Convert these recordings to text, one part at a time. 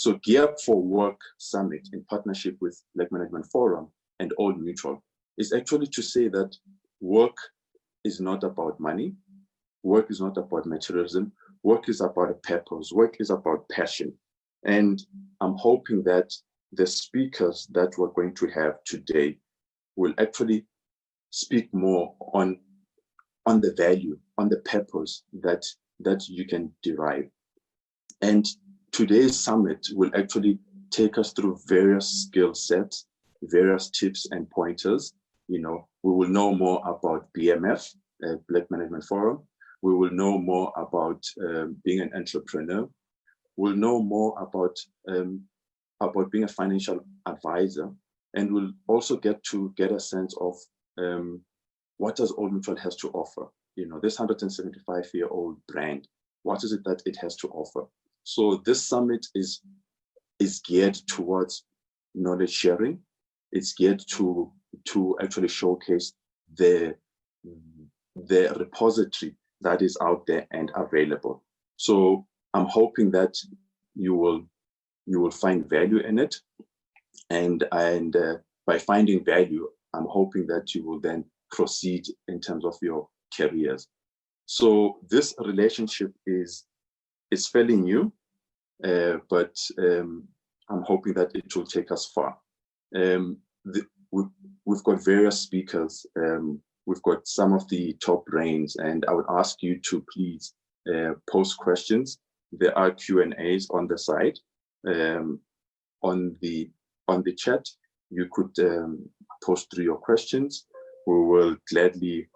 So GearUp4Work Summit, in partnership with Black Management Forum and Old Mutual, is actually to say that work is not about money. Work is not about materialism. Work is about a purpose. Work is about passion. And I'm hoping that the speakers that we're going to have today will actually speak more on the value, on the purpose that you can derive. And today's summit will actually take us through various skill sets, various tips and pointers. You know, we will know more about BMF, Black Management Forum. We will know more about being an entrepreneur. We'll know more about being a financial advisor, and we'll also get a sense of what does Old Mutual has to offer. You know, this 175-year-old brand, what is it that it has to offer? So this summit is geared towards knowledge sharing. It's geared to actually showcase the repository that is out there and available. So I'm hoping that you will find value in it, and by finding value, I'm hoping that you will then proceed in terms of your careers. So this relationship is fairly new, but I'm hoping that it will take us far. We've got various speakers. We've got some of the top brains, and I would ask you to please post questions. There are Q&As on the side. On the chat, you could post through your questions. We will gladly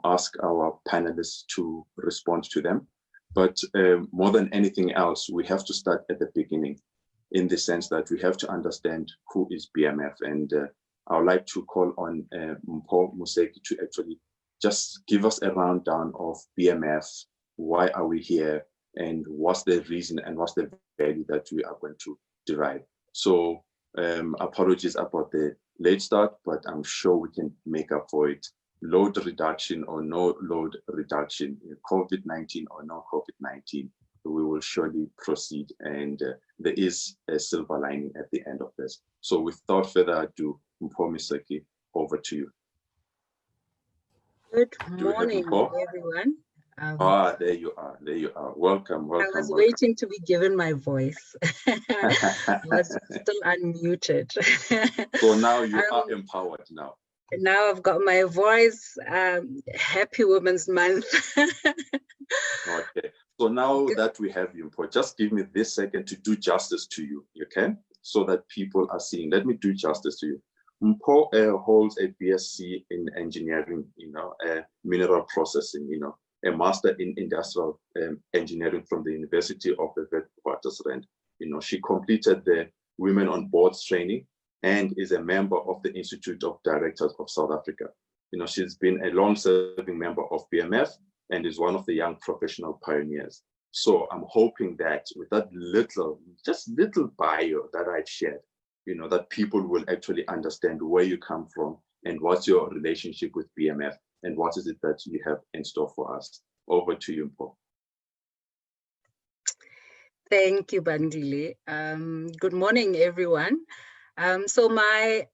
ask our panelists to respond to them. But more than anything else, we have to start at the beginning, in the sense that we have to understand who is BMF. And I would like to call on Mpho Museki to actually just give us a rundown of BMF. Why are we here? And what's the reason and what's the value that we are going to derive? So apologies about the late start, but I'm sure we can make up for it. Load reduction or no load reduction, COVID-19 or no COVID-19, we will surely proceed, and there is a silver lining at the end of this. So without further ado, Mpho Museki, over to you. Good morning, everyone. There you are. There you are. Welcome, welcome. I was waiting to be given my voice. I was still unmuted. So now you are empowered now. Now I've got my voice. Happy Women's Month. Okay. So now that we have you, Mpho, just give me this second to do justice to you, okay? So that people are seeing. Let me do justice to you. Mpho holds a BSc in engineering, mineral processing, a master in industrial engineering from the University of the Witwatersrand. She completed the Women on Boards training and is a member of the Institute of Directors of South Africa. She's been a long-serving member of BMF and is one of the young professional pioneers. So I'm hoping that with that little bio that I've shared, that people will actually understand where you come from and what's your relationship with BMF and what is it that you have in store for us. Over to you, Mpho. Thank you, Bandile. Good morning, everyone. So my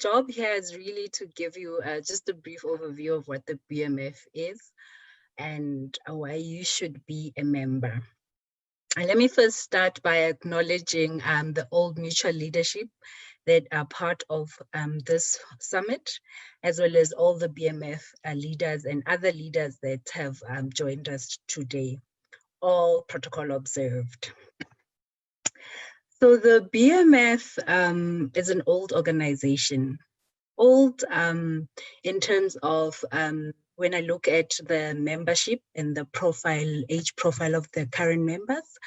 job here is really to give you just a brief overview of what the BMF is and why you should be a member. And let me first start by acknowledging the Old Mutual leadership that are part of this summit, as well as all the BMF leaders and other leaders that have joined us today, all protocol observed. So the BMF is an old organization, old in terms of when I look at the membership and the age profile of the current members,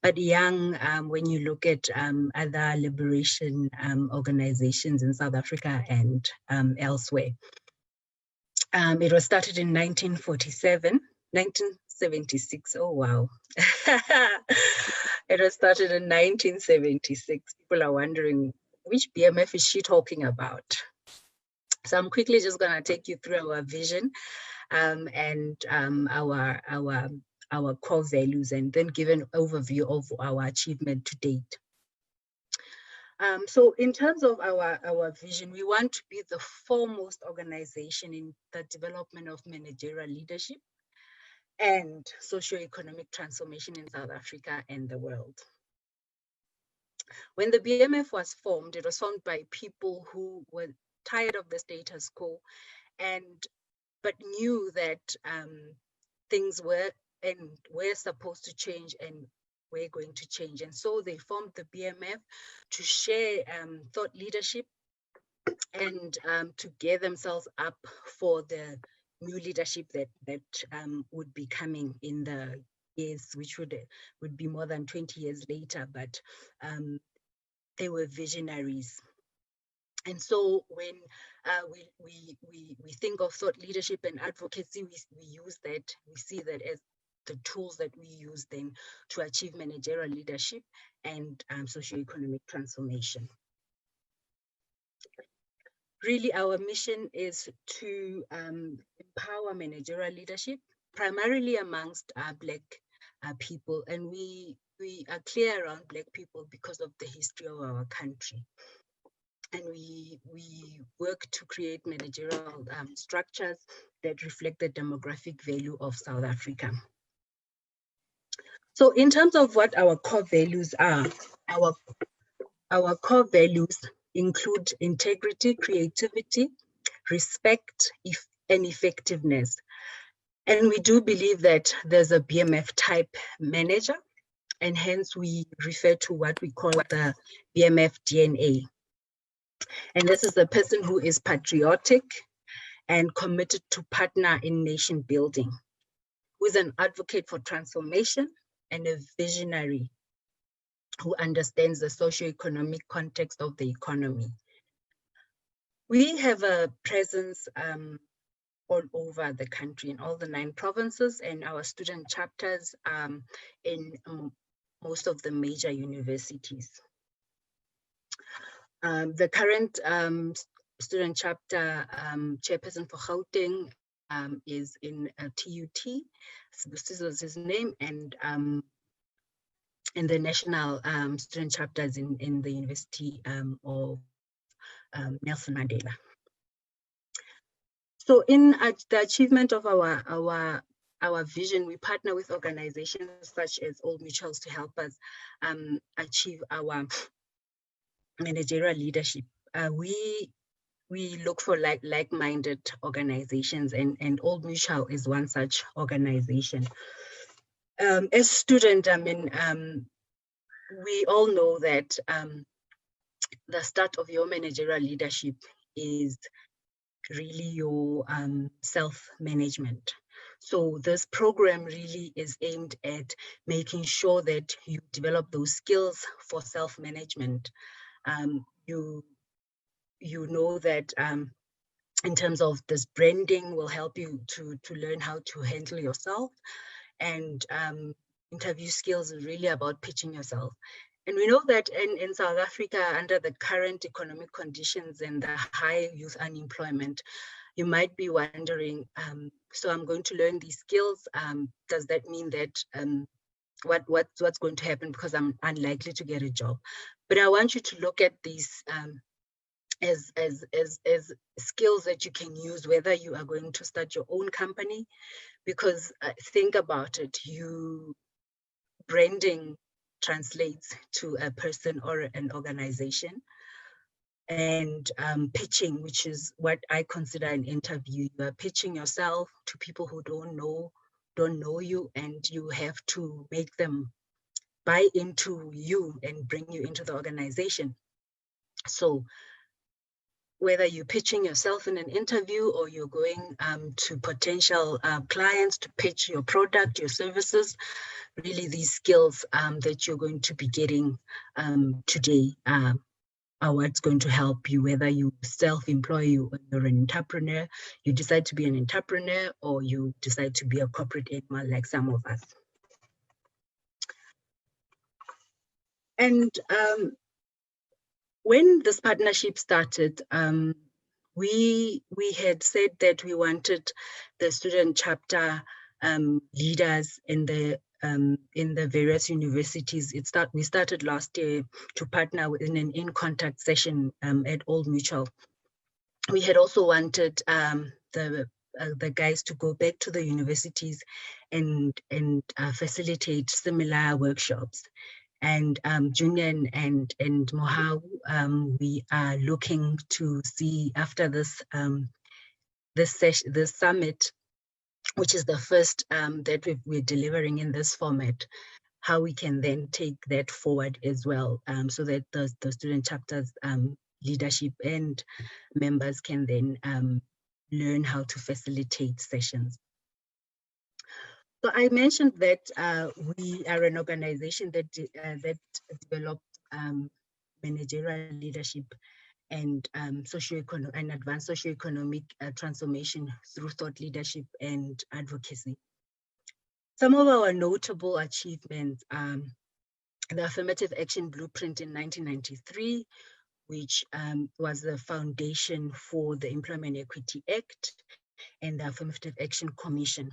but young when you look at other liberation organizations in South Africa and elsewhere. It was started in 1976, oh wow. It was started in 1976. People are wondering, which BMF is she talking about? So I'm quickly just gonna take you through our vision and our core values, and then give an overview of our achievement to date. So in terms of our vision, we want to be the foremost organization in the development of managerial leadership and socio-economic transformation in South Africa and the world. When the BMF was formed, it was formed by people who were tired of the status quo but knew that things were supposed to change and were going to change. And so they formed the BMF to share thought leadership and to gear themselves up for the new leadership that would be coming in the years, which would be more than 20 years later, but they were visionaries. And so when we think of thought leadership and advocacy, we use that, we see that as the tools that we use then to achieve managerial leadership and socioeconomic transformation. Really, our mission is to empower managerial leadership, primarily amongst Black people. And we are clear around Black people because of the history of our country. And we work to create managerial structures that reflect the demographic value of South Africa. So in terms of what our core values are, our core values include integrity, creativity, respect, and effectiveness. And we do believe that there's a BMF type manager, and hence we refer to what we call the BMF DNA. And this is a person who is patriotic and committed to partner in nation building, who is an advocate for transformation and a visionary who understands the socio-economic context of the economy. We have a presence all over the country in all the 9 provinces, and our student chapters in most of the major universities. The current student chapter chairperson for Gauteng is in TUT, this is his name, and the national student chapters in the University of Nelson Mandela. So in the achievement of our vision, we partner with organizations such as Old Mutuals to help us achieve our managerial leadership. We look for like-minded organizations, and Old Mutual is one such organization. As student, I mean, we all know that the start of your managerial leadership is really your self-management. So this program really is aimed at making sure that you develop those skills for self-management. You know that in terms of this, branding will help you to learn how to handle yourself, and interview skills is really about pitching yourself. And we know that in South Africa, under the current economic conditions and the high youth unemployment, you might be wondering, so I'm going to learn these skills. Does that mean that what's going to happen, because I'm unlikely to get a job? But I want you to look at these as skills that you can use, whether you are going to start your own company, because think about it, branding translates to a person or an organization, and pitching, which is what I consider an interview. You are pitching yourself to people who don't know you, and you have to make them buy into you and bring you into the organization. So whether you're pitching yourself in an interview or you're going to potential clients to pitch your product, your services, really these skills that you're going to be getting today are what's going to help you, whether you self-employ, you're an entrepreneur, you decide to be an entrepreneur, or you decide to be a corporate animal like some of us. And when this partnership started, we had said that we wanted the student chapter leaders and the in the various universities. We started last year to partner in an in-contact session at Old Mutual. We had also wanted the guys to go back to the universities and facilitate similar workshops. And Julian and Mohau, we are looking to see after this this summit, which is the first that we're delivering in this format, how we can then take that forward as well, so that the student chapters leadership and members can then learn how to facilitate sessions. So I mentioned that we are an organization that developed managerial leadership and advanced socioeconomic transformation through thought leadership and advocacy. Some of our notable achievements, the Affirmative Action Blueprint in 1993, which was the foundation for the Employment Equity Act and the Affirmative Action Commission.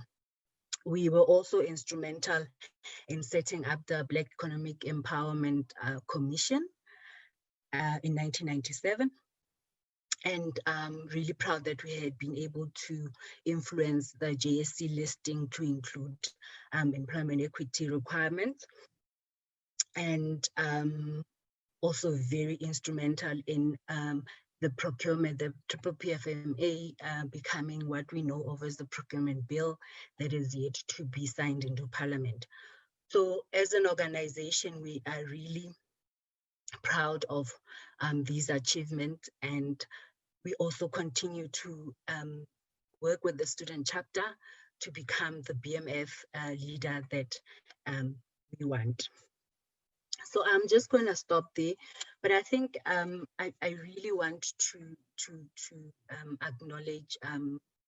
We were also instrumental in setting up the Black Economic Empowerment Commission in 1997. And I'm really proud that we had been able to influence the JSC listing to include employment equity requirements, and also very instrumental in the procurement, the Triple PFMA becoming what we know of as the procurement bill that is yet to be signed into Parliament. So as an organization, we are really proud of these achievements, and we also continue to work with the student chapter to become the BMF leader that we want. So I'm just going to stop there, but I think I really want to acknowledge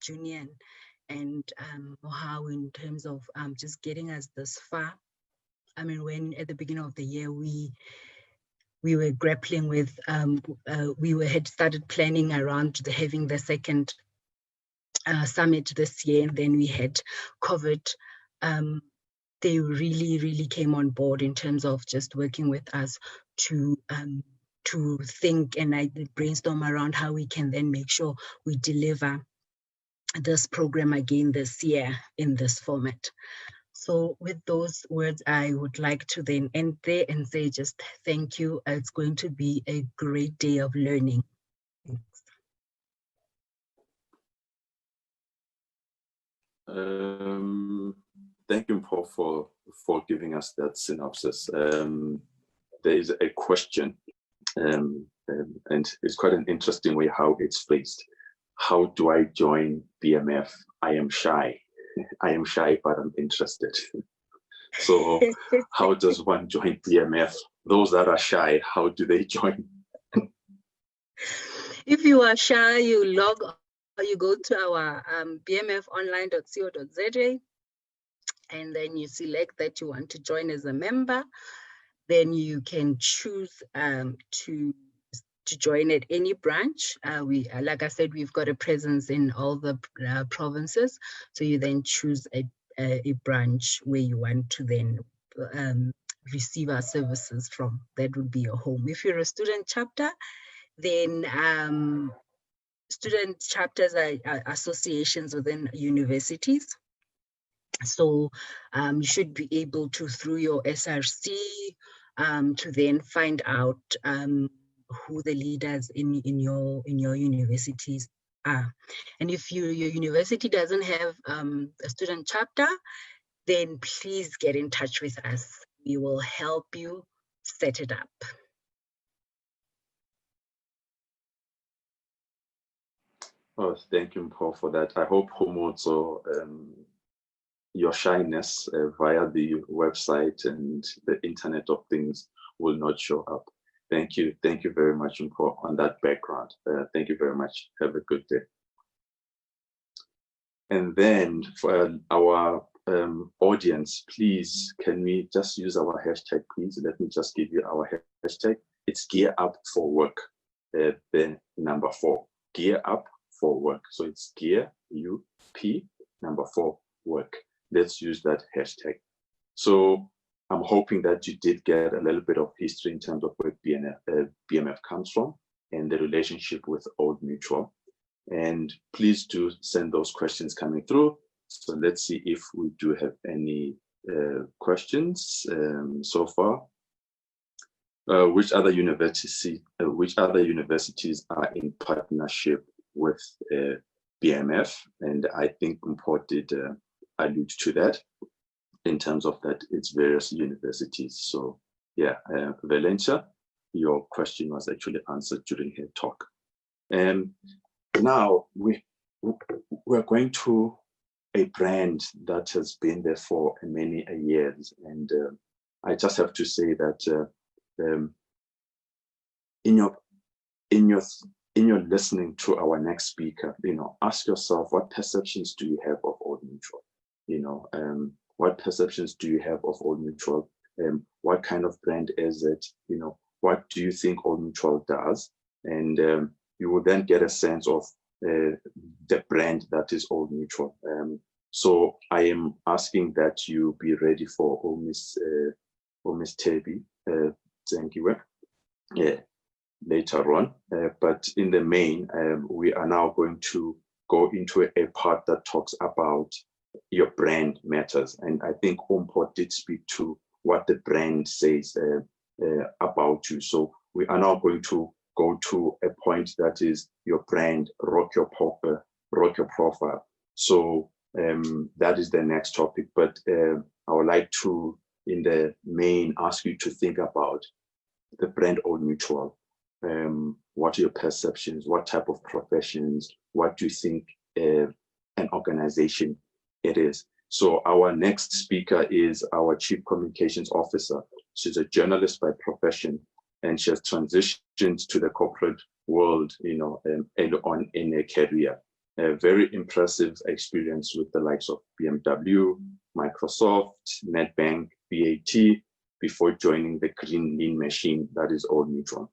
Junior and Mohau in terms of just getting us this far. I mean, when at the beginning of the year we were grappling with, had started planning around having the second summit this year, and then we had COVID. They really came on board in terms of just working with us to think and brainstorm around how we can then make sure we deliver this program again this year in this format. So with those words, I would like to then end there and say just thank you. It's going to be a great day of learning. Thanks. Thank you, Paul, for giving us that synopsis. There is a question, and it's quite an interesting way how it's phrased. How do I join BMF? I am shy. I am shy, but I'm interested. So how does one join BMF? Those that are shy, how do they join? If you are shy, you go to our bmfonline.co.za, and then you select that you want to join as a member. Then you can choose to join at any branch. Like I said, we've got a presence in all the provinces. So you then choose a branch where you want to then receive our services from. That would be your home. If you're a student chapter, then student chapters are associations within universities. So you should be able to, through your SRC, to then find out who the leaders in your universities are. And if your university doesn't have a student chapter, then please get in touch with us. We will help you set it up. Oh, thank you, Paul, for that. I hope also your shyness via the website and the Internet of Things will not show up. Thank you very much, Paul, on that background. Thank you very much. Have a good day. And then for our audience, please, can we just use our hashtag, please? Let me just give you our hashtag. It's GearUp4Work, the number 4, GearUp4Work. So it's Gear, U-P, number 4, work. Let's use that hashtag. So I'm hoping that you did get a little bit of history in terms of where BMF comes from and the relationship with Old Mutual. And please do send those questions coming through. So let's see if we do have any questions so far. Which other universities are in partnership with BMF? And I think Import did allude to that in terms of that it's various universities. So yeah, Valencia, your question was actually answered during her talk. And now we're going to a brand that has been there for many years. And I just have to say that in your listening to our next speaker, ask yourself, what perceptions do you have of Old Mutual? What perceptions do you have of Old Mutual? What kind of brand is it? What do you think Old Mutual does? And you will then get a sense of the brand that is Old Mutual. So I am asking that you be ready for Miss Tebi Zengiwe later on. But in the main, we are now going to go into a part that talks about your brand matters. And I think Import did speak to what the brand says about you. So we are now going to go to a point that is your brand, rock your profile. So that is the next topic. But I would like to, in the main, ask you to think about the brand Old Mutual. What are your perceptions? What type of professions? What do you think an organization it is? So our next speaker is our Chief Communications Officer. She's a journalist by profession, and she has transitioned to the corporate world, early on in her career. A very impressive experience with the likes of BMW, Microsoft, Nedbank, BAT, before joining the green lean machine that is Old Mutual.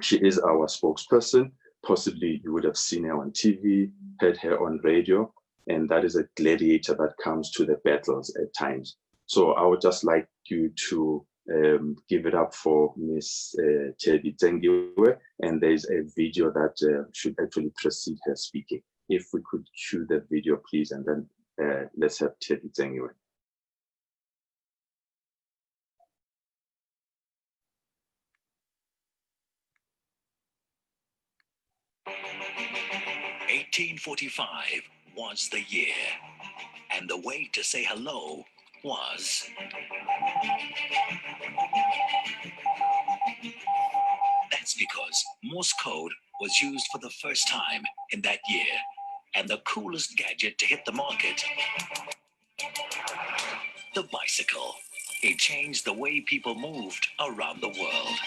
She is our spokesperson. Possibly you would have seen her on TV, heard her on radio, and that is a gladiator that comes to the battles at times. So I would just like you to give it up for Miss Tebi Zengiwe, and there's a video that should actually precede her speaking. If we could cue the video, please, and then let's have Tebi Zengiwe. "1845 was the year, and the way to say hello was..." That's because Morse code was used for the first time in that year, and the coolest gadget to hit the market, the bicycle. It changed the way people moved around the world.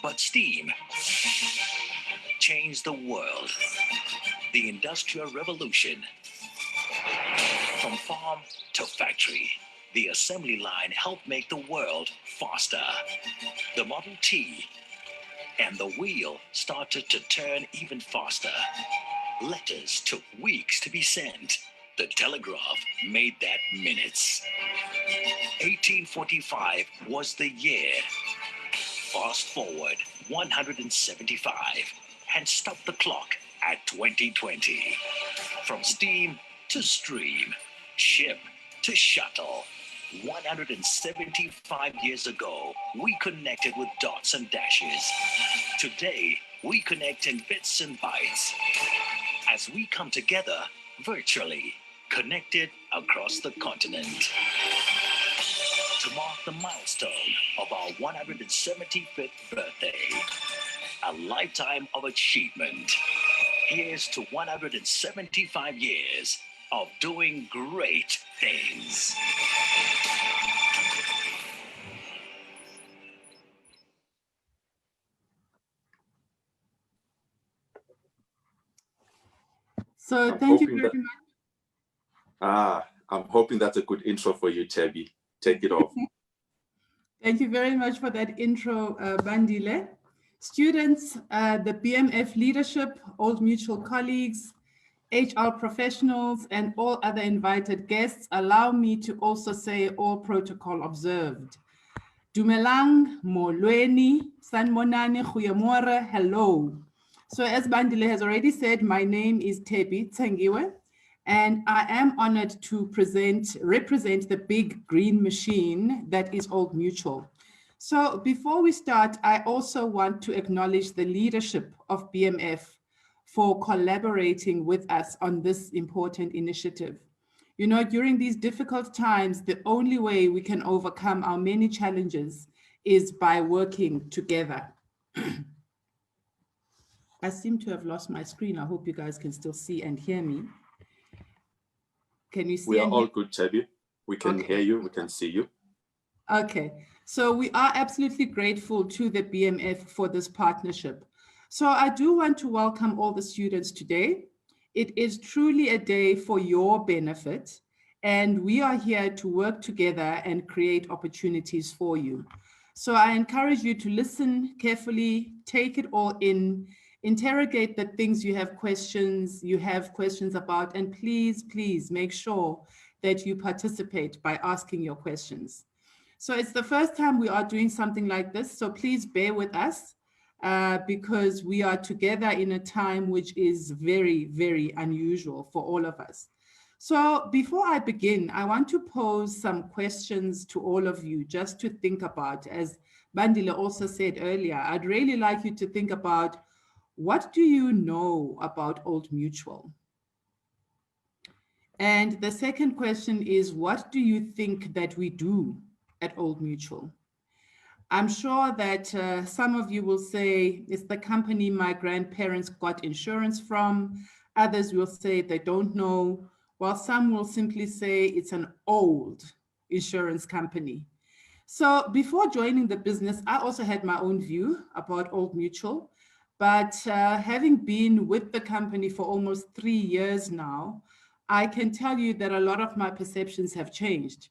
But steam changed the world. The Industrial Revolution. From farm to factory, the assembly line helped make the world faster. The Model T and the wheel started to turn even faster. Letters took weeks to be sent. The telegraph made that minutes. 1845 was the year. Fast forward 175 and stop the clock at 2020. From steam to stream, ship to shuttle. 175 years ago, we connected with dots and dashes. Today, we connect in bits and bytes. As we come together virtually, connected across the continent. To mark the milestone of our 175th birthday, a lifetime of achievement. Here's to 175 years of doing great things. So thank you very much. I'm hoping that's a good intro for you, Tebi. Take it off. Thank you very much for that intro, Bandile. Students, the BMF leadership, Old Mutual colleagues, HR professionals, and all other invited guests, allow me to also say all protocol observed. Dumelang, molweni, sanmonani, goeiemorgen, hello. So as Bandile has already said, my name is Tebi Tsengiwe, and I am honored to represent the big green machine that is Old Mutual. So before we start, I also want to acknowledge the leadership of BMF for collaborating with us on this important initiative. You know, during these difficult times, the only way we can overcome our many challenges is by working together. I seem to have lost my screen. I hope you guys can still see and hear me. Can you see? We are all good, Tabby. We can Okay. hear you, we can see you. Okay, so we are absolutely grateful to the BMF for this partnership. So I do want to welcome all the students today. It is truly a day for your benefit, and we are here to work together and create opportunities for you. So I encourage you to listen carefully, take it all in, interrogate the things you have questions about, and please, please make sure that you participate by asking your questions. So it's the first time we are doing something like this, so please bear with us because we are together in a time which is very, very unusual for all of us. So before I begin, I want to pose some questions to all of you just to think about. As Bandile also said earlier, I'd really like you to think about, what do you know about Old Mutual? And the second question is, what do you think that we do at Old Mutual? I'm sure that some of you will say it's the company my grandparents got insurance from. Others will say they don't know, while some will simply say it's an old insurance company. So before joining the business, I also had my own view about Old Mutual, but having been with the company for almost 3 years now, I can tell you that a lot of my perceptions have changed.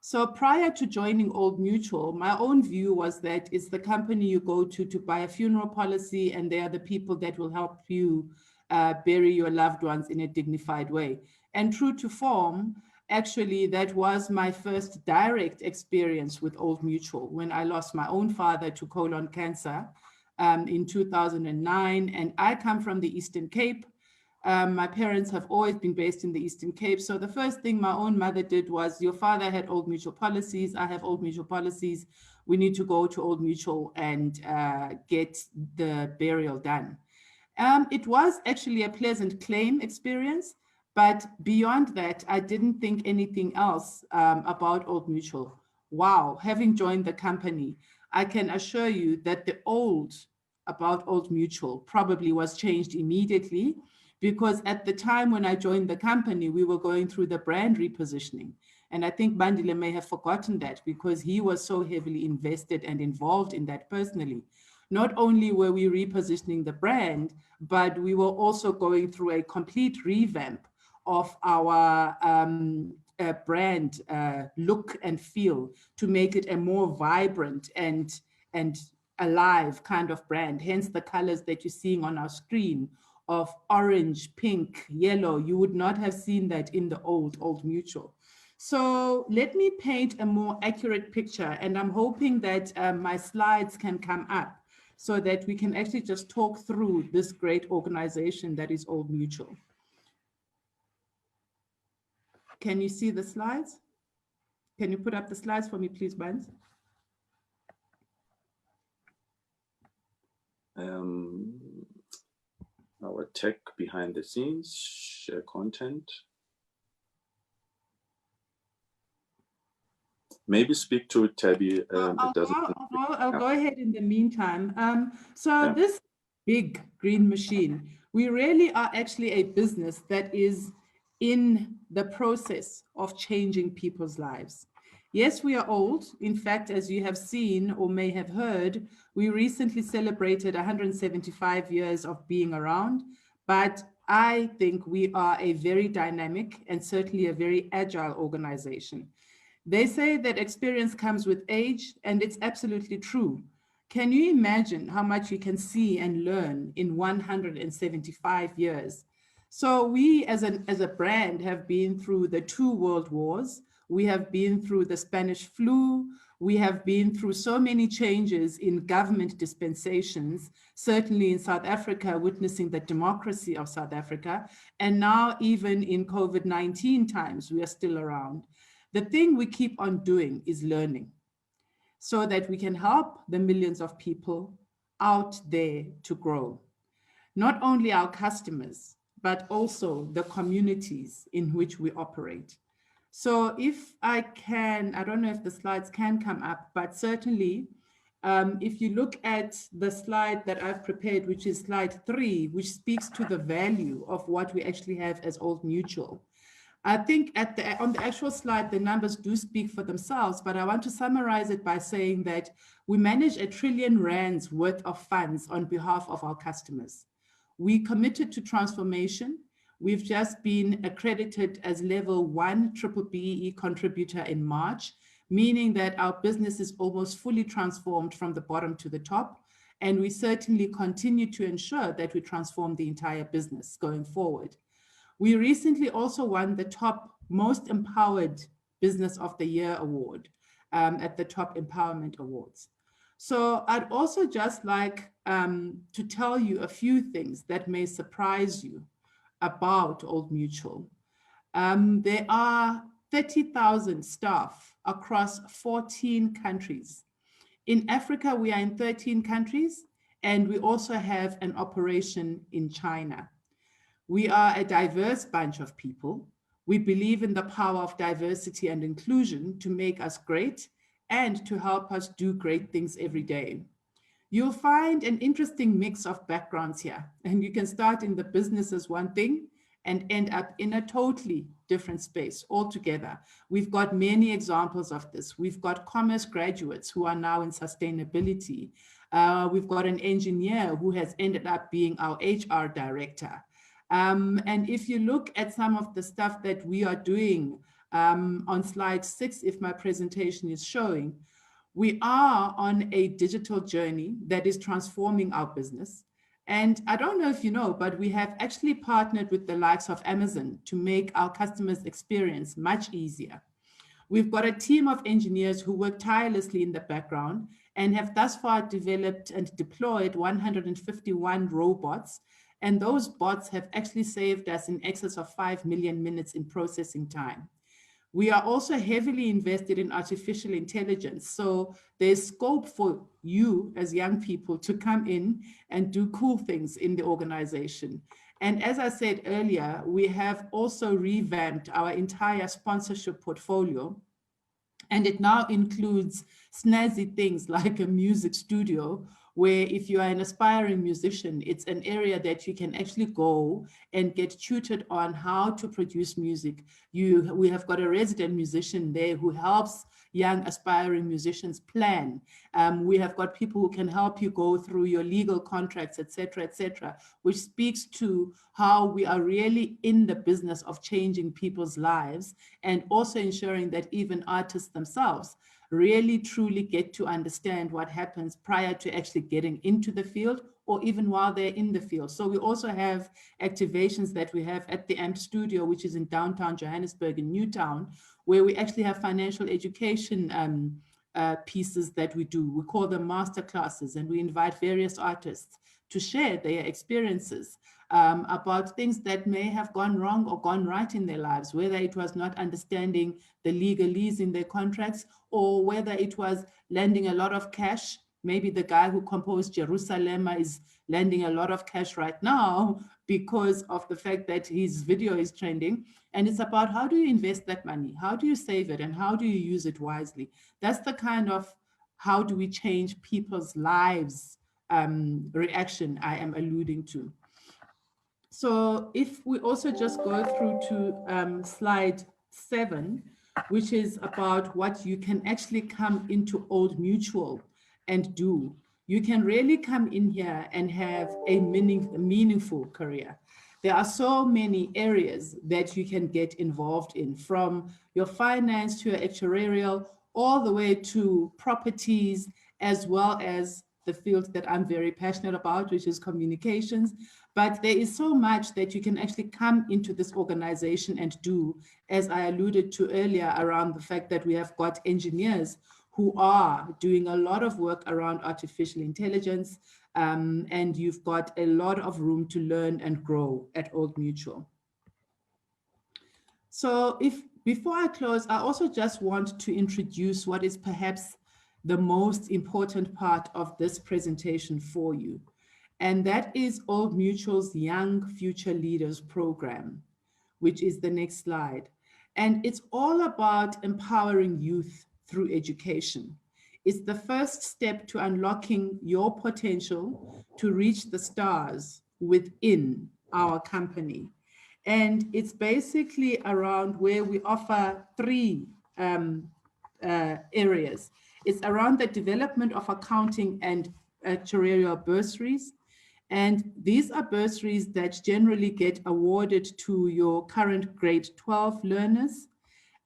So prior to joining Old Mutual, my own view was that it's the company you go to buy a funeral policy, and they are the people that will help you bury your loved ones in a dignified way. And true to form, actually, that was my first direct experience with Old Mutual when I lost my own father to colon cancer in 2009. And I come from the Eastern Cape. My parents have always been based in the Eastern Cape. So the first thing my own mother did was, your father had Old Mutual policies, I have Old Mutual policies. We need to go to Old Mutual and get the burial done. It was actually a pleasant claim experience, but beyond that, I didn't think anything else about Old Mutual. Wow, having joined the company, I can assure you that the old about Old Mutual probably was changed immediately, because at the time when I joined the company, we were going through the brand repositioning. And I think Bandile may have forgotten that, because he was so heavily invested and involved in that personally. Not only were we repositioning the brand, but we were also going through a complete revamp of our brand look and feel to make it a more vibrant and alive kind of brand. Hence the colors that you're seeing on our screen of orange, pink, yellow. You would not have seen that in the Old Mutual. So let me paint a more accurate picture, and I'm hoping that my slides can come up so that we can actually just talk through this great organization that is Old Mutual. Can you see the slides? Can you put up the slides for me, please, Bans? Our tech behind the scenes, share content. Maybe speak to it, Tabby. I'll go ahead in the meantime. This big green machine, we really are actually a business that is in the process of changing people's lives. Yes, we are old. In fact, as you have seen or may have heard, we recently celebrated 175 years of being around, but I think we are a very dynamic and certainly a very agile organization. They say that experience comes with age, and it's absolutely true. Can you imagine how much you can see and learn in 175 years? So we as a brand have been through the 2 world wars. We have been through the Spanish flu. We have been through so many changes in government dispensations, certainly in South Africa, witnessing the democracy of South Africa. And now even in COVID-19 times, we are still around. The thing we keep on doing is learning so that we can help the millions of people out there to grow. Not only our customers, but also the communities in which we operate. So if I can, I don't know if the slides can come up, but certainly if you look at the slide that I've prepared, which is slide 3, which speaks to the value of what we actually have as Old Mutual. I think on the actual slide, the numbers do speak for themselves, but I want to summarize it by saying that we manage R1 trillion worth of funds on behalf of our customers. We committed to transformation. We've just been accredited as level 1 BBBE contributor in March, meaning that our business is almost fully transformed from the bottom to the top. And we certainly continue to ensure that we transform the entire business going forward. We recently also won the top Most Empowered Business of the Year award at the Top Empowerment Awards. So I'd also just like to tell you a few things that may surprise you about Old Mutual. There are 30,000 staff across 14 countries. In Africa, we are in 13 countries, and we also have an operation in China. We are a diverse bunch of people. We believe in the power of diversity and inclusion to make us great and to help us do great things every day. You'll find an interesting mix of backgrounds here, and you can start in the business as one thing and end up in a totally different space altogether. We've got many examples of this. We've got commerce graduates who are now in sustainability. We've got an engineer who has ended up being our HR director. And if you look at some of the stuff that we are doing on slide 6, if my presentation is showing, we are on a digital journey that is transforming our business. And I don't know if you know, but we have actually partnered with the likes of Amazon to make our customers' experience much easier. We've got a team of engineers who work tirelessly in the background and have thus far developed and deployed 151 robots. And those bots have actually saved us in excess of 5 million minutes in processing time. We are also heavily invested in artificial intelligence. So there's scope for you as young people to come in and do cool things in the organization. And as I said earlier, we have also revamped our entire sponsorship portfolio. And it now includes snazzy things like a music studio, where if you are an aspiring musician, it's an area that you can actually go and get tutored on how to produce music. We have got a resident musician there who helps young aspiring musicians plan. We have got people who can help you go through your legal contracts, et cetera, which speaks to how we are really in the business of changing people's lives and also ensuring that even artists themselves really truly get to understand what happens prior to actually getting into the field or even while they're in the field. So we also have activations that we have at the AMP studio, which is in downtown Johannesburg in Newtown, where we actually have financial education pieces that we do. We call them master classes, and we invite various artists to share their experiences about things that may have gone wrong or gone right in their lives, whether it was not understanding the legalese in their contracts or whether it was lending a lot of cash. Maybe the guy who composed Jerusalem is lending a lot of cash right now because of the fact that his video is trending. And it's about how do you invest that money? How do you save it? And how do you use it wisely? That's the kind of how do we change people's lives reaction I am alluding to. So if we also just go through to slide 7, which is about what you can actually come into Old Mutual and do. You can really come in here and have a meaningful career. There are so many areas that you can get involved in, from your finance to your actuarial, all the way to properties, as well as the field that I'm very passionate about, which is communications. But there is so much that you can actually come into this organization and do, as I alluded to earlier, around the fact that we have got engineers who are doing a lot of work around artificial intelligence, and you've got a lot of room to learn and grow at Old Mutual. So before I close, I also just want to introduce what is perhaps the most important part of this presentation for you. And that is Old Mutual's Young Future Leaders Program, which is the next slide. And it's all about empowering youth through education. It's the first step to unlocking your potential to reach the stars within our company. And it's basically around where we offer three areas. It's around the development of accounting and actuarial bursaries. And these are bursaries that generally get awarded to your current grade 12 learners.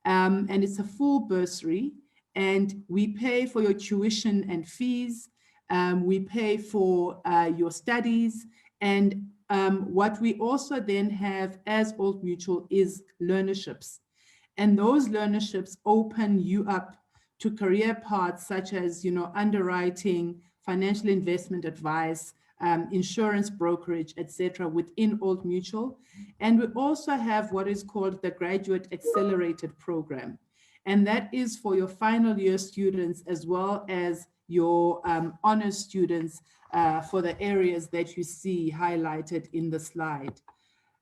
And it's a full bursary. And we pay for your tuition and fees. We pay for your studies. And what we also then have as Old Mutual is learnerships. And those learnerships open you up to career paths such as, underwriting, financial investment advice, insurance brokerage, etc., within Old Mutual. And we also have what is called the Graduate Accelerated Program. And that is for your final year students as well as your honors students for the areas that you see highlighted in the slide.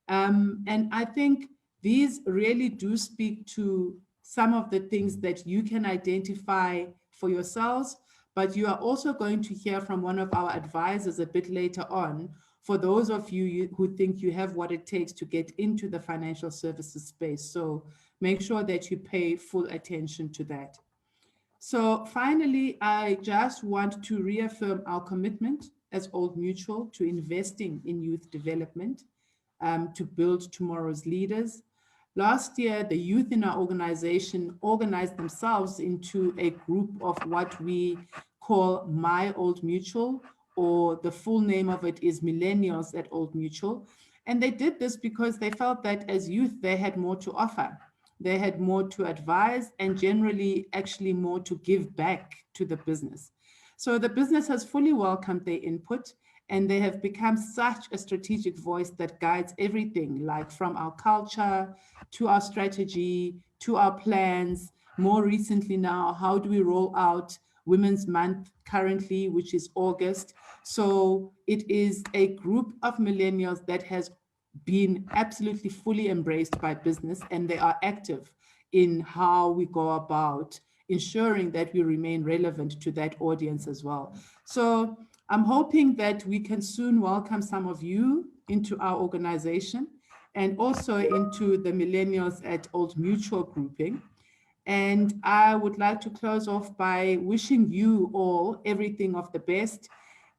And I think these really do speak to some of the things that you can identify for yourselves, but you are also going to hear from one of our advisors a bit later on for those of you who think you have what it takes to get into the financial services space. So make sure that you pay full attention to that. So finally, I just want to reaffirm our commitment as Old Mutual to investing in youth development, to build tomorrow's leaders. Last year, the youth in our organization organized themselves into a group of what we call My Old Mutual, or the full name of it is Millennials at Old Mutual. And they did this because they felt that as youth, they had more to offer. They had more to advise and generally actually more to give back to the business. So the business has fully welcomed their input, and they have become such a strategic voice that guides everything, like from our culture to our strategy, to our plans. More recently now, how do we roll out Women's Month currently, which is August. So it is a group of millennials that has been absolutely fully embraced by business, and they are active in how we go about ensuring that we remain relevant to that audience as well. So I'm hoping that we can soon welcome some of you into our organization and also into the Millennials at Old Mutual grouping. And I would like to close off by wishing you all everything of the best.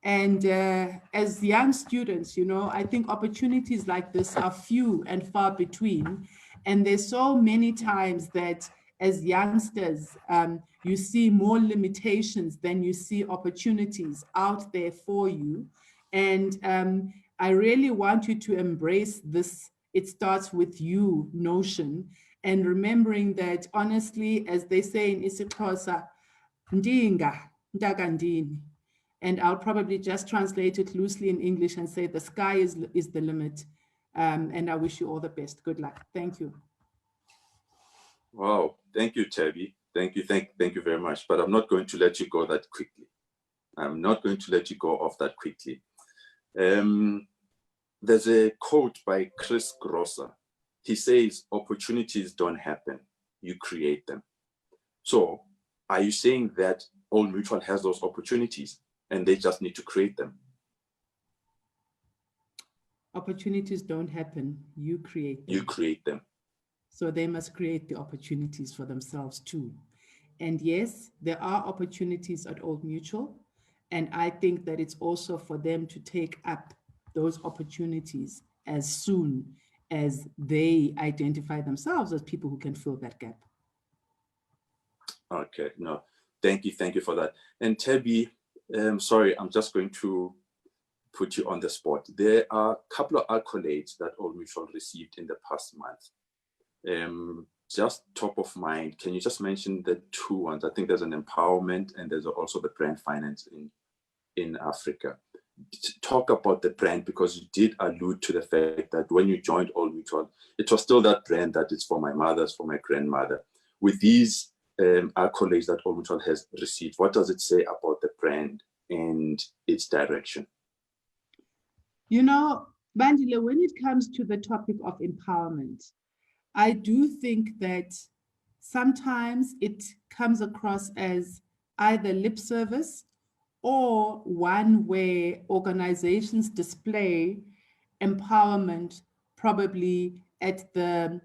And as young students, I think opportunities like this are few and far between. And there's so many times that as youngsters, you see more limitations than you see opportunities out there for you. And I really want you to embrace this "it starts with you" notion, and remembering that, honestly, as they say in isiXhosa, ndinga ndakandini. And I'll probably just translate it loosely in English and say the sky is the limit. And I wish you all the best. Good luck. Thank you. Wow, thank you, Tabby. Thank you very much. But I'm not going to let you go that quickly. I'm not going to let you go off that quickly. There's a quote by Chris Grosser. He says, opportunities don't happen, you create them. So are you saying that Old Mutual has those opportunities and they just need to create them? Opportunities don't happen, you create them. You create them. So they must create the opportunities for themselves too. And yes, there are opportunities at Old Mutual. And I think that it's also for them to take up those opportunities as soon as they identify themselves as people who can fill that gap. Okay, no, thank you for that. And Tabby, sorry, I'm just going to put you on the spot. There are a couple of accolades that Old Mutual received in the past month. Just top of mind, can you just mention the two ones? I think there's an empowerment and there's also the brand finance in Africa. Talk about the brand, because you did allude to the fact that when you joined Old Mutual, it was still that brand that is for my mother's, for my grandmother. With these accolades that Old Mutual has received, what does it say about the brand and its direction? You know, Bandile, when it comes to the topic of empowerment, I do think that sometimes it comes across as either lip service or one where organizations display empowerment probably at the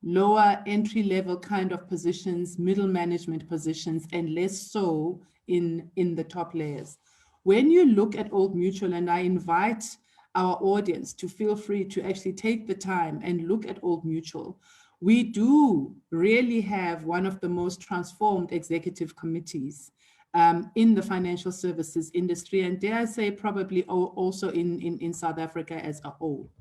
lower entry-level kind of positions, middle management positions, and less so in the top layers. When you look at Old Mutual, and I invite our audience to feel free to actually take the time and look at Old Mutual, we do really have one of the most transformed executive committees in the financial services industry, and dare I say probably also in South Africa as a whole.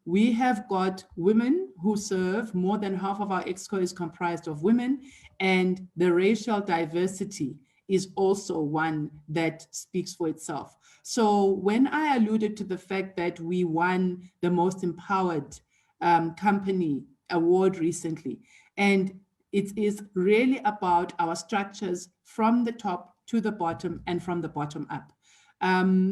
We have got women who serve. More than half of our exco is comprised of women, and the racial diversity is also one that speaks for itself. So when I alluded to the fact that we won the most empowered company award recently, and it is really about our structures from the top to the bottom and from the bottom up.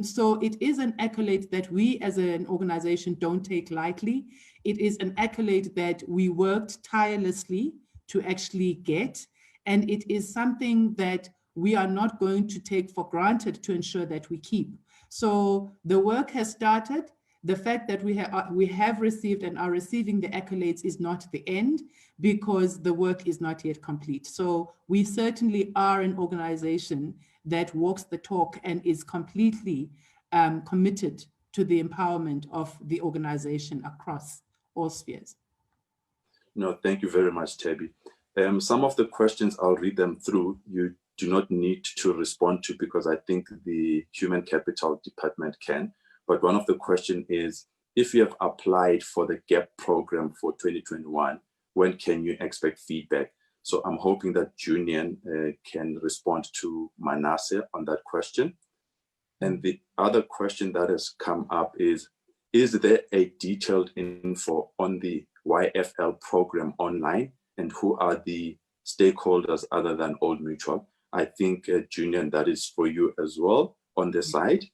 So it is an accolade that we as an organization don't take lightly. It is an accolade that we worked tirelessly to actually get, and it is something that we are not going to take for granted to ensure that we keep. So the work has started. The fact that we have received and are receiving the accolades is not the end, because the work is not yet complete. So we certainly are an organization that walks the talk and is completely committed to the empowerment of the organization across all spheres. No, thank you very much, Tabby. Some of the questions, I'll read them through. You do not need to respond to, because I think the Human Capital Department can. But one of the questions is, if you have applied for the GAP program for 2021, when can you expect feedback? So I'm hoping that Junior can respond to Manasseh on that question. And the other question that has come up is there a detailed info on the YFL program online, and who are the stakeholders other than Old Mutual? I think, Junior, that is for you as well on the side.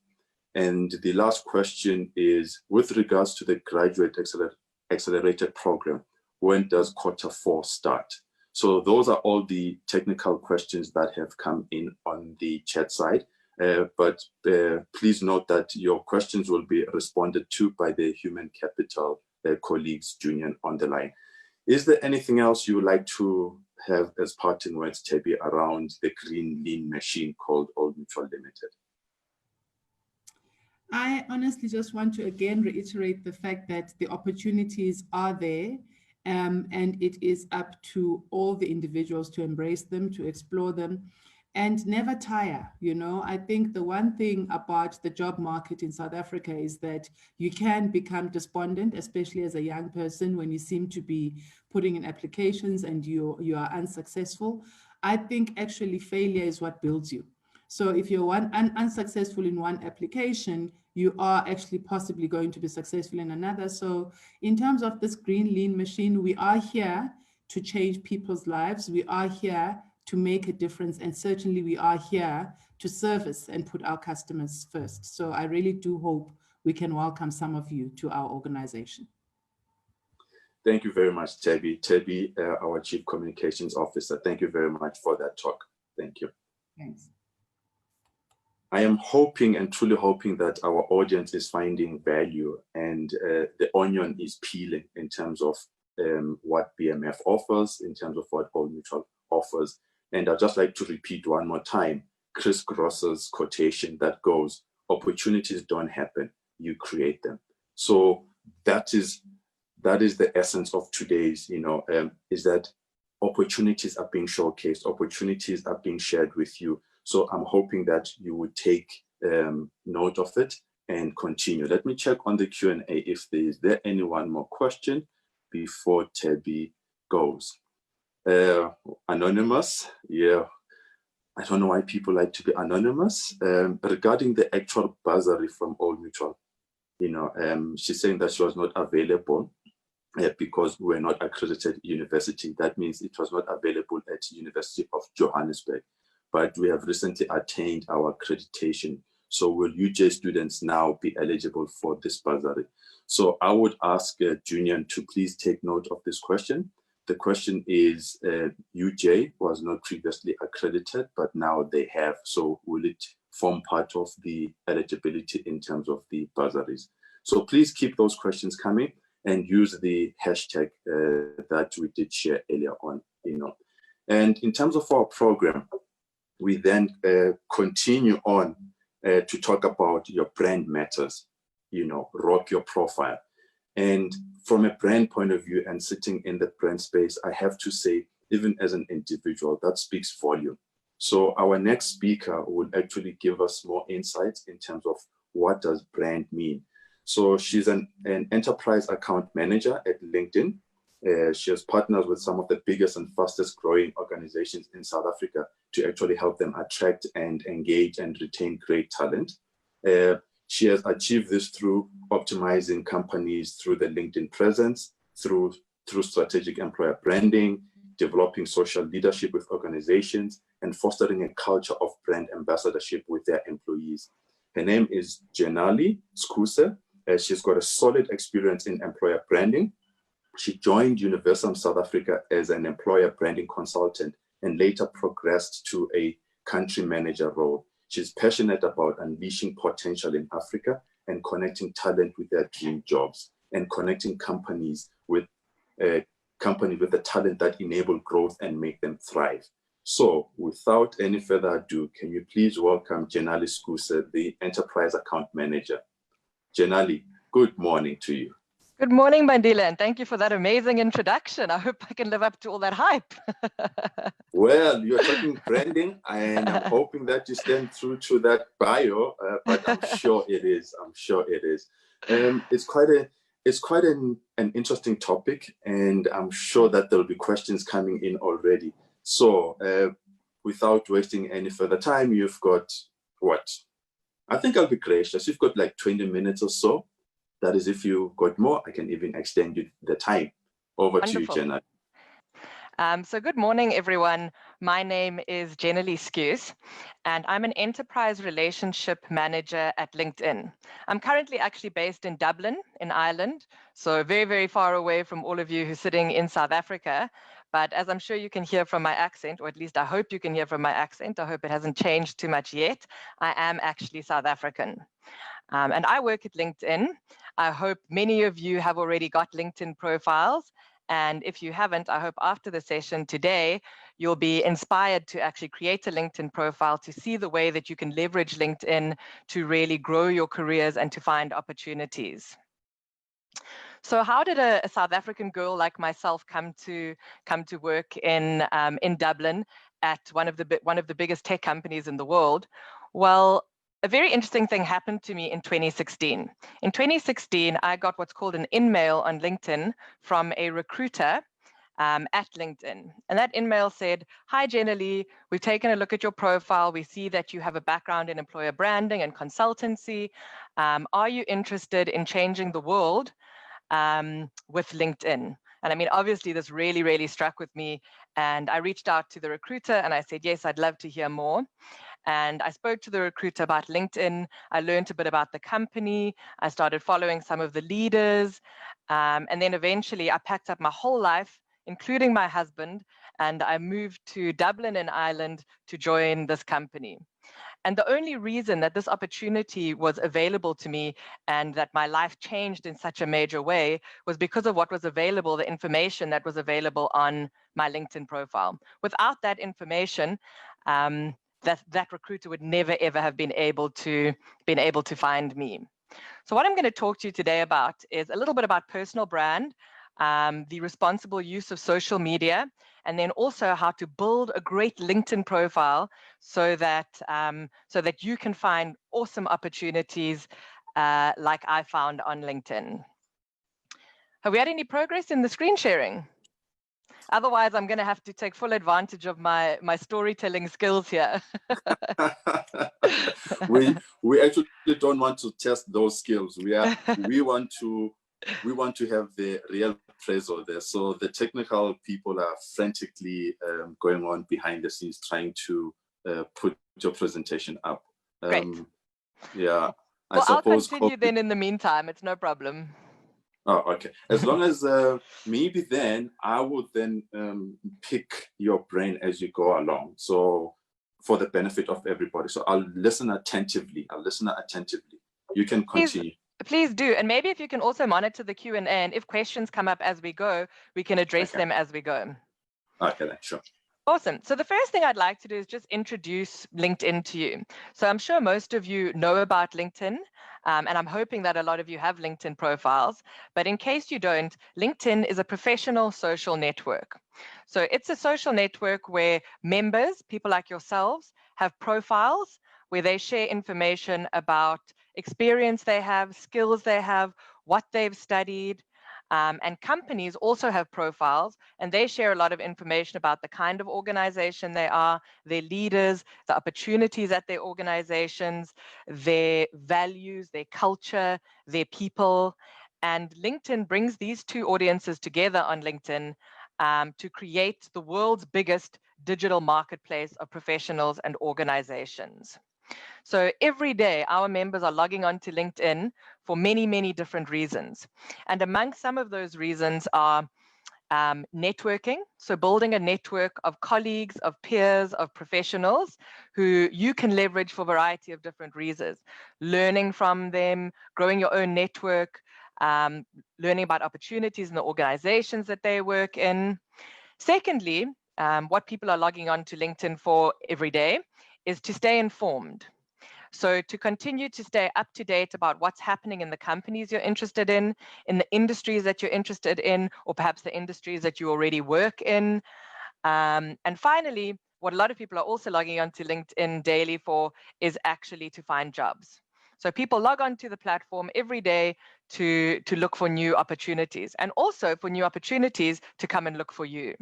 And the last question is, with regards to the Graduate Accelerator program, when does Q4 start? So those are all the technical questions that have come in on the chat side. But please note that your questions will be responded to by the Human Capital colleagues, Junior, on the line. Is there anything else you would like to have as parting words, Tabby, around the green lean machine called Old Mutual Limited? I honestly just want to again reiterate the fact that the opportunities are there, and it is up to all the individuals to embrace them, to explore them, and never tire. You know, I think the one thing about the job market in South Africa is that you can become despondent, especially as a young person, when you seem to be putting in applications and you are unsuccessful. I think actually failure is what builds you. So if you're unsuccessful in one application, you are actually possibly going to be successful in another. So in terms of this green lean machine, we are here to change people's lives. We are here to make a difference. And certainly we are here to service and put our customers first. So I really do hope we can welcome some of you to our organization. Thank you very much, Tabby. Tabby, our Chief Communications Officer, thank you very much for that talk. Thank you. Thanks. I am hoping and truly hoping that our audience is finding value, and the onion is peeling in terms of what BMF offers, in terms of what Old Mutual offers. And I'd just like to repeat one more time Chris Gross's quotation that goes, "Opportunities don't happen, you create them." So that is the essence of today's, is that opportunities are being showcased, opportunities are being shared with you. So I'm hoping that you would take note of it and continue. Let me check on the Q&A if there any one more question before Tabby goes. Anonymous, yeah. I don't know why people like to be anonymous. Regarding the actual bursary from Old Mutual, she's saying that she was not available because we're not accredited university. That means it was not available at University of Johannesburg, but we have recently attained our accreditation. So will UJ students now be eligible for this bursary? So I would ask Junior to please take note of this question. The question is, UJ was not previously accredited, but now they have. So will it form part of the eligibility in terms of the bursaries? So please keep those questions coming and use the hashtag that we did share earlier on. And in terms of our program, we then continue on to talk about your brand matters, rock your profile. And from a brand point of view and sitting in the brand space, I have to say, even as an individual, that speaks volume. So our next speaker will actually give us more insights in terms of what does brand mean. So she's an enterprise account manager at LinkedIn. She has partners with some of the biggest and fastest growing organizations in South Africa to actually help them attract and engage and retain great talent. She has achieved this through optimizing companies through the LinkedIn presence, through strategic employer branding, developing social leadership with organizations, and fostering a culture of brand ambassadorship with their employees. Her name is Jenali Skuse. She's got a solid experience in employer branding. She joined Universum South Africa as an employer branding consultant and later progressed to a country manager role. She's passionate about unleashing potential in Africa and connecting talent with their dream jobs and connecting companies with the talent that enable growth and make them thrive. So without any further ado, can you please welcome Jenali Skuse, the Enterprise Account Manager. Jenali, good morning to you. Good morning, Mandila, and thank you for that amazing introduction. I hope I can live up to all that hype. Well, you're talking branding, and I'm hoping that you stand true to that bio, but I'm sure it is. I'm sure it is. It's quite an interesting topic, and I'm sure that there'll be questions coming in already. So without wasting any further time, you've got what? I think I'll be gracious. You've got like 20 minutes or so. That is, if you got more, I can even extend you the time. Over Wonderful. to you, Jenna. So good morning, everyone. My name is Jenali Skuse, and I'm an enterprise relationship manager at LinkedIn. I'm currently actually based in Dublin, in Ireland, so very, very far away from all of you who's sitting in South Africa. But as I'm sure you can hear from my accent, or at least I hope you can hear from my accent, I hope it hasn't changed too much yet, I am actually South African. And I work at LinkedIn. I hope many of you have already got LinkedIn profiles. And if you haven't, I hope after the session today, you'll be inspired to actually create a LinkedIn profile to see the way that you can leverage LinkedIn to really grow your careers and to find opportunities. So how did a South African girl like myself come to work in Dublin at one of the biggest tech companies in the world? Well, a very interesting thing happened to me in 2016. In 2016, I got what's called an in-mail on LinkedIn from a recruiter at LinkedIn. And that in-mail said, "Hi, Jenali, we've taken a look at your profile. We see that you have a background in employer branding and consultancy. Are you interested in changing the world with LinkedIn?" And I mean, obviously, this really, really struck with me. And I reached out to the recruiter and I said, yes, I'd love to hear more. And I spoke to the recruiter about LinkedIn. I learned a bit about the company. I started following some of the leaders. And then eventually I packed up my whole life, including my husband, and I moved to Dublin in Ireland to join this company. And the only reason that this opportunity was available to me and that my life changed in such a major way was because of what was available, the information that was available on my LinkedIn profile. Without that information, that recruiter would never, ever have been able to find me. So what I'm going to talk to you today about is a little bit about personal brand, the responsible use of social media, and then also how to build a great LinkedIn profile so that you can find awesome opportunities like I found on LinkedIn. Have we had any progress in the screen sharing? Otherwise, I'm going to have to take full advantage of my storytelling skills here. we actually don't want to test those skills. We want to have the real treasure there. So the technical people are frantically going on behind the scenes trying to put your presentation up. Great. Yeah. Well, I'll continue then in the meantime. It's no problem. Oh, okay. As long as maybe then I would then pick your brain as you go along. So for the benefit of everybody. So I'll listen attentively. You can continue. Please do. And maybe if you can also monitor the Q&A, and if questions come up as we go, we can address them as we go. Okay, then, sure. Awesome. So the first thing I'd like to do is just introduce LinkedIn to you. So I'm sure most of you know about LinkedIn, and I'm hoping that a lot of you have LinkedIn profiles. But in case you don't, LinkedIn is a professional social network. So it's a social network where members, people like yourselves, have profiles where they share information about experience they have, skills they have, what they've studied. And companies also have profiles, and they share a lot of information about the kind of organization they are, their leaders, the opportunities at their organizations, their values, their culture, their people. And LinkedIn brings these two audiences together on LinkedIn to create the world's biggest digital marketplace of professionals and organizations. So every day, our members are logging on to LinkedIn for many, many different reasons. And among some of those reasons are networking, so building a network of colleagues, of peers, of professionals who you can leverage for a variety of different reasons. Learning from them, growing your own network, learning about opportunities in the organizations that they work in. Secondly, what people are logging on to LinkedIn for every day is to stay informed. So to continue to stay up to date about what's happening in the companies you're interested in the industries that you're interested in, or perhaps the industries that you already work in. And finally, what a lot of people are also logging onto LinkedIn daily for is actually to find jobs. So people log on to the platform every day to look for new opportunities, and also for new opportunities to come and look for you.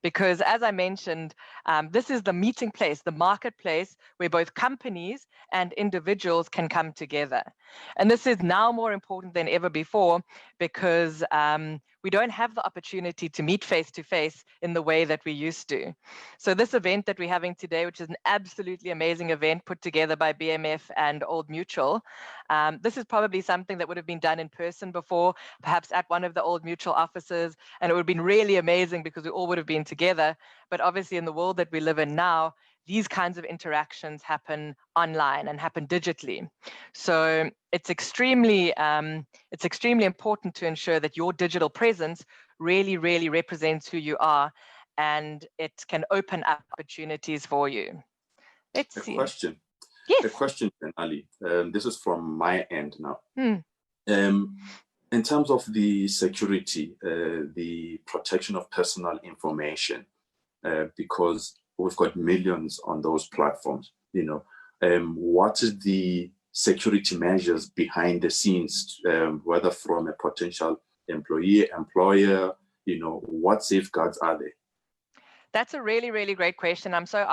Because as I mentioned, this is the meeting place, the marketplace where both companies and individuals can come together. And this is now more important than ever before, because we don't have the opportunity to meet face to face in the way that we used to. So this event that we're having today, which is an absolutely amazing event put together by BMF and Old Mutual, this is probably something that would have been done in person before, perhaps at one of the Old Mutual offices, and it would have been really amazing because we all would have been together. But obviously in the world that we live in now, these kinds of interactions happen online and happen digitally. So it's extremely important to ensure that your digital presence really, really represents who you are, and it can open up opportunities for you. Let's see. Question. Yes. A question, Ali. This is from my end now. In terms of the security, the protection of personal information, because we've got millions on those platforms, what is the security measures behind the scenes, whether from a potential employee, employer, what safeguards are there? That's a really, really great question. I'm so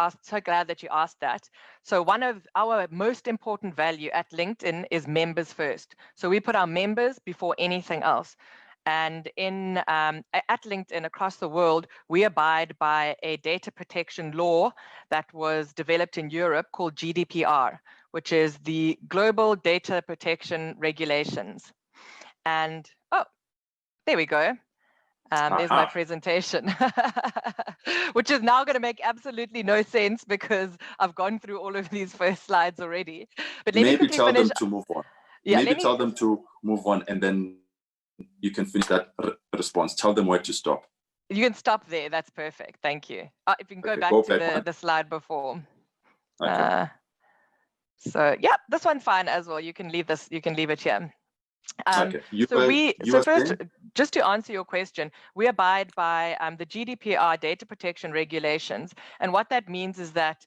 glad that you asked that. So one of our most important value at LinkedIn is members first. So we put our members before anything else. And at LinkedIn across the world, we abide by a data protection law that was developed in Europe called GDPR, which is the Global Data Protection Regulations. And, oh, there we go. There's my presentation, which is now going to make absolutely no sense because I've gone through all of these first slides already. But let me tell finish. them to move on. Yeah, tell them to move on, and then you can finish that response. Tell them where to stop. You can stop there. That's perfect. Thank you. If you can go back to the slide before. Okay. So yeah, this one's fine as well. You can leave this. You can leave it here. Okay. So first, just to answer your question, we abide by the GDPR data protection regulations. And what that means is that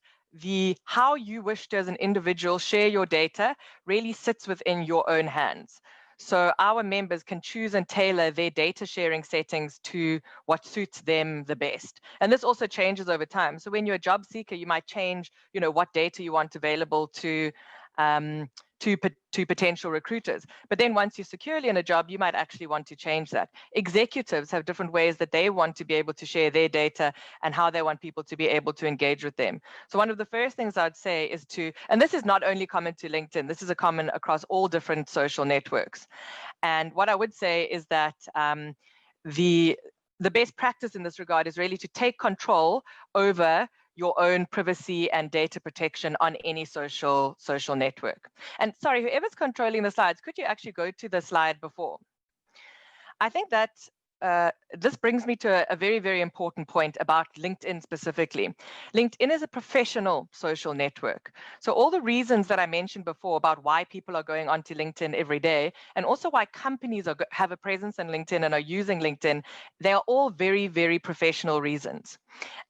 how you wish to, as an individual, share your data really sits within your own hands. So our members can choose and tailor their data sharing settings to what suits them the best. And this also changes over time. So when you're a job seeker, you might change, what data you want available to potential recruiters. But then once you're securely in a job, you might actually want to change that. Executives have different ways that they want to be able to share their data and how they want people to be able to engage with them. So one of the first things I'd say is and this is not only common to LinkedIn, this is a common across all different social networks. And what I would say is that the best practice in this regard is really to take control over your own privacy and data protection on any social network. And sorry, whoever's controlling the slides, could you actually go to the slide before? I think that this brings me to a very, very important point about LinkedIn specifically. LinkedIn is a professional social network. So all the reasons that I mentioned before about why people are going onto LinkedIn every day, and also why companies have a presence in LinkedIn and are using LinkedIn, they are all very, very professional reasons.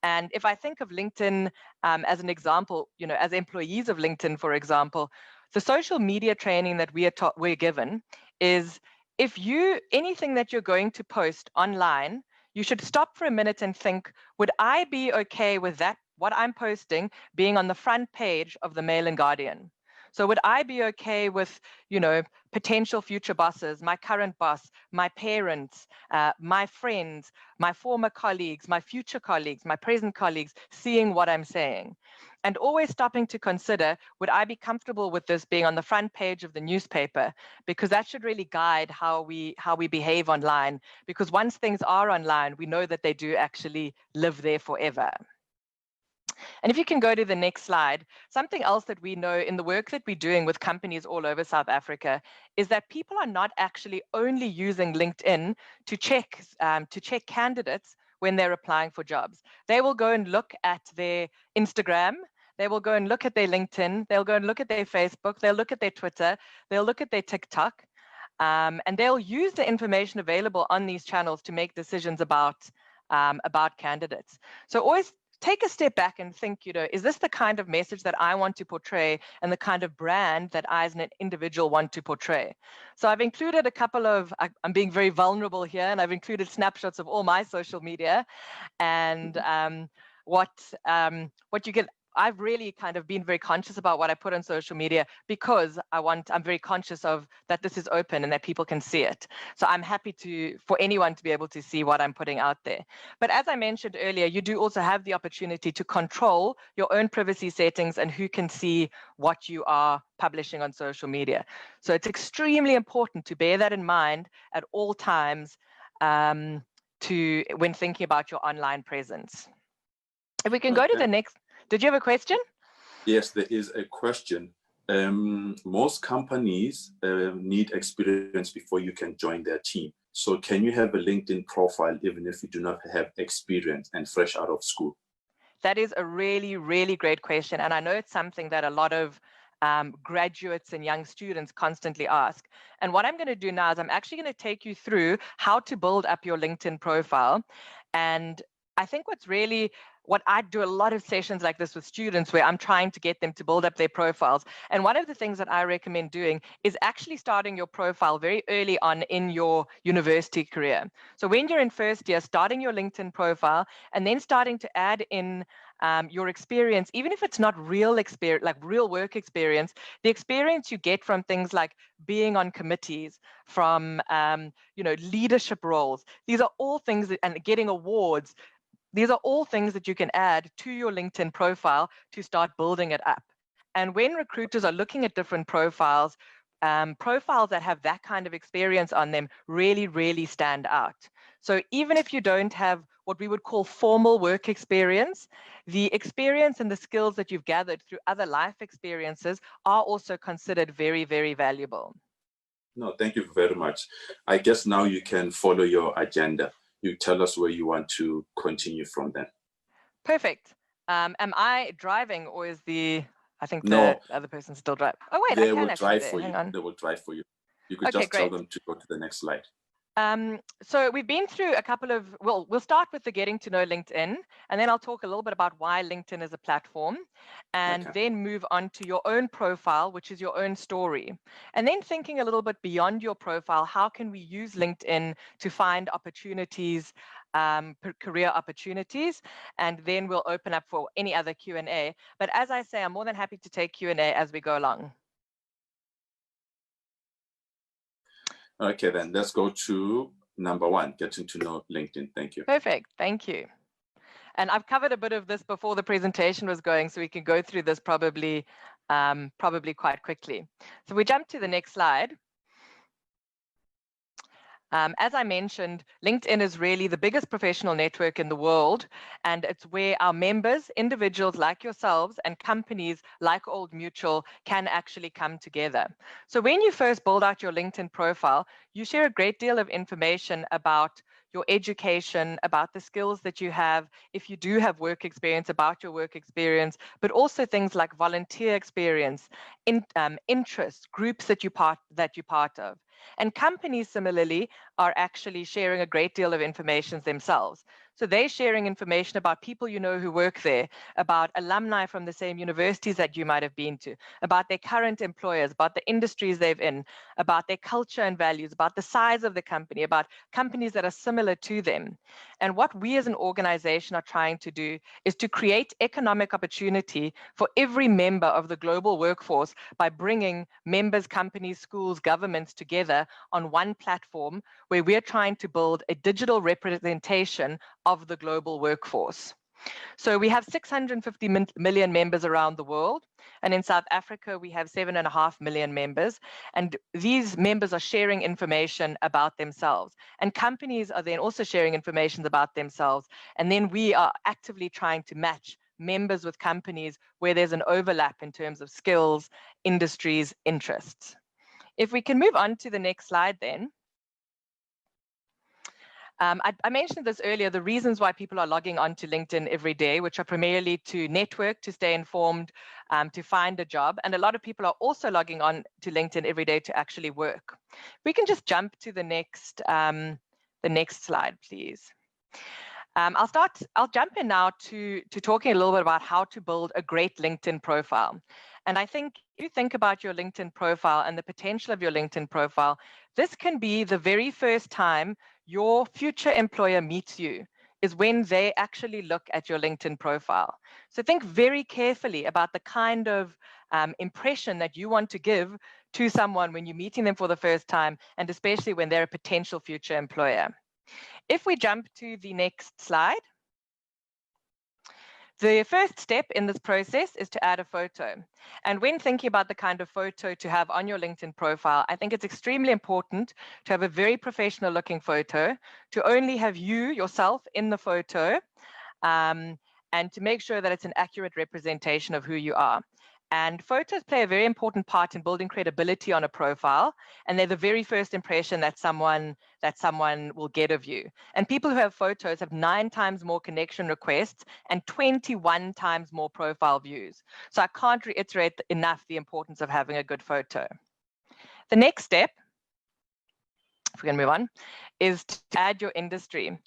And if I think of LinkedIn as an example, as employees of LinkedIn, for example, the social media training that we're given is, if anything that you're going to post online, you should stop for a minute and think, would I be okay with that, what I'm posting, being on the front page of the Mail and Guardian? So would I be okay with, potential future bosses, my current boss, my parents, my friends, my former colleagues, my future colleagues, my present colleagues, seeing what I'm saying? And always stopping to consider, would I be comfortable with this being on the front page of the newspaper? Because that should really guide how we behave online. Because once things are online, we know that they do actually live there forever. And if you can go to the next slide, something else that we know in the work that we're doing with companies all over South Africa is that people are not actually only using LinkedIn to check candidates when they're applying for jobs. They will go and look at their Instagram, they will go and look at their LinkedIn, they'll go and look at their Facebook, they'll look at their Twitter, they'll look at their TikTok, and they'll use the information available on these channels to make decisions about candidates. So always take a step back and think, is this the kind of message that I want to portray and the kind of brand that I as an individual want to portray? So I've included a couple of, I'm being very vulnerable here, and I've included snapshots of all my social media and what you can. I've really kind of been very conscious about what I put on social media because I'm very conscious of that this is open and that people can see it. So I'm happy for anyone to be able to see what I'm putting out there. But as I mentioned earlier, you do also have the opportunity to control your own privacy settings and who can see what you are publishing on social media. So it's extremely important to bear that in mind at all times when thinking about your online presence. If we can go to the next. Did you have a question? Yes, there is a question. Most companies need experience before you can join their team. So can you have a LinkedIn profile even if you do not have experience and fresh out of school? That is a really, really great question. And I know it's something that a lot of graduates and young students constantly ask. And what I'm going to do now is I'm actually going to take you through how to build up your LinkedIn profile. And I think what I do a lot of sessions like this with students where I'm trying to get them to build up their profiles. And one of the things that I recommend doing is actually starting your profile very early on in your university career. So when you're in first year, starting your LinkedIn profile and then starting to add in your experience, even if it's not real experience, like real work experience, the experience you get from things like being on committees, from leadership roles. These are all things and getting awards. These are all things that you can add to your LinkedIn profile to start building it up. And when recruiters are looking at different profiles, profiles that have that kind of experience on them really, really stand out. So even if you don't have what we would call formal work experience, the experience and the skills that you've gathered through other life experiences are also considered very, very valuable. No, thank you very much. I guess now you can follow your agenda. You tell us where you want to continue from then. Perfect. Am I driving or is I think No, the other person still driving? Oh, wait, they I can will actually drive there. for Hang you. on. They will drive for you. You could Okay, just tell great. them to go to the next slide. So we've been through a couple of, well, we'll start with the getting to know LinkedIn, and then I'll talk a little bit about why LinkedIn is a platform, and then move on to your own profile, which is your own story. And then thinking a little bit beyond your profile, how can we use LinkedIn to find opportunities, career opportunities, and then we'll open up for any other Q&A. But as I say, I'm more than happy to take Q&A as we go along. Okay, then let's go to number 1, getting to know LinkedIn. Thank you. Perfect, thank you. And I've covered a bit of this before the presentation was going, so we can go through this probably quite quickly. So we jump to the next slide. As I mentioned, LinkedIn is really the biggest professional network in the world, and it's where our members, individuals like yourselves, and companies like Old Mutual can actually come together. So when you first build out your LinkedIn profile, you share a great deal of information about your education, about the skills that you have, if you do have work experience, about your work experience, but also things like volunteer experience, interests, groups that you're part of. And companies similarly are actually sharing a great deal of information themselves. So they're sharing information about people you know who work there, about alumni from the same universities that you might have been to, about their current employers, about the industries they've in, about their culture and values, about the size of the company, about companies that are similar to them. And what we as an organization are trying to do is to create economic opportunity for every member of the global workforce by bringing members, companies, schools, governments together on one platform where we're trying to build a digital representation of the global workforce. So we have 650 million members around the world. And in South Africa, we have 7.5 million members. And these members are sharing information about themselves. And companies are then also sharing information about themselves. And then we are actively trying to match members with companies where there's an overlap in terms of skills, industries, interests. If we can move on to the next slide then. I mentioned this earlier, the reasons why people are logging on to LinkedIn every day, which are primarily to network, to stay informed, to find a job. And a lot of people are also logging on to LinkedIn every day to actually work. We can just jump to the next slide, please. I'll jump in now to talking a little bit about how to build a great LinkedIn profile. And I think if you think about your LinkedIn profile and the potential of your LinkedIn profile, this can be the very first time your future employer meets you, is when they actually look at your LinkedIn profile. So think very carefully about the kind of impression that you want to give to someone when you're meeting them for the first time, and especially when they're a potential future employer. If we jump to the next slide, the first step in this process is to add a photo. And when thinking about the kind of photo to have on your LinkedIn profile, I think it's extremely important to have a very professional looking photo, to only have you, yourself, in the photo, and to make sure that it's an accurate representation of who you are. And photos play a very important part in building credibility on a profile, and they're the very first impression that someone will get of you. And people who have photos have 9 times more connection requests and 21 times more profile views. So I can't reiterate enough the importance of having a good photo. The next step, if we can move on, is to add your industry.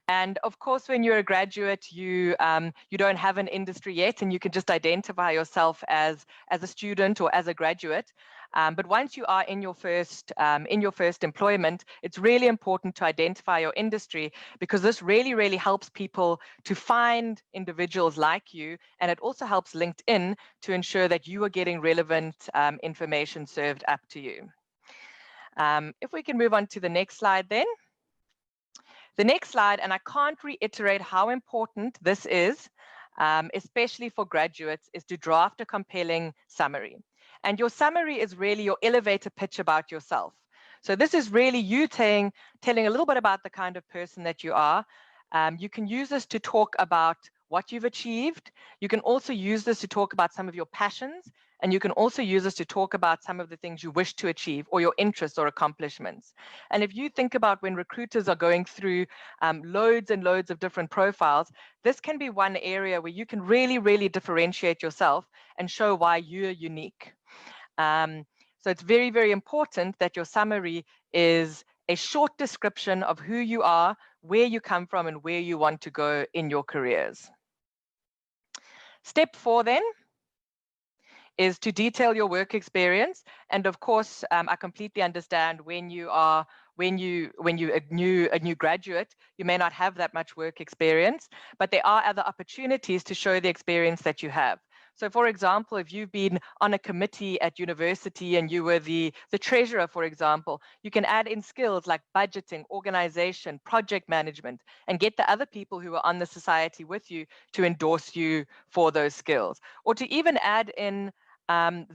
And of course, when you're a graduate, you don't have an industry yet, and you can just identify yourself as a student or as a graduate. But once you are in your first employment, it's really important to identify your industry, because this really, really helps people to find individuals like you, and it also helps LinkedIn to ensure that you are getting relevant information served up to you. If we can move on to the next slide then. The next slide, and I can't reiterate how important this is, especially for graduates, is to draft a compelling summary. And your summary is really your elevator pitch about yourself. So this is really you telling a little bit about the kind of person that you are. You can use this to talk about what you've achieved. You can also use this to talk about some of your passions, and you can also use this to talk about some of the things you wish to achieve, or your interests or accomplishments. And if you think about when recruiters are going through loads and loads of different profiles, this can be one area where you can really, really differentiate yourself and show why you're unique. So it's very, very important that your summary is a short description of who you are, where you come from, and where you want to go in your careers. Step 4 then is to detail your work experience. And of course, I completely understand when you're a new graduate, you may not have that much work experience, but there are other opportunities to show the experience that you have. So for example, if you've been on a committee at university and you were the treasurer, for example, you can add in skills like budgeting, organization, project management, and get the other people who are on the society with you to endorse you for those skills. Or to even add in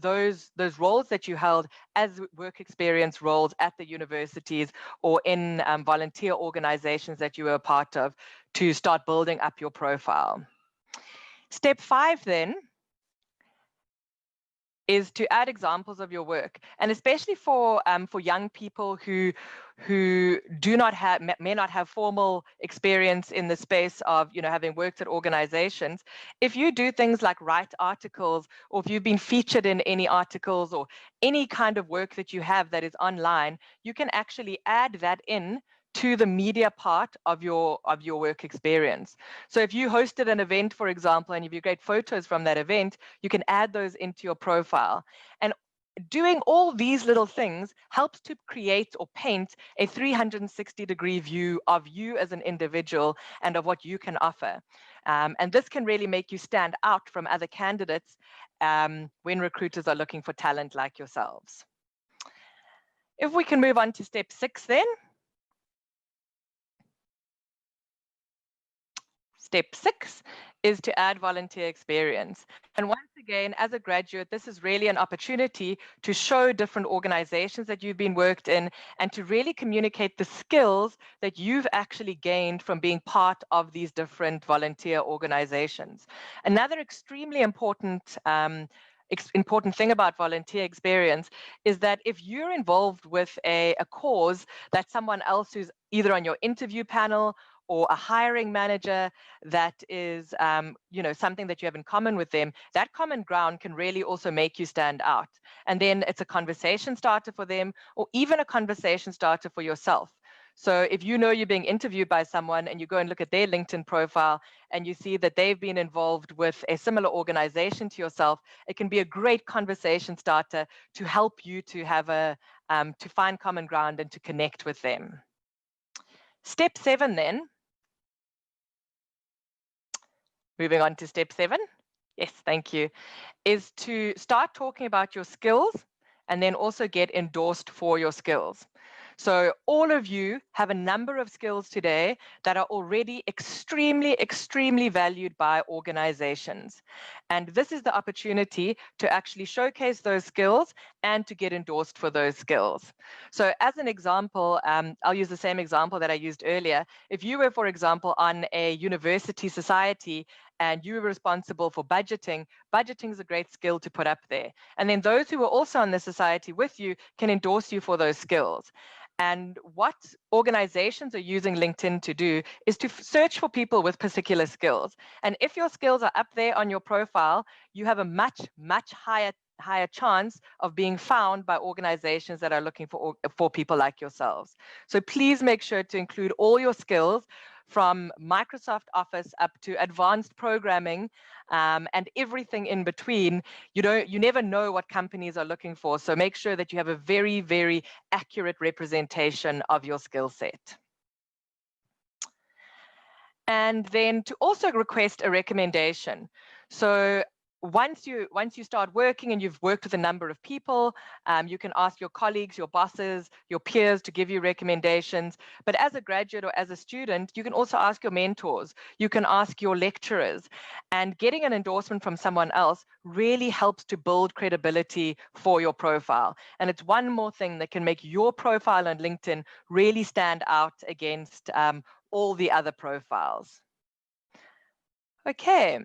those roles that you held as work experience roles at the universities or in volunteer organizations that you were a part of to start building up your profile. Step 5 then is to add examples of your work, and especially for young people who may not have formal experience in the space of having worked at organizations. If you do things like write articles, or if you've been featured in any articles or any kind of work that you have that is online, you can actually add that in to the media part of your work experience. So if you hosted an event, for example, and you have great photos from that event, you can add those into your profile. And doing all these little things helps to create or paint a 360-degree view of you as an individual and of what you can offer. And this can really make you stand out from other candidates when recruiters are looking for talent like yourselves. If we can move on to step 6 then. Step 6 is to add volunteer experience. And once again, as a graduate, this is really an opportunity to show different organizations that you've been worked in and to really communicate the skills that you've actually gained from being part of these different volunteer organizations. Another extremely important thing about volunteer experience is that if you're involved with a cause that someone else who's either on your interview panel or a hiring manager that is something that you have in common with them, that common ground can really also make you stand out. And then it's a conversation starter for them, or even a conversation starter for yourself. So if you know you're being interviewed by someone and you go and look at their LinkedIn profile and you see that they've been involved with a similar organization to yourself, it can be a great conversation starter to help you to have to find common ground and to connect with them. Step 7 then. Moving on to step 7. Yes, thank you. Is to start talking about your skills and then also get endorsed for your skills. So all of you have a number of skills today that are already extremely, extremely valued by organizations. And this is the opportunity to actually showcase those skills and to get endorsed for those skills. So as an example, I'll use the same example that I used earlier. If you were, for example, on a university society and you were responsible for budgeting, budgeting is a great skill to put up there. And then those who are also on the society with you can endorse you for those skills. And what organizations are using LinkedIn to do is to search for people with particular skills. And if your skills are up there on your profile, you have a much, much higher chance of being found by organizations that are looking for people like yourselves. So please make sure to include all your skills, from Microsoft Office up to advanced programming and everything in between. You never know what companies are looking for, so make sure that you have a very, very accurate representation of your skill set. And then to also request a recommendation. So once you start working and you've worked with a number of people, you can ask your colleagues, your bosses, your peers to give you recommendations. But as a graduate or as a student, you can also ask your mentors. You can ask your lecturers. And getting an endorsement from someone else really helps to build credibility for your profile. And it's one more thing that can make your profile on LinkedIn really stand out against all the other profiles. Okay.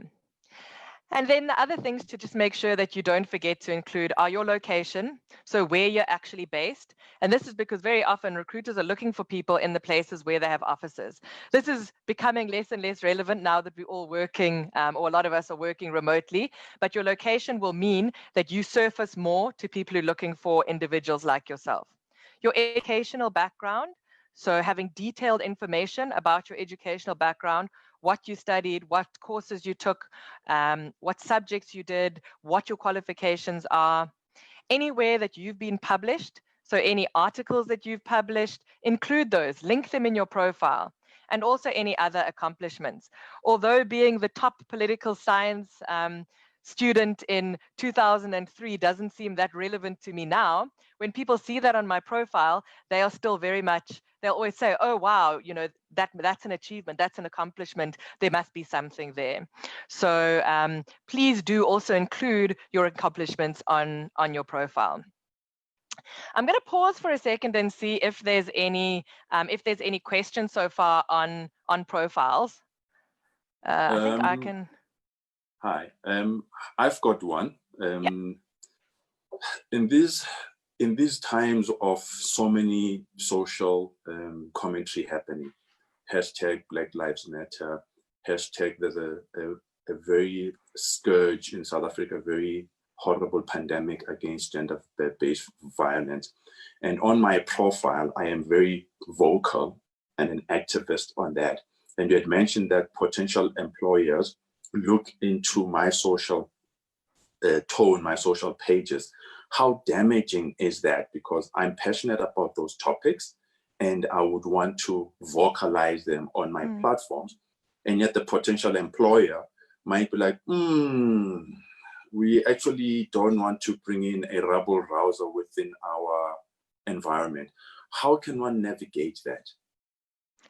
And then the other things to just make sure that you don't forget to include are your location, so where you're actually based. And this is because very often recruiters are looking for people in the places where they have offices. This is becoming less and less relevant now that we're all working, or a lot of us are working remotely, but your location will mean that you surface more to people who are looking for individuals like yourself. Your educational background, so having detailed information about your educational background, what you studied, what courses you took, what subjects you did, what your qualifications are, anywhere that you've been published, so any articles that you've published, include those, link them in your profile, and also any other accomplishments. Although being the top political science student in 2003 doesn't seem that relevant to me now, when people see that on my profile, they are still very much, they'll always say, oh, wow, you know, that's an achievement, that's an accomplishment, there must be something there. So please do also include your accomplishments on your profile. I'm going to pause for a second and see if there's any questions so far on profiles. I think I can. Hi, I've got one. In these times of so many social commentary happening, hashtag Black Lives Matter, hashtag there's a very scourge in South Africa, very horrible pandemic against gender-based violence. And on my profile, I am very vocal and an activist on that. And you had mentioned that potential employers look into my social tone, my social pages. How damaging is that? Because I'm passionate about those topics and I would want to vocalize them on my platforms. And yet the potential employer might be like, we actually don't want to bring in a rabble rouser within our environment. How can one navigate that?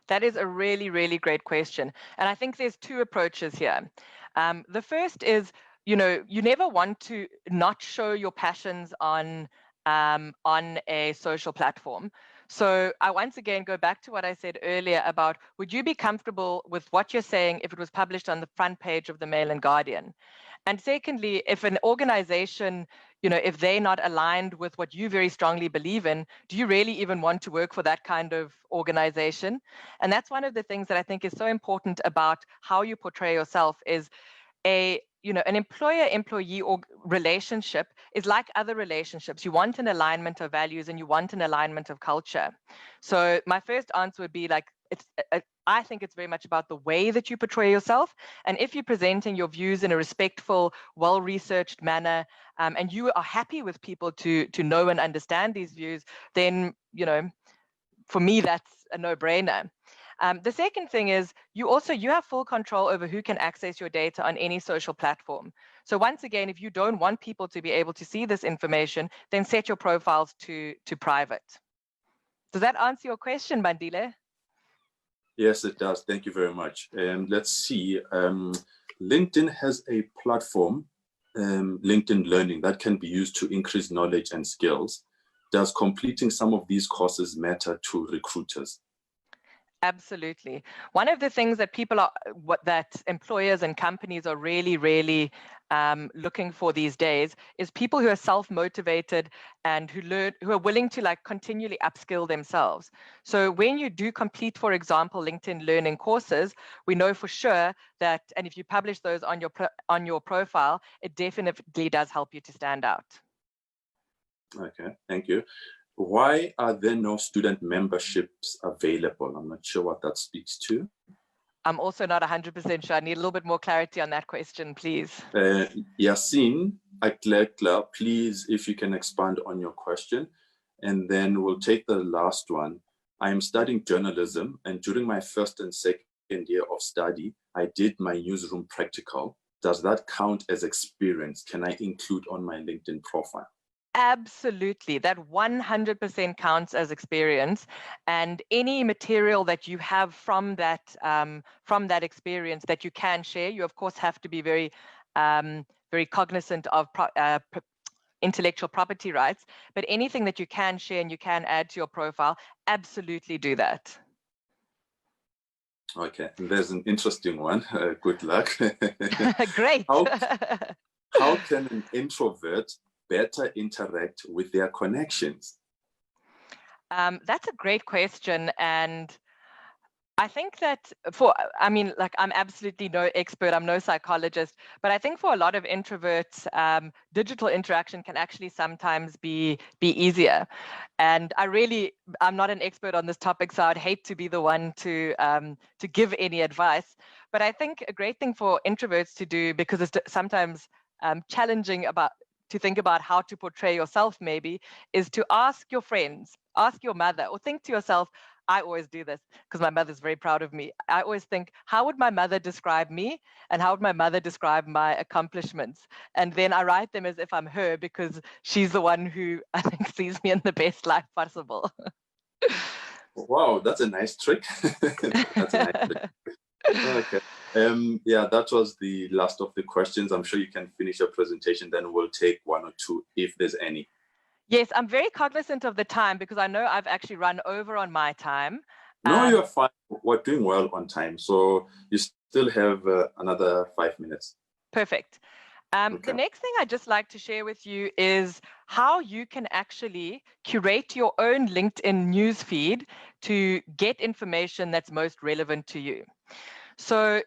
That is a really, really great question. And I think there's two approaches here. The first is, you know, you never want to not show your passions on a social platform. So I once again go back to what I said earlier about, would you be comfortable with what you're saying if it was published on the front page of the Mail and Guardian? And secondly, if an organization, you know, if they're not aligned with what you very strongly believe in, do you really even want to work for that kind of organization? And that's one of the things that I think is so important about how you portray yourself is an employer-employee or relationship is like other relationships. You want an alignment of values and you want an alignment of culture. So my first answer would be like, I think it's very much about the way that you portray yourself. And if you're presenting your views in a respectful, well-researched manner, and you are happy with people to know and understand these views, then, you know, for me, that's a no-brainer. The second thing is you have full control over who can access your data on any social platform. So once again, if you don't want people to be able to see this information, then set your profiles to private. Does that answer your question, Bandile? Yes, it does. Thank you very much. Let's see. LinkedIn has a platform, LinkedIn Learning, that can be used to increase knowledge and skills. Does completing some of these courses matter to recruiters? Absolutely. One of the things that that employers and companies are really, really looking for these days is people who are self-motivated and who are willing to like continually upskill themselves. So when you do complete, for example, LinkedIn Learning courses, we know for sure that, and if you publish those on your profile, it definitely does help you to stand out. Okay, thank you. Why are there no student memberships available? I'm not sure what that speaks to. I'm also not 100% sure. I need a little bit more clarity on that question, please. Yassine Aklekla, please, if you can expand on your question, and then we'll take the last one. I am studying journalism, and during my first and second year of study, I did my newsroom practical. Does that count as experience? Can I include on my LinkedIn profile? Absolutely, that 100% counts as experience, and any material that you have from that experience that you can share, you of course have to be very cognizant of intellectual property rights, but anything that you can share and you can add to your profile, absolutely do that. Okay, there's an interesting one. Good luck. Great. How can an introvert better interact with their connections? That's a great question. And I think that I'm absolutely no expert, I'm no psychologist, but I think for a lot of introverts, digital interaction can actually sometimes be easier. And I'm not an expert on this topic, so I'd hate to be the one to give any advice. But I think a great thing for introverts to do, because it's sometimes challenging to think about how to portray yourself maybe, is to ask your friends, ask your mother, or think to yourself, I always do this because my mother's very proud of me. I always think, how would my mother describe me? And how would my mother describe my accomplishments? And then I write them as if I'm her, because she's the one who I think sees me in the best light possible. Wow, that's a nice trick. That's a nice trick. Okay. Yeah, that was the last of the questions. I'm sure you can finish your presentation, then we'll take one or two if there's any. Yes, I'm very cognizant of the time because I know I've actually run over on my time. No, you're fine. We're doing well on time. So you still have another 5 minutes. Perfect. Okay. The next thing I'd just like to share with you is how you can actually curate your own LinkedIn newsfeed to get information that's most relevant to you. So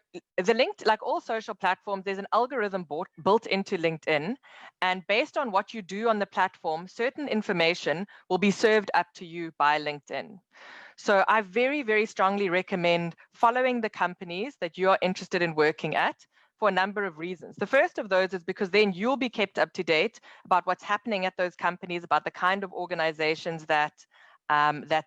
like all social platforms, there's an algorithm built into LinkedIn, and based on what you do on the platform, certain information will be served up to you by LinkedIn. So I very, very strongly recommend following the companies that you are interested in working at for a number of reasons. The first of those is because then you'll be kept up to date about what's happening at those companies, about the kind of organizations that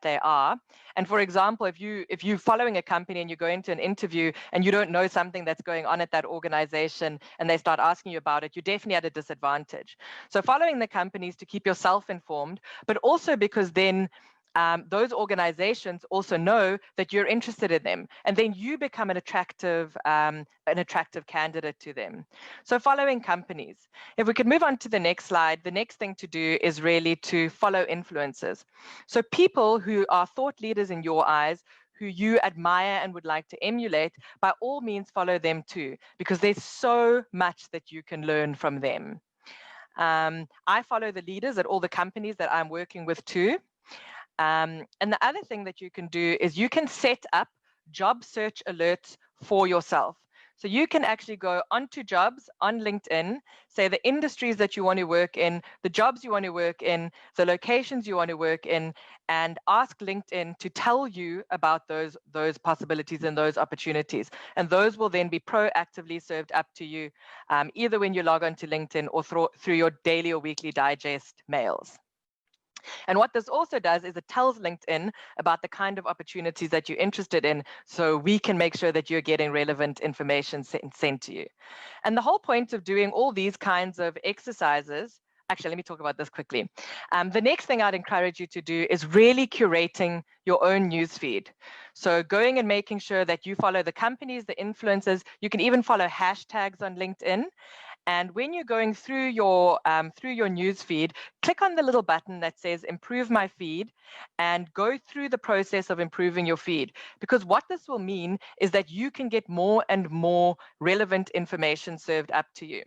they are. And for example, if you're following a company and you go into an interview and you don't know something that's going on at that organization and they start asking you about it, you're definitely at a disadvantage. So following the companies to keep yourself informed, but also because then those organizations also know that you're interested in them, and then you become an attractive candidate to them. So following companies. If we could move on to the next slide, the next thing to do is really to follow influencers. So people who are thought leaders in your eyes, who you admire and would like to emulate, by all means follow them too, because there's so much that you can learn from them. I follow the leaders at all the companies that I'm working with too. And the other thing that you can do is you can set up job search alerts for yourself. So you can actually go onto jobs on LinkedIn, say the industries that you want to work in, the jobs you want to work in, the locations you want to work in, and ask LinkedIn to tell you about those possibilities and those opportunities. And those will then be proactively served up to you, either when you log on to LinkedIn or through your daily or weekly digest mails. And what this also does is it tells LinkedIn about the kind of opportunities that you're interested in, so we can make sure that you're getting relevant information sent to you. And the whole point of doing all these kinds of exercises, actually, let me talk about this quickly. The next thing I'd encourage you to do is really curating your own newsfeed. So going and making sure that you follow the companies, the influencers. You can even follow hashtags on LinkedIn. And when you're going through your news feed, click on the little button that says improve my feed and go through the process of improving your feed. Because what this will mean is that you can get more and more relevant information served up to you.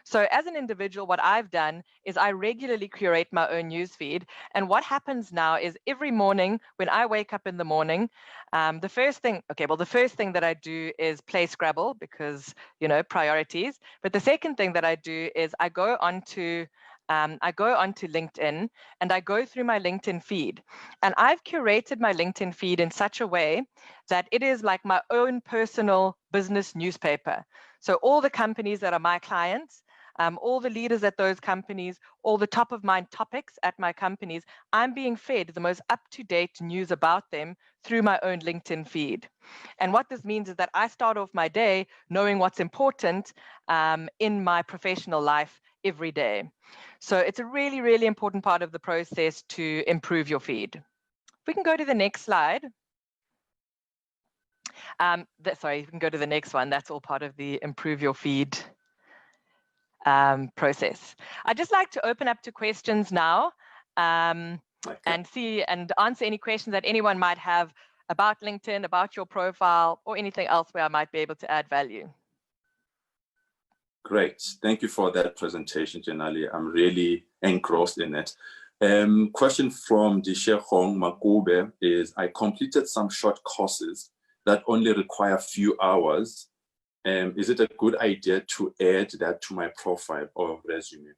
So as an individual, what I've done is I regularly curate my own newsfeed. And what happens now is every morning when I wake up in the morning, the first thing that I do is play Scrabble because, priorities. But the second thing that I do is I go onto LinkedIn and I go through my LinkedIn feed. And I've curated my LinkedIn feed in such a way that it is like my own personal business newspaper. So all the companies that are my clients, all the leaders at those companies, all the top of mind topics at my companies, I'm being fed the most up-to-date news about them through my own LinkedIn feed. And what this means is that I start off my day knowing what's important in my professional life every day. So it's a really, really important part of the process to improve your feed. If we can go to the next slide. Sorry, you can go to the next one. That's all part of the improve your feed process. I'd just like to open up to questions now and answer any questions that anyone might have about LinkedIn, about your profile, or anything else where I might be able to add value. Great. Thank you for that presentation, Janali. I'm really engrossed in it. Question from Dishehong Makube is, I completed some short courses that only require a few hours. Is it a good idea to add that to my profile or resume?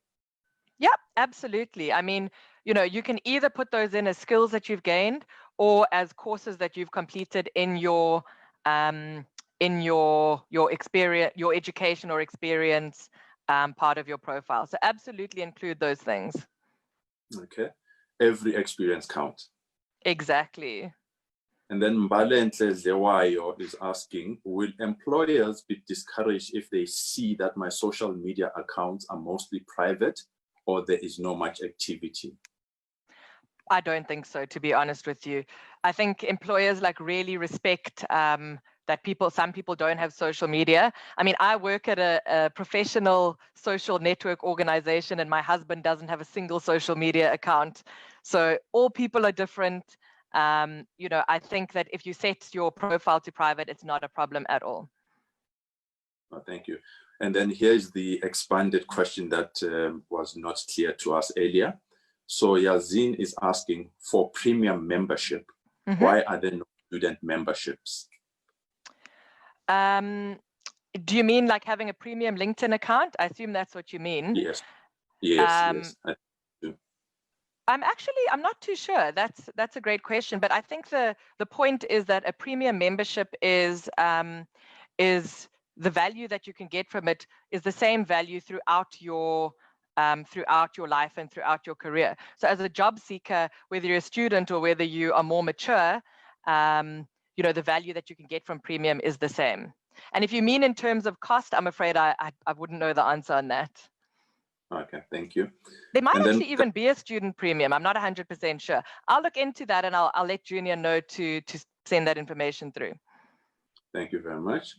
Yeah, absolutely. I mean, you know, you can either put those in as skills that you've gained or as courses that you've completed in your experience, your education or experience part of your profile. So absolutely include those things. Okay. Every experience counts. Exactly. And then Mbalentle Zewayo is asking, will employers be discouraged if they see that my social media accounts are mostly private or there is no much activity? I don't think so, to be honest with you. I think employers like really respect that some people don't have social media. I mean, I work at a professional social network organization and my husband doesn't have a single social media account. So all people are different. You know, I think that if you set your profile to private, it's not a problem at all. Oh, thank you. And then here's the expanded question that was not clear to us earlier. So Yazin is asking, for premium membership, why are there no student memberships? Do you mean like having a premium LinkedIn account? I assume that's what you mean. Yes, yes. I'm not too sure. That's a great question, but I think the point is that a premium membership is the value that you can get from it is the same value throughout your life and throughout your career. So as a job seeker, whether you're a student or whether you are more mature, you know, the value that you can get from premium is the same. And if you mean in terms of cost, I'm afraid I wouldn't know the answer on that. Okay, thank you. There might actually even be a student premium. I'm not 100% sure. I'll look into that and I'll let Junior know to send that information through. Thank you very much.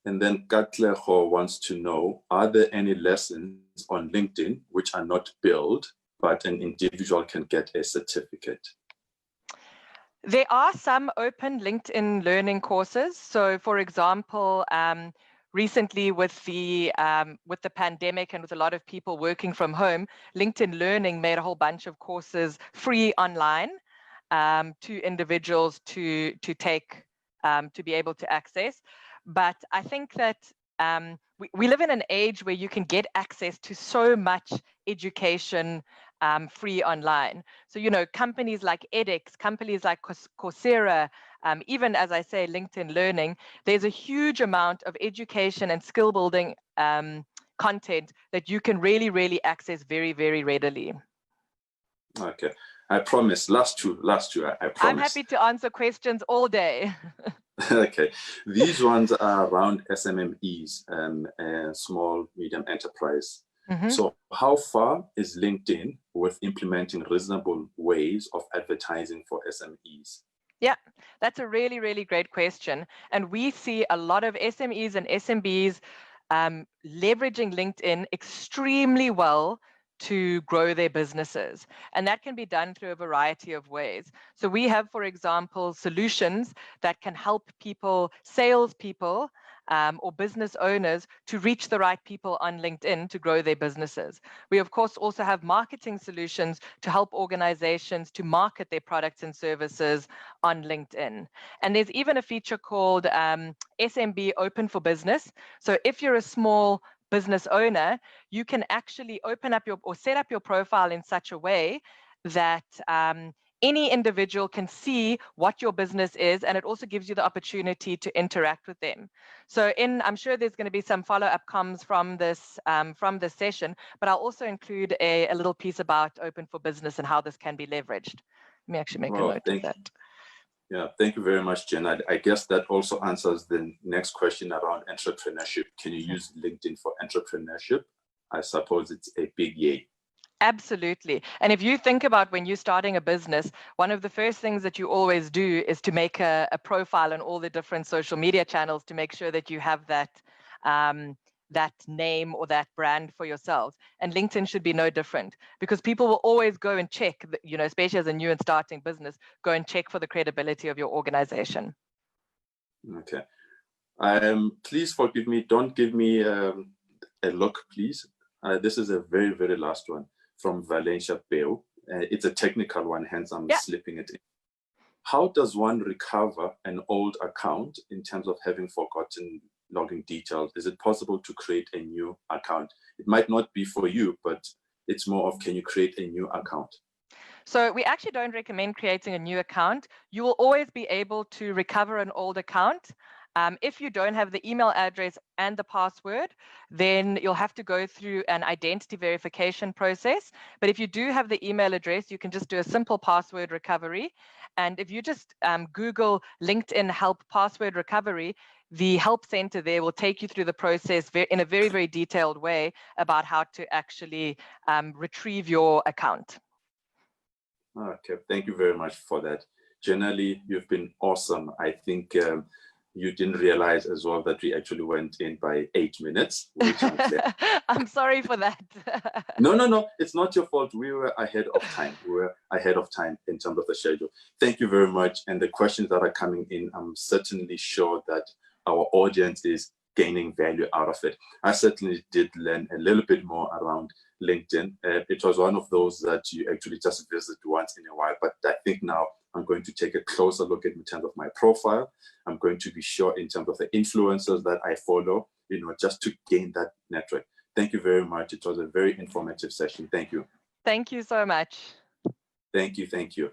And then Katleho wants to know, are there any lessons on LinkedIn which are not billed, but an individual can get a certificate? There are some open LinkedIn learning courses. So for example, recently with the pandemic and with a lot of people working from home, LinkedIn Learning made a whole bunch of courses free online to individuals to take, to be able to access. But I think that we live in an age where you can get access to so much education free online. So, you know, companies like edX, companies like Coursera, even as I say, LinkedIn Learning, there's a huge amount of education and skill building content that you can really access very, very readily. Okay, I promise, last two, I promise. I'm happy to answer questions all day. Okay, these ones are around SMMEs, small, medium enterprise. So how far is LinkedIn with implementing reasonable ways of advertising for SMEs? Yeah, that's a really great question. And we see a lot of SMEs and SMBs leveraging LinkedIn extremely well to grow their businesses. And that can be done through a variety of ways. So we have, for example, solutions that can help people, salespeople, or business owners to reach the right people on LinkedIn to grow their businesses. We, of course, also have marketing solutions to help organizations to market their products and services on LinkedIn. And there's even a feature called SMB Open for Business. So if you're a small business owner, you can actually open up or set up your profile in such a way that any individual can see what your business is, and it also gives you the opportunity to interact with them. So I'm sure there's going to be some follow-up comms from this session, but I'll also include a little piece about Open for Business and how this can be leveraged. Let me actually make a note of that. Yeah, thank you very much, Jen. I guess that also answers the next question around entrepreneurship. Can you use LinkedIn for entrepreneurship? I suppose it's a big yay. Absolutely. And if you think about when you're starting a business, one of the first things that you always do is to make a profile on all the different social media channels to make sure that you have that that name or that brand for yourselves. And LinkedIn should be no different, because people will always go and check, you know, especially as a new and starting business, go and check for the credibility of your organization. Okay. Please forgive me. Don't give me a look, please. This is a very, very last one from Valencia Beo. It's a technical one, hence I'm slipping it in. How does one recover an old account in terms of having forgotten login details? Is it possible to create a new account? It might not be for you, but it's more of, can you create a new account? So we actually don't recommend creating a new account. You will always be able to recover an old account. If you don't have the email address and the password, then you'll have to go through an identity verification process. But if you do have the email address, you can just do a simple password recovery. And if you just Google LinkedIn help password recovery, the help center there will take you through the process in a very, very detailed way about how to actually retrieve your account. Okay, thank you very much for that. Generally, you've been awesome. I think you didn't realize as well that we actually went in by 8 minutes, which I'm glad. I'm sorry for that. No, it's not your fault. We were ahead of time. We were ahead of time in terms of the schedule. Thank you very much. And the questions that are coming in, I'm certainly sure that our audience is gaining value out of it. I certainly did learn a little bit more around LinkedIn. It was one of those that you actually just visit once in a while, but I think now I'm going to take a closer look at in terms of my profile. I'm going to be sure in terms of the influencers that I follow, you know, just to gain that network. Thank you very much. It was a very informative session. Thank you. Thank you so much. Thank you. Thank you.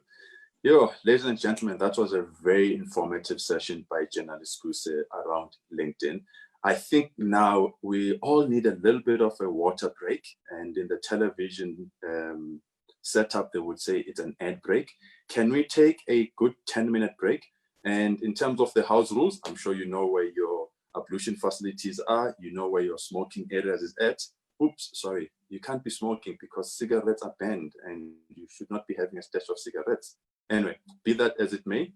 Yo, ladies and gentlemen, that was a very informative session by Jenali Skuse around LinkedIn. I think now we all need a little bit of a water break, and in the television setup, they would say it's an ad break. Can we take a good 10-minute break? And in terms of the house rules, I'm sure you know where your ablution facilities are, you know where your smoking areas is at. Oops, sorry, you can't be smoking because cigarettes are banned and you should not be having a stash of cigarettes. Anyway, be that as it may,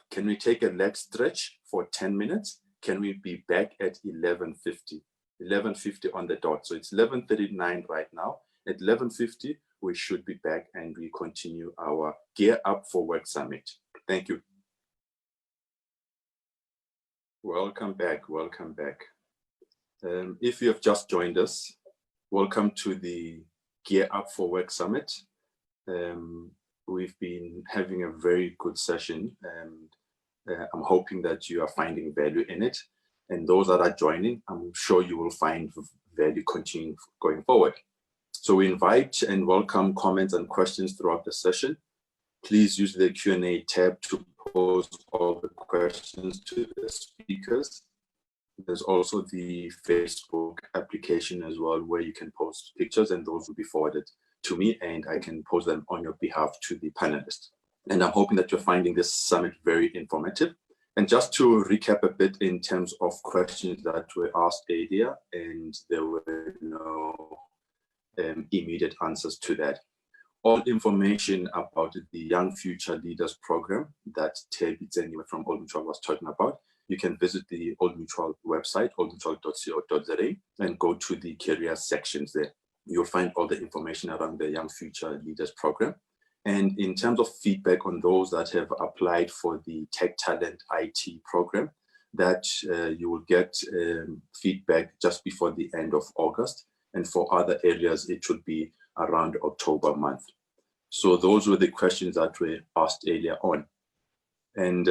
can we take a leg stretch for 10 minutes? Can we be back at 11:50? 11:50 on the dot. So it's 11:39 right now. At 11:50, we should be back and we continue our GearUp4Work Summit. Thank you. Welcome back. Welcome back. If you have just joined us, welcome to the GearUp4Work Summit. We've been having a very good session, and I'm hoping that you are finding value in it. And those that are joining, I'm sure you will find value continuing going forward. So we invite and welcome comments and questions throughout the session. Please use the Q&A tab to pose all the questions to the speakers. There's also the Facebook application as well, where you can post pictures and those will be forwarded to me and I can post them on your behalf to the panelists. And I'm hoping that you're finding this summit very informative. And just to recap a bit in terms of questions that were asked earlier, and there were no immediate answers to that. All information about the Young Future Leaders program that Tebi Zenyiwe from Old Mutual was talking about, you can visit the Old Mutual website, oldmutual.co.za, and go to the career sections there. You'll find all the information around the Young Future Leaders program. And in terms of feedback on those that have applied for the Tech Talent IT program, that you will get feedback just before the end of August. And for other areas, it should be around October month. So those were the questions that were asked earlier on. And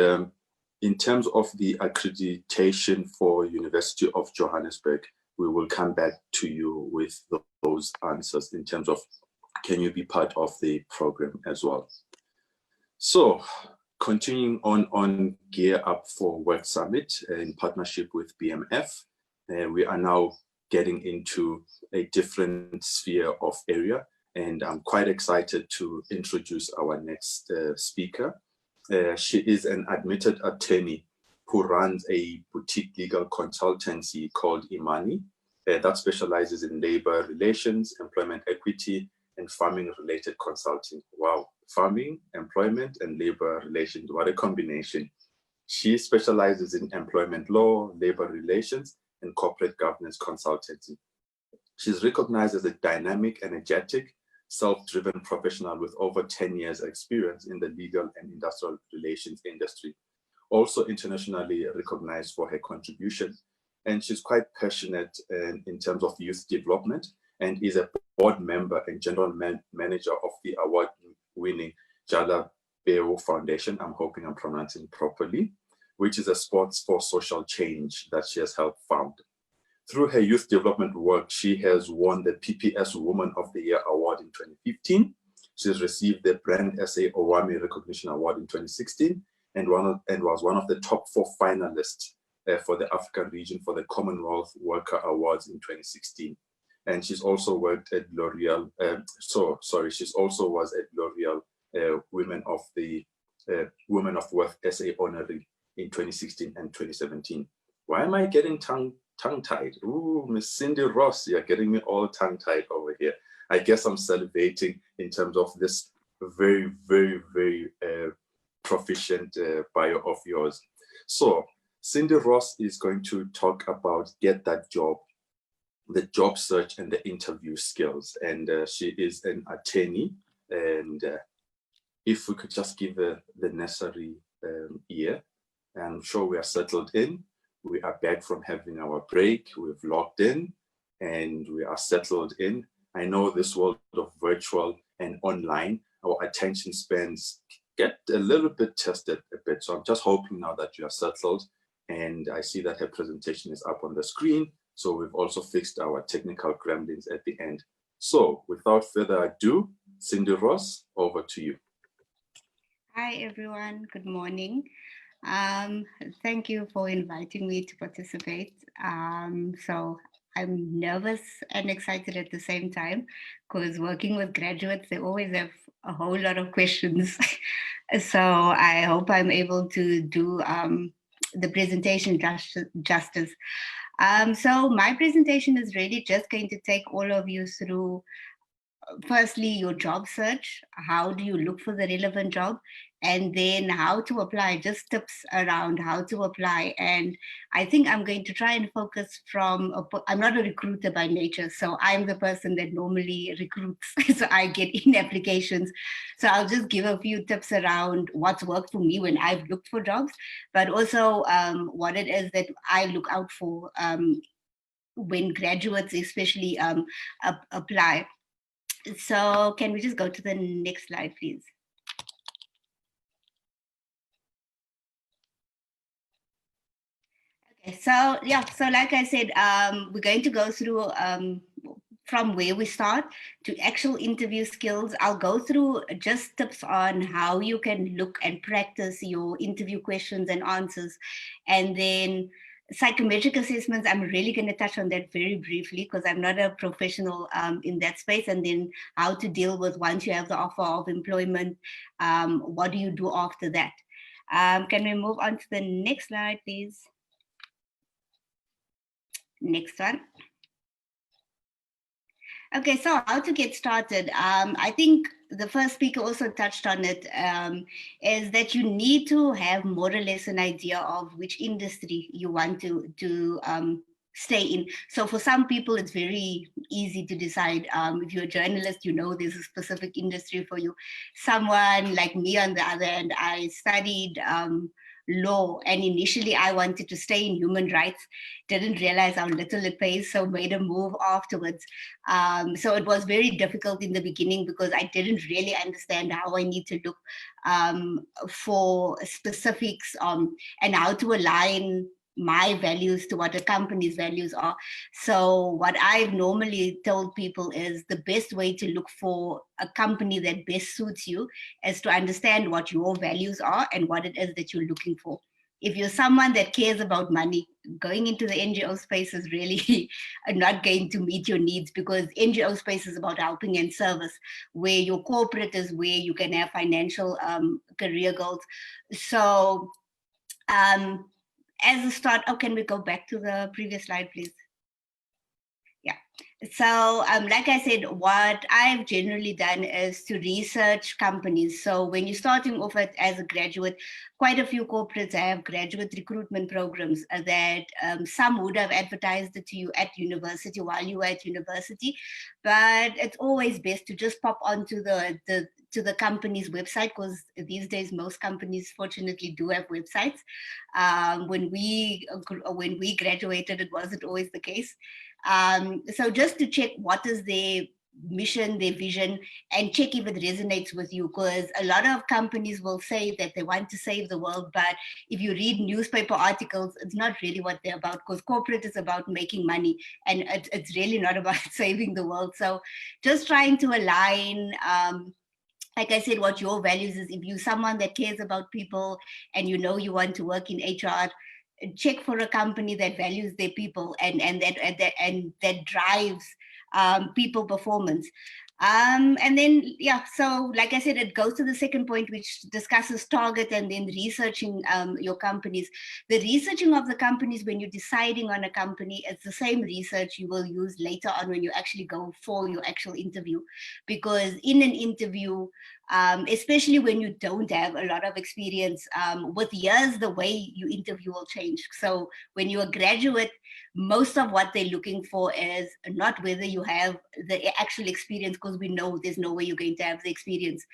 in terms of the accreditation for University of Johannesburg, we will come back to you with those answers in terms of can you be part of the program as well. So continuing on GearUp4Work Summit in partnership with BMF, we are now getting into a different sphere of area, and I'm quite excited to introduce our next speaker. She is an admitted attorney who runs a boutique legal consultancy called Imani that specializes in labor relations, employment equity, and farming-related consulting. Wow, farming, employment, and labor relations, what a combination. She specializes in employment law, labor relations, and corporate governance consultancy. She's recognized as a dynamic, energetic, self-driven professional with over 10 years experience in the legal and industrial relations industry. Also internationally recognized for her contributions. And she's quite passionate in terms of youth development and is a board member and general manager of the award-winning GearUp4Work Foundation. I'm hoping I'm pronouncing properly, which is a sports for social change that she has helped found. Through her youth development work, she has won the PPS Woman of the Year Award in 2015. She has received the Brand SA Owami Recognition Award in 2016 and was one of the top 4 finalists for the African region for the Commonwealth Worker Awards in 2016. And she's also worked at L'Oreal, she's also was at L'Oreal Women of Worth SA Honorary in 2016 and 2017. Why am I getting tongue-tied? Ooh, Miss Cindy Ross, you're getting me all tongue-tied over here. I guess I'm salivating in terms of this very, very, very proficient bio of yours. So Cindy Ross is going to talk about Get That Job, the job search and the interview skills. And she is an attorney. And if we could just give the necessary ear, I'm sure we are settled in. We are back from having our break. We've logged in and we are settled in. I know this world of virtual and online, our attention spans get a little bit tested a bit. So I'm just hoping now that you are settled, and I see that her presentation is up on the screen. So we've also fixed our technical gremlins at the end. So without further ado, Cindy Ross, over to you. Hi, everyone. Good morning. Thank you for inviting me to participate. So I'm nervous and excited at the same time, because working with graduates, they always have a whole lot of questions. So I hope I'm able to do the presentation justice. So my presentation is really just going to take all of you through, firstly, your job search. How do you look for the relevant job? And then how to apply, just tips around how to apply. And I think I'm going to try and focus I'm not a recruiter by nature, so I'm the person that normally recruits. So I get in applications. So I'll just give a few tips around what's worked for me when I've looked for jobs, but also what it is that I look out for when graduates especially apply. So can we just go to the next slide, please? Okay, so yeah, so like I said, we're going to go through from where we start to actual interview skills. I'll go through just tips on how you can look and practice your interview questions and answers. And then psychometric assessments, I'm really going to touch on that very briefly because I'm not a professional in that space. And then how to deal with once you have the offer of employment, what do you do after that? Can we move on to the next slide, please? Next one. Okay, so how to get started? I think the first speaker also touched on it, is that you need to have more or less an idea of which industry you want to stay in. So for some people, it's very easy to decide. If you're a journalist, you know there's a specific industry for you. Someone like me, on the other hand, I studied law, and initially I wanted to stay in human rights, didn't realize how little it pays, so made a move afterwards. So it was very difficult in the beginning because I didn't really understand how I need to look for specifics and how to align my values to what a company's values are. So what I've normally told people is the best way to look for a company that best suits you is to understand what your values are and what it is that you're looking for. If you're someone that cares about money, going into the NGO space is really not going to meet your needs, because NGO space is about helping and service, where your corporate is where you can have financial career goals. So as a start, can we go back to the previous slide, please? Yeah. So, like I said, what I've generally done is to research companies. So when you're starting off as a graduate, quite a few corporates have graduate recruitment programs that some would have advertised it to you at university while you were at university, but it's always best to just pop onto the company's website, because these days most companies fortunately do have websites. When we graduated, it wasn't always the case. So just to check what is their mission, their vision, and check if it resonates with you, because a lot of companies will say that they want to save the world, but if you read newspaper articles, it's not really what they're about, because corporate is about making money, and it's really not about saving the world. So just trying to align, like I said, what your values is. If you're someone that cares about people and you know you want to work in HR, check for a company that values their people and that drives people performance. And then, yeah, so like I said, it goes to the second point, which discusses target and then researching your companies. The researching of the companies when you're deciding on a company, it's the same research you will use later on when you actually go for your actual interview. Because in an interview, especially when you don't have a lot of experience, with years, the way you interview will change. So when you're a graduate, most of what they're looking for is not whether you have the actual experience, because we know there's no way you're going to have the experience.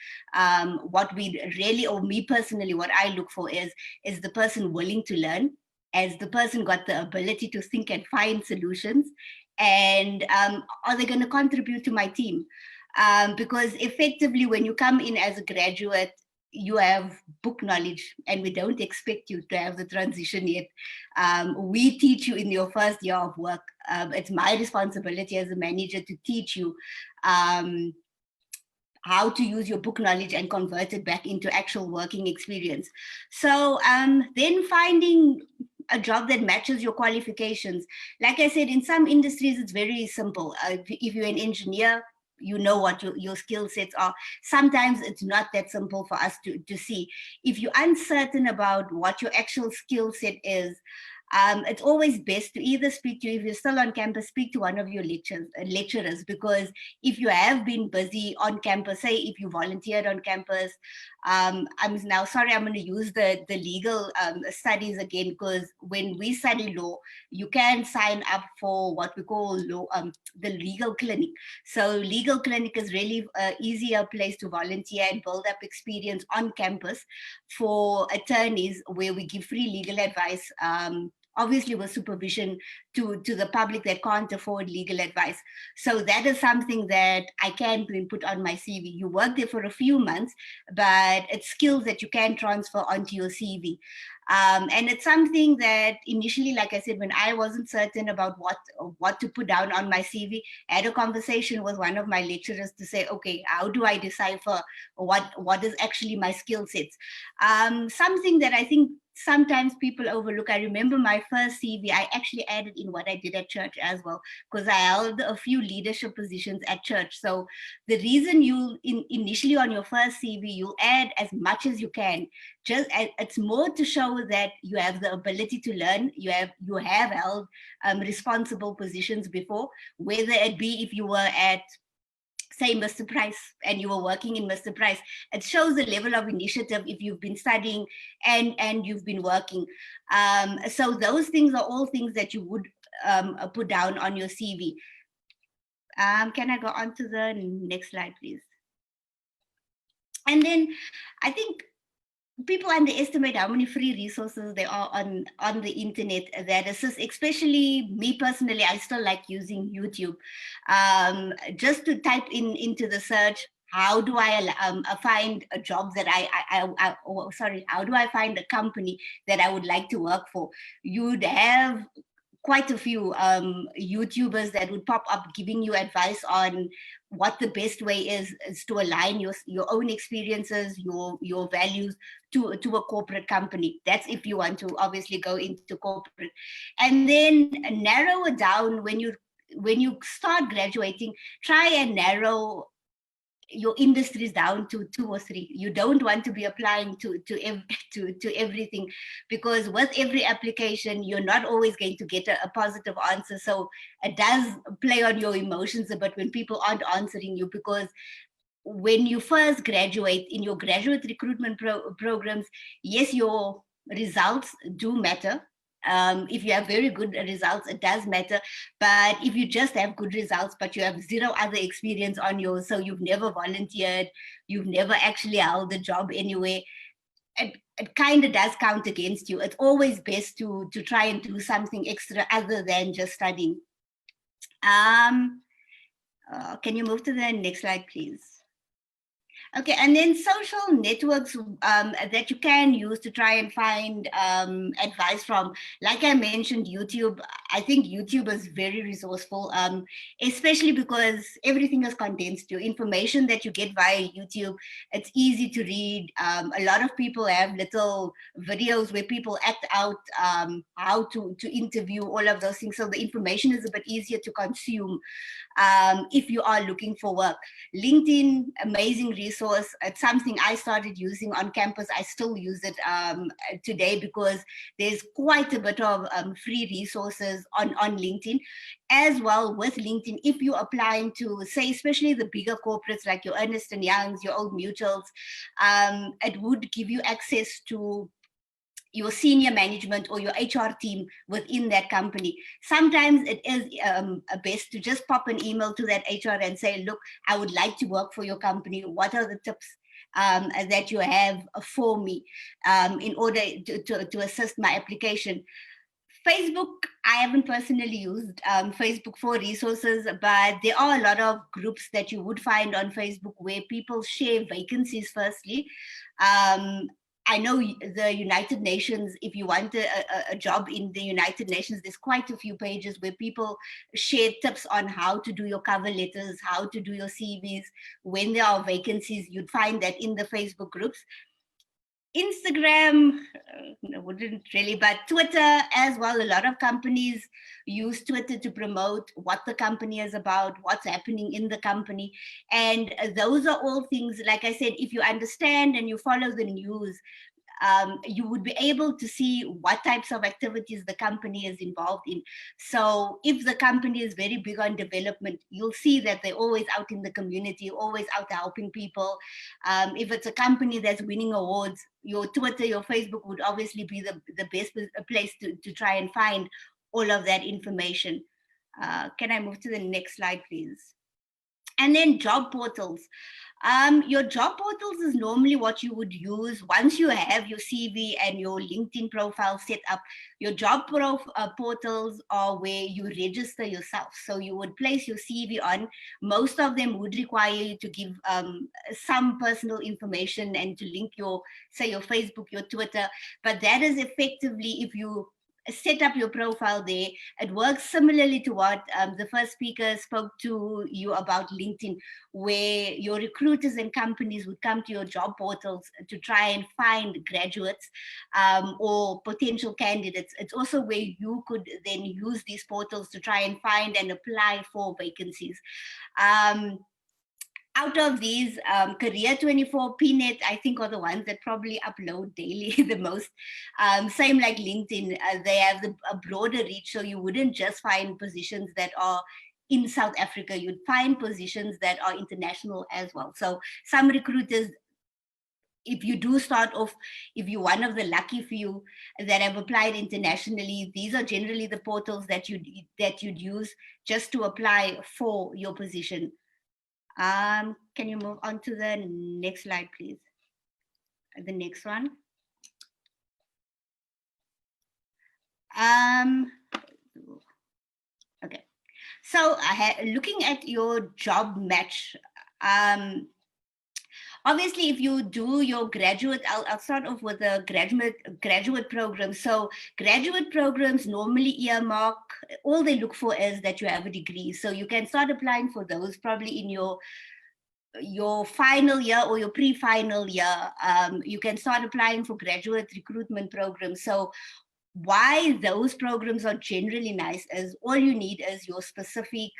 What we really, or me personally, what I look for is the person willing to learn, as the person got the ability to think and find solutions, and are they going to contribute to my team? Because effectively, when you come in as a graduate, you have book knowledge, and we don't expect you to have the transition yet. We teach you in your first year of work. It's my responsibility as a manager to teach you how to use your book knowledge and convert it back into actual working experience. So then finding a job that matches your qualifications. Like I said, in some industries, it's very simple. If you're an engineer, you know what your skill sets are. Sometimes it's not that simple for us to see. If you're uncertain about what your actual skill set is, it's always best to either speak to, if you're still on campus, speak to one of your lecturers, because if you have been busy on campus, say if you volunteered on campus, I'm now sorry, I'm going to use the legal studies again, because when we study law, you can sign up for what we call law, the legal clinic. So legal clinic is really an easier place to volunteer and build up experience on campus for attorneys, where we give free legal advice, obviously with supervision to the public that can't afford legal advice. So that is something that I can put on my CV. You work there for a few months, but it's skills that you can transfer onto your CV. And it's something that initially, like I said, when I wasn't certain about what to put down on my CV, I had a conversation with one of my lecturers to say, okay, how do I decipher what is actually my skill sets? Something that I think sometimes people overlook. I remember my first CV, I actually added in what I did at church as well, because I held a few leadership positions at church. So the reason you initially on your first CV, you add as much as you can. Just it's more to show that you have the ability to learn. You have held responsible positions before, whether it be if you were at, say, Mr. Price, and you were working in Mr. Price. It shows the level of initiative if you've been studying and you've been working. So those things are all things that you would put down on your CV. Can I go on to the next slide, please? And then I think people underestimate how many free resources there are on the internet that assist, especially me personally. I still like using YouTube. Just to type into the search, how do I find a job that how do I find a company that I would like to work for? You'd have quite a few YouTubers that would pop up giving you advice on what the best way is to align your own experiences, your values to a corporate company. That's if you want to obviously go into corporate. And then narrow it down when you start graduating. Try and narrow your industry is down to 2 or 3. You don't want to be applying to everything, because with every application, you're not always going to get a positive answer. So it does play on your emotions a bit when people aren't answering you, because when you first graduate in your graduate recruitment programs, yes, your results do matter. If you have very good results, it does matter. But if you just have good results, but you have zero other experience on yours, so you've never volunteered, you've never actually held a job anywhere, it kind of does count against you. It's always best to try and do something extra other than just studying. Can you move to the next slide, please? Okay, and then social networks that you can use to try and find advice from. Like I mentioned, YouTube. I think YouTube is very resourceful, especially because everything is condensed. Your information that you get via YouTube, it's easy to read. A lot of people have little videos where people act out how to interview, all of those things. So the information is a bit easier to consume if you are looking for work. LinkedIn, amazing resource. It's something I started using on campus. I still use it today, because there's quite a bit of free resources on LinkedIn. As well, with LinkedIn, if you're applying to, say, especially the bigger corporates like your Ernst & Youngs, your Old Mutuals, it would give you access to your senior management or your HR team within that company. Sometimes it is best to just pop an email to that HR and say, look, I would like to work for your company. What are the tips that you have for me in order to assist my application? Facebook, I haven't personally used Facebook for resources, but there are a lot of groups that you would find on Facebook where people share vacancies firstly. I know the United Nations, if you want a job in the United Nations, there's quite a few pages where people share tips on how to do your cover letters, how to do your CVs. When there are vacancies, you'd find that in the Facebook groups. Instagram, wouldn't really, but Twitter as well. A lot of companies use Twitter to promote what the company is about, what's happening in the company. And those are all things, like I said, if you understand and you follow the news, you would be able to see what types of activities the company is involved in. So if the company is very big on development, you'll see that they're always out in the community, always out helping people. If it's a company that's winning awards, your Twitter, your Facebook would obviously be the best place to try and find all of that information. Can I move to the next slide, please? And then job portals. Your job portals is normally what you would use once you have your CV and your LinkedIn profile set up. Your job portals are where you register yourself. So you would place your CV on. Most of them would require you to give some personal information and to link your, say, your Facebook, your Twitter. But that is effectively, if you set up your profile there, it works similarly to what the first speaker spoke to you about LinkedIn, where your recruiters and companies would come to your job portals to try and find graduates or potential candidates. It's also where you could then use these portals to try and find and apply for vacancies. Out of these, Career24, PNet, I think are the ones that probably upload daily the most. Same like LinkedIn, they have a broader reach, so you wouldn't just find positions that are in South Africa, you'd find positions that are international as well. So some recruiters, if you do start off, if you're one of the lucky few that have applied internationally, these are generally the portals that you'd use just to apply for your position. Can you move on to the next slide, please? The next one. Okay. So looking at your job match, obviously, if you do your graduate, I'll start off with a graduate program. So graduate programs normally earmark, all they look for is that you have a degree. So you can start applying for those probably in your final year or your pre-final year. You can start applying for graduate recruitment programs. So why those programs are generally nice is all you need is your specific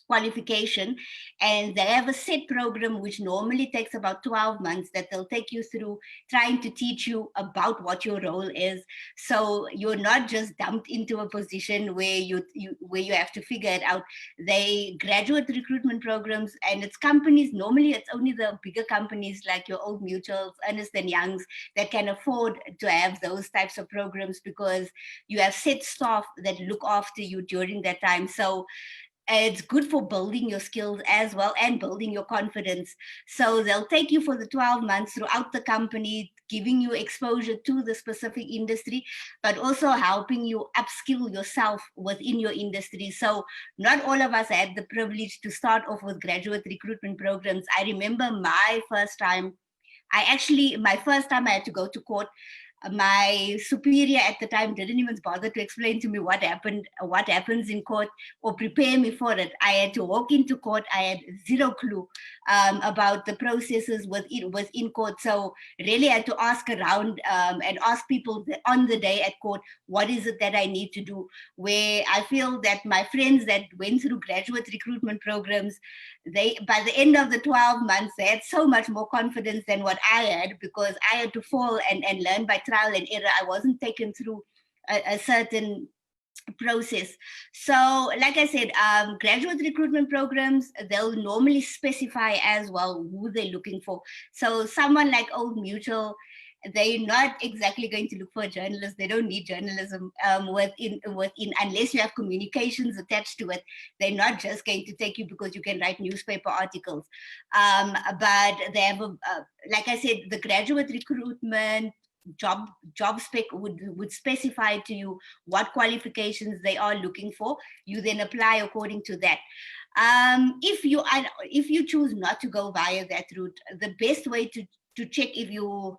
qualification, and they have a set program which normally takes about 12 months that they'll take you through, trying to teach you about what your role is, so you're not just dumped into a position where you have to figure it out. They graduate recruitment programs, and it's companies, normally it's only the bigger companies like your Old Mutuals, Ernst & Youngs, that can afford to have those types of programs, because you have set staff that look after you during that time. So it's good for building your skills as well and building your confidence. So they'll take you for the 12 months throughout the company, giving you exposure to the specific industry, but also helping you upskill yourself within your industry. So not all of us had the privilege to start off with graduate recruitment programs. I remember my first time I had to go to court. My superior at the time didn't even bother to explain to me what happens in court, or prepare me for it. I had to walk into court. I had zero clue about the processes within court. So really I had to ask around and ask people on the day at court, what is it that I need to do? Where I feel that my friends that went through graduate recruitment programs, by the end of the 12 months, they had so much more confidence than what I had, because I had to fall and learn by trial and error. I wasn't taken through a certain process. So like I said, graduate recruitment programs, they'll normally specify as well who they're looking for. So someone like Old Mutual, they're not exactly going to look for a journalist. They don't need journalism within unless you have communications attached to it. They're not just going to take you because you can write newspaper articles. But they have, like I said, the graduate recruitment job spec would specify to you what qualifications they are looking for. You then apply according to that. If you choose not to go via that route, the best way to check if your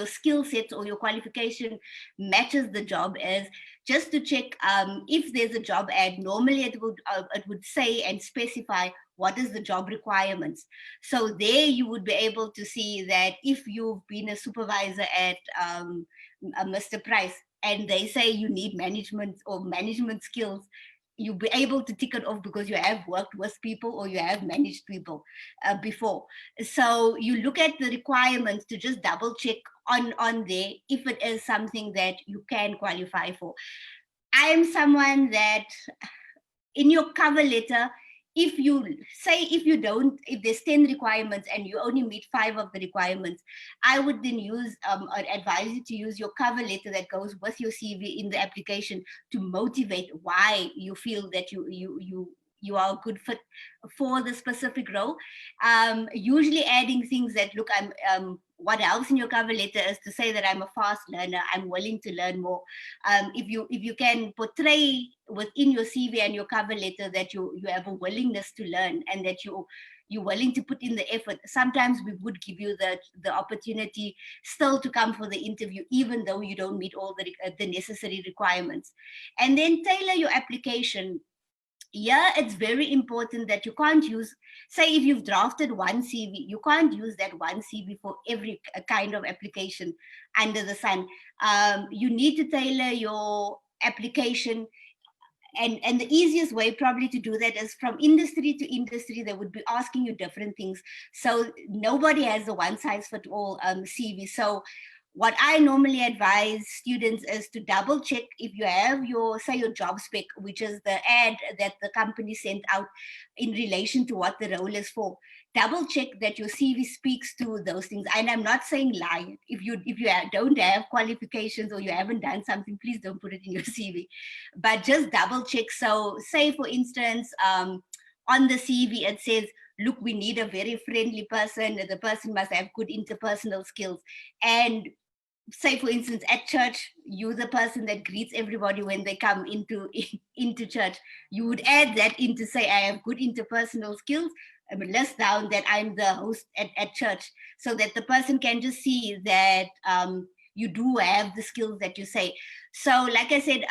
skill set or your qualification matches the job is just to check if there's a job ad. Normally it would say and specify what is the job requirements. So there you would be able to see that if you've been a supervisor at Mr. Price and they say you need management or management skills, you'll be able to tick it off because you have worked with people or you have managed people before. So you look at the requirements to just double check on there if it is something that you can qualify for. I am someone that in your cover letter, if there's 10 requirements and you only meet 5 of the requirements, I would then advise you to use your cover letter that goes with your CV in the application to motivate why you feel that you are a good fit for the specific role. Usually adding things that look, what helps in your cover letter is to say that I'm a fast learner, I'm willing to learn more. If you can portray within your CV and your cover letter that you have a willingness to learn and that you're willing to put in the effort, sometimes we would give you the opportunity still to come for the interview, even though you don't meet all the necessary requirements. And then tailor your application. Yeah, it's very important that you can't use, say if you've drafted one CV, you can't use that one CV for every kind of application under the sun. You need to tailor your application. And the easiest way probably to do that is from industry to industry, they would be asking you different things. So nobody has a one size fit all CV. So what I normally advise students is to double check if you have your job spec, which is the ad that the company sent out in relation to what the role is for. Double check that your CV speaks to those things. And I'm not saying lie. If you don't have qualifications or you haven't done something, please don't put it in your CV. But just double check. So say, for instance, on the CV, it says, look, we need a very friendly person. The person must have good interpersonal skills. And say, for instance, at church, you're the person that greets everybody when they come into church. You would add that in to say, I have good interpersonal skills. I mean, list down that I'm the host at church, so that the person can just see that you do have the skills that you say. So like I said,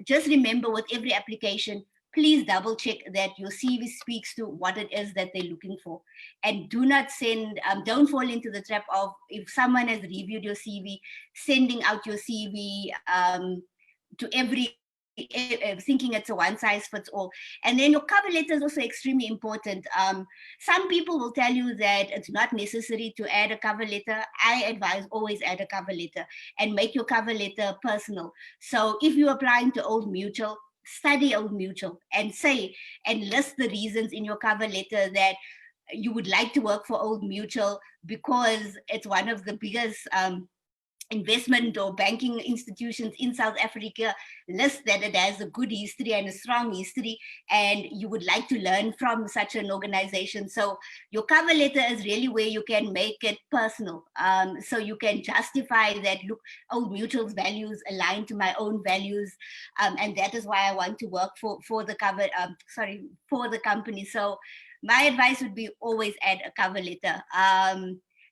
just remember with every application, please double check that your CV speaks to what it is that they're looking for. And do not send, don't fall into the trap of, if someone has reviewed your CV, sending out your CV to every thinking it's a one size fits all. And then your cover letter is also extremely important. Some people will tell you that it's not necessary to add a cover letter. I advise always add a cover letter and make your cover letter personal. So if you're applying to Old Mutual, study Old Mutual and say and list the reasons in your cover letter that you would like to work for Old Mutual because it's one of the biggest investment or banking institutions in South Africa. List that it has a good history and a strong history, and you would like to learn from such an organization. So your cover letter is really where you can make it personal. So you can justify that, look, Old Mutual's values align to my own values, and that is why I want to work for the company. So my advice would be always add a cover letter.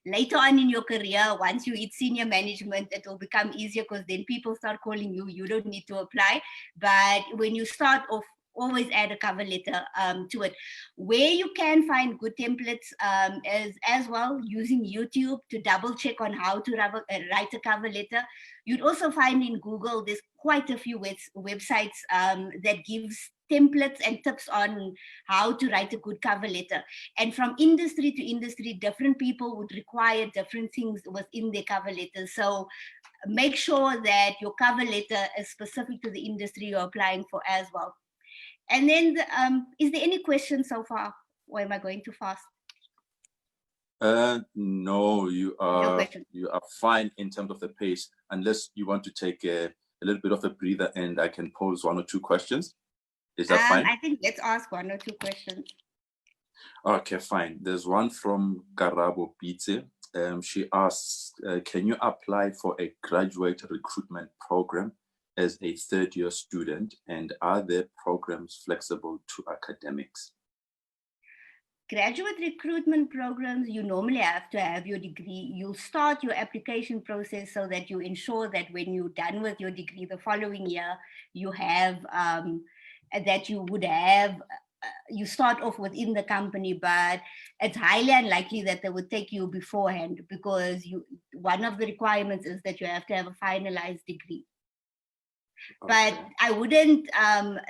Later on in your career, once you hit senior management, it will become easier because then people start calling you. You don't need to apply. But when you start off, always add a cover letter to it. Where you can find good templates is as well using YouTube to double check on how to write a cover letter. You'd also find in Google, there's quite a few websites that gives templates and tips on how to write a good cover letter. And from industry to industry, different people would require different things within their cover letter. So make sure that your cover letter is specific to the industry you're applying for as well. And then, is there any questions so far? Or am I going too fast? No, you are fine in terms of the pace, unless you want to take a little bit of a breather and I can pose one or two questions. Is that fine? I think let's ask one or two questions. Okay, fine. There's one from Karabo Pizze. She asks, can you apply for a graduate recruitment program as a third-year student, and are there programs flexible to academics? Graduate recruitment programs, you normally have to have your degree. You'll start your application process so that you ensure that when you're done with your degree the following year, you have you start off within the company, but it's highly unlikely that they would take you beforehand because one of the requirements is that you have to have a finalized degree. Okay. But I wouldn't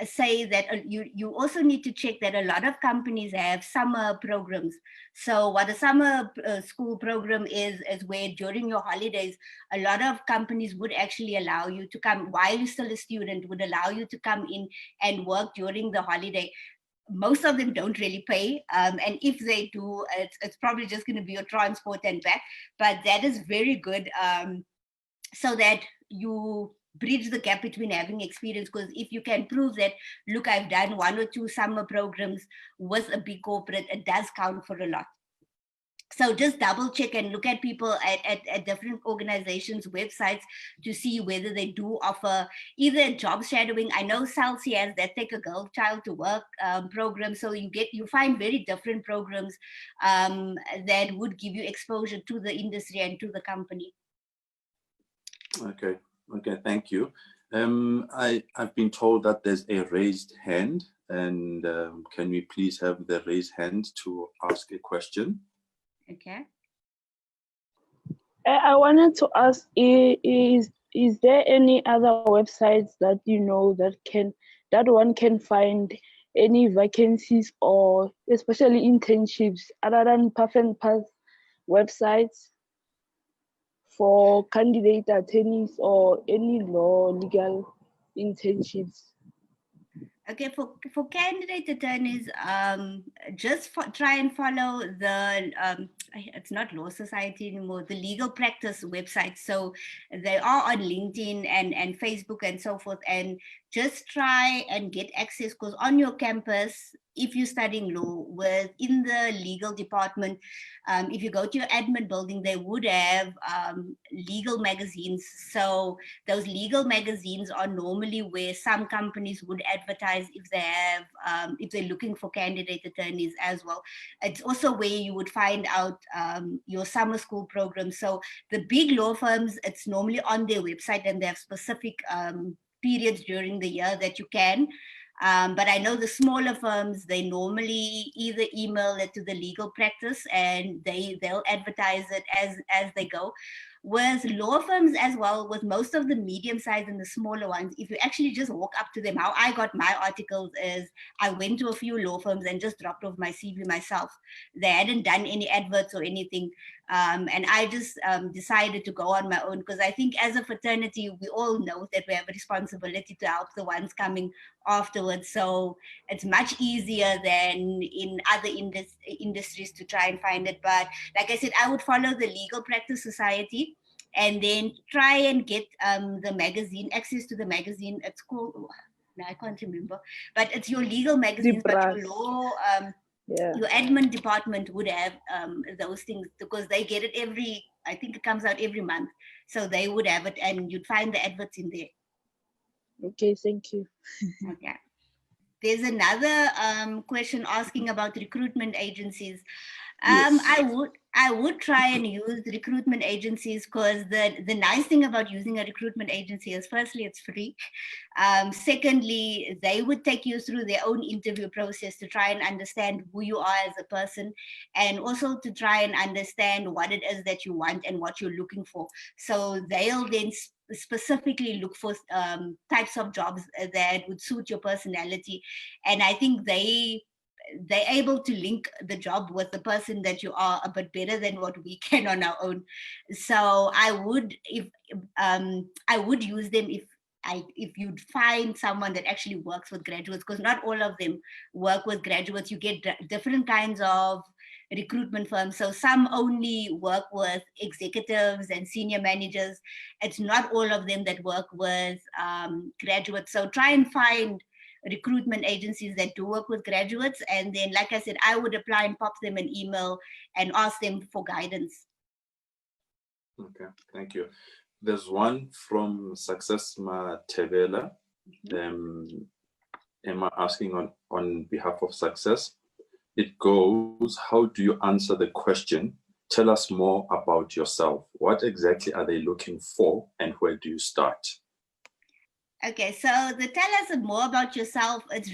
say that you also need to check that a lot of companies have summer programs. So what a summer school program is where during your holidays, a lot of companies would actually allow you to come while you're still a student, would allow you to come in and work during the holiday. Most of them don't really pay. And if they do, it's probably just going to be your transport and back. But that is very good so that you bridge the gap between having experience, because if you can prove that, look, I've done one or two summer programs with a big corporate, it does count for a lot. So just double check and look at people at different organizations' websites to see whether they do offer either job shadowing. I know Celsi has that Take a Girl Child to Work program. So you find very different programs that would give you exposure to the industry and to the company. Okay, thank you. I've been told that there's a raised hand, and can we please have the raised hand to ask a question? Okay. I wanted to ask, is there any other websites that you know that one can find any vacancies or especially internships other than Puff and Pass websites for candidate attorneys or any legal internships? Okay, for candidate attorneys, just try and follow the, it's not Law Society anymore, the legal practice website. So they are on LinkedIn and Facebook and so forth, and just try and get access, because on your campus, if you're studying law, within the legal department, if you go to your admin building, they would have legal magazines. So those legal magazines are normally where some companies would advertise if they have, if they're looking for candidate attorneys as well. It's also where you would find out your summer school program. So the big law firms, it's normally on their website, and they have specific periods during the year that you can. But I know the smaller firms, they normally either email it to the legal practice and they'll advertise it as they go. With law firms as well, with most of the medium sized and the smaller ones, if you actually just walk up to them, how I got my articles is I went to a few law firms and just dropped off my CV myself. They hadn't done any adverts or anything. And I just decided to go on my own, because I think as a fraternity, we all know that we have a responsibility to help the ones coming afterwards. So it's much easier than in other industries to try and find it. But like I said, I would follow the Legal Practice Society and then try and get the magazine, access to the magazine. It's called, no, I can't remember, but it's your legal magazines, but your law, your admin department would have those things, because they get it I think it comes out every month. So they would have it and you'd find the adverts in there. Okay, thank you. Okay. There's another question asking about recruitment agencies. Yes. I would try and use recruitment agencies, because the nice thing about using a recruitment agency is, firstly, it's free. Secondly, they would take you through their own interview process to try and understand who you are as a person, and also to try and understand what it is that you want and what you're looking for. So they'll then specifically look for types of jobs that would suit your personality. And I think they're able to link the job with the person that you are a bit better than what we can on our own. So I would use them if you'd find someone that actually works with graduates, because not all of them work with graduates. You get different kinds of recruitment firms. So some only work with executives and senior managers. It's not all of them that work with graduates. So try and find recruitment agencies that do work with graduates. And then, like I said, I would apply and pop them an email and ask them for guidance. Okay, thank you. There's one from Success Matevela, Emma asking on behalf of Success. It goes, how do you answer the question, tell us more about yourself? What exactly are they looking for and where do you start? Okay, so the tell us more about yourself, it's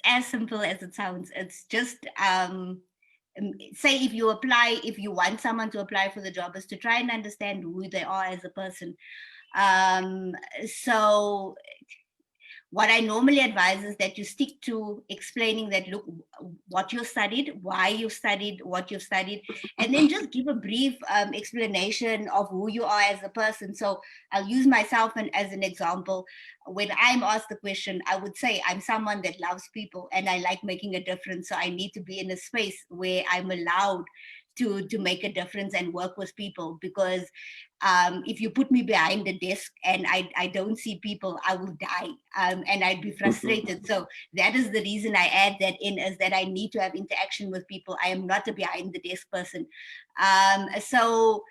as simple as it sounds. It's just, say if you want someone to apply for the job, is to try and understand who they are as a person. So what I normally advise is that you stick to explaining that, look, what you studied, why you studied, what you've studied, and then just give a brief explanation of who you are as a person. So I'll use myself as an example. When I'm asked the question, I would say I'm someone that loves people and I like making a difference. So I need to be in a space where I'm allowed to make a difference and work with people, because if you put me behind the desk and I don't see people, I will die and I'd be frustrated. So that is the reason I add that in, is that I need to have interaction with people. I am not a behind the desk person. So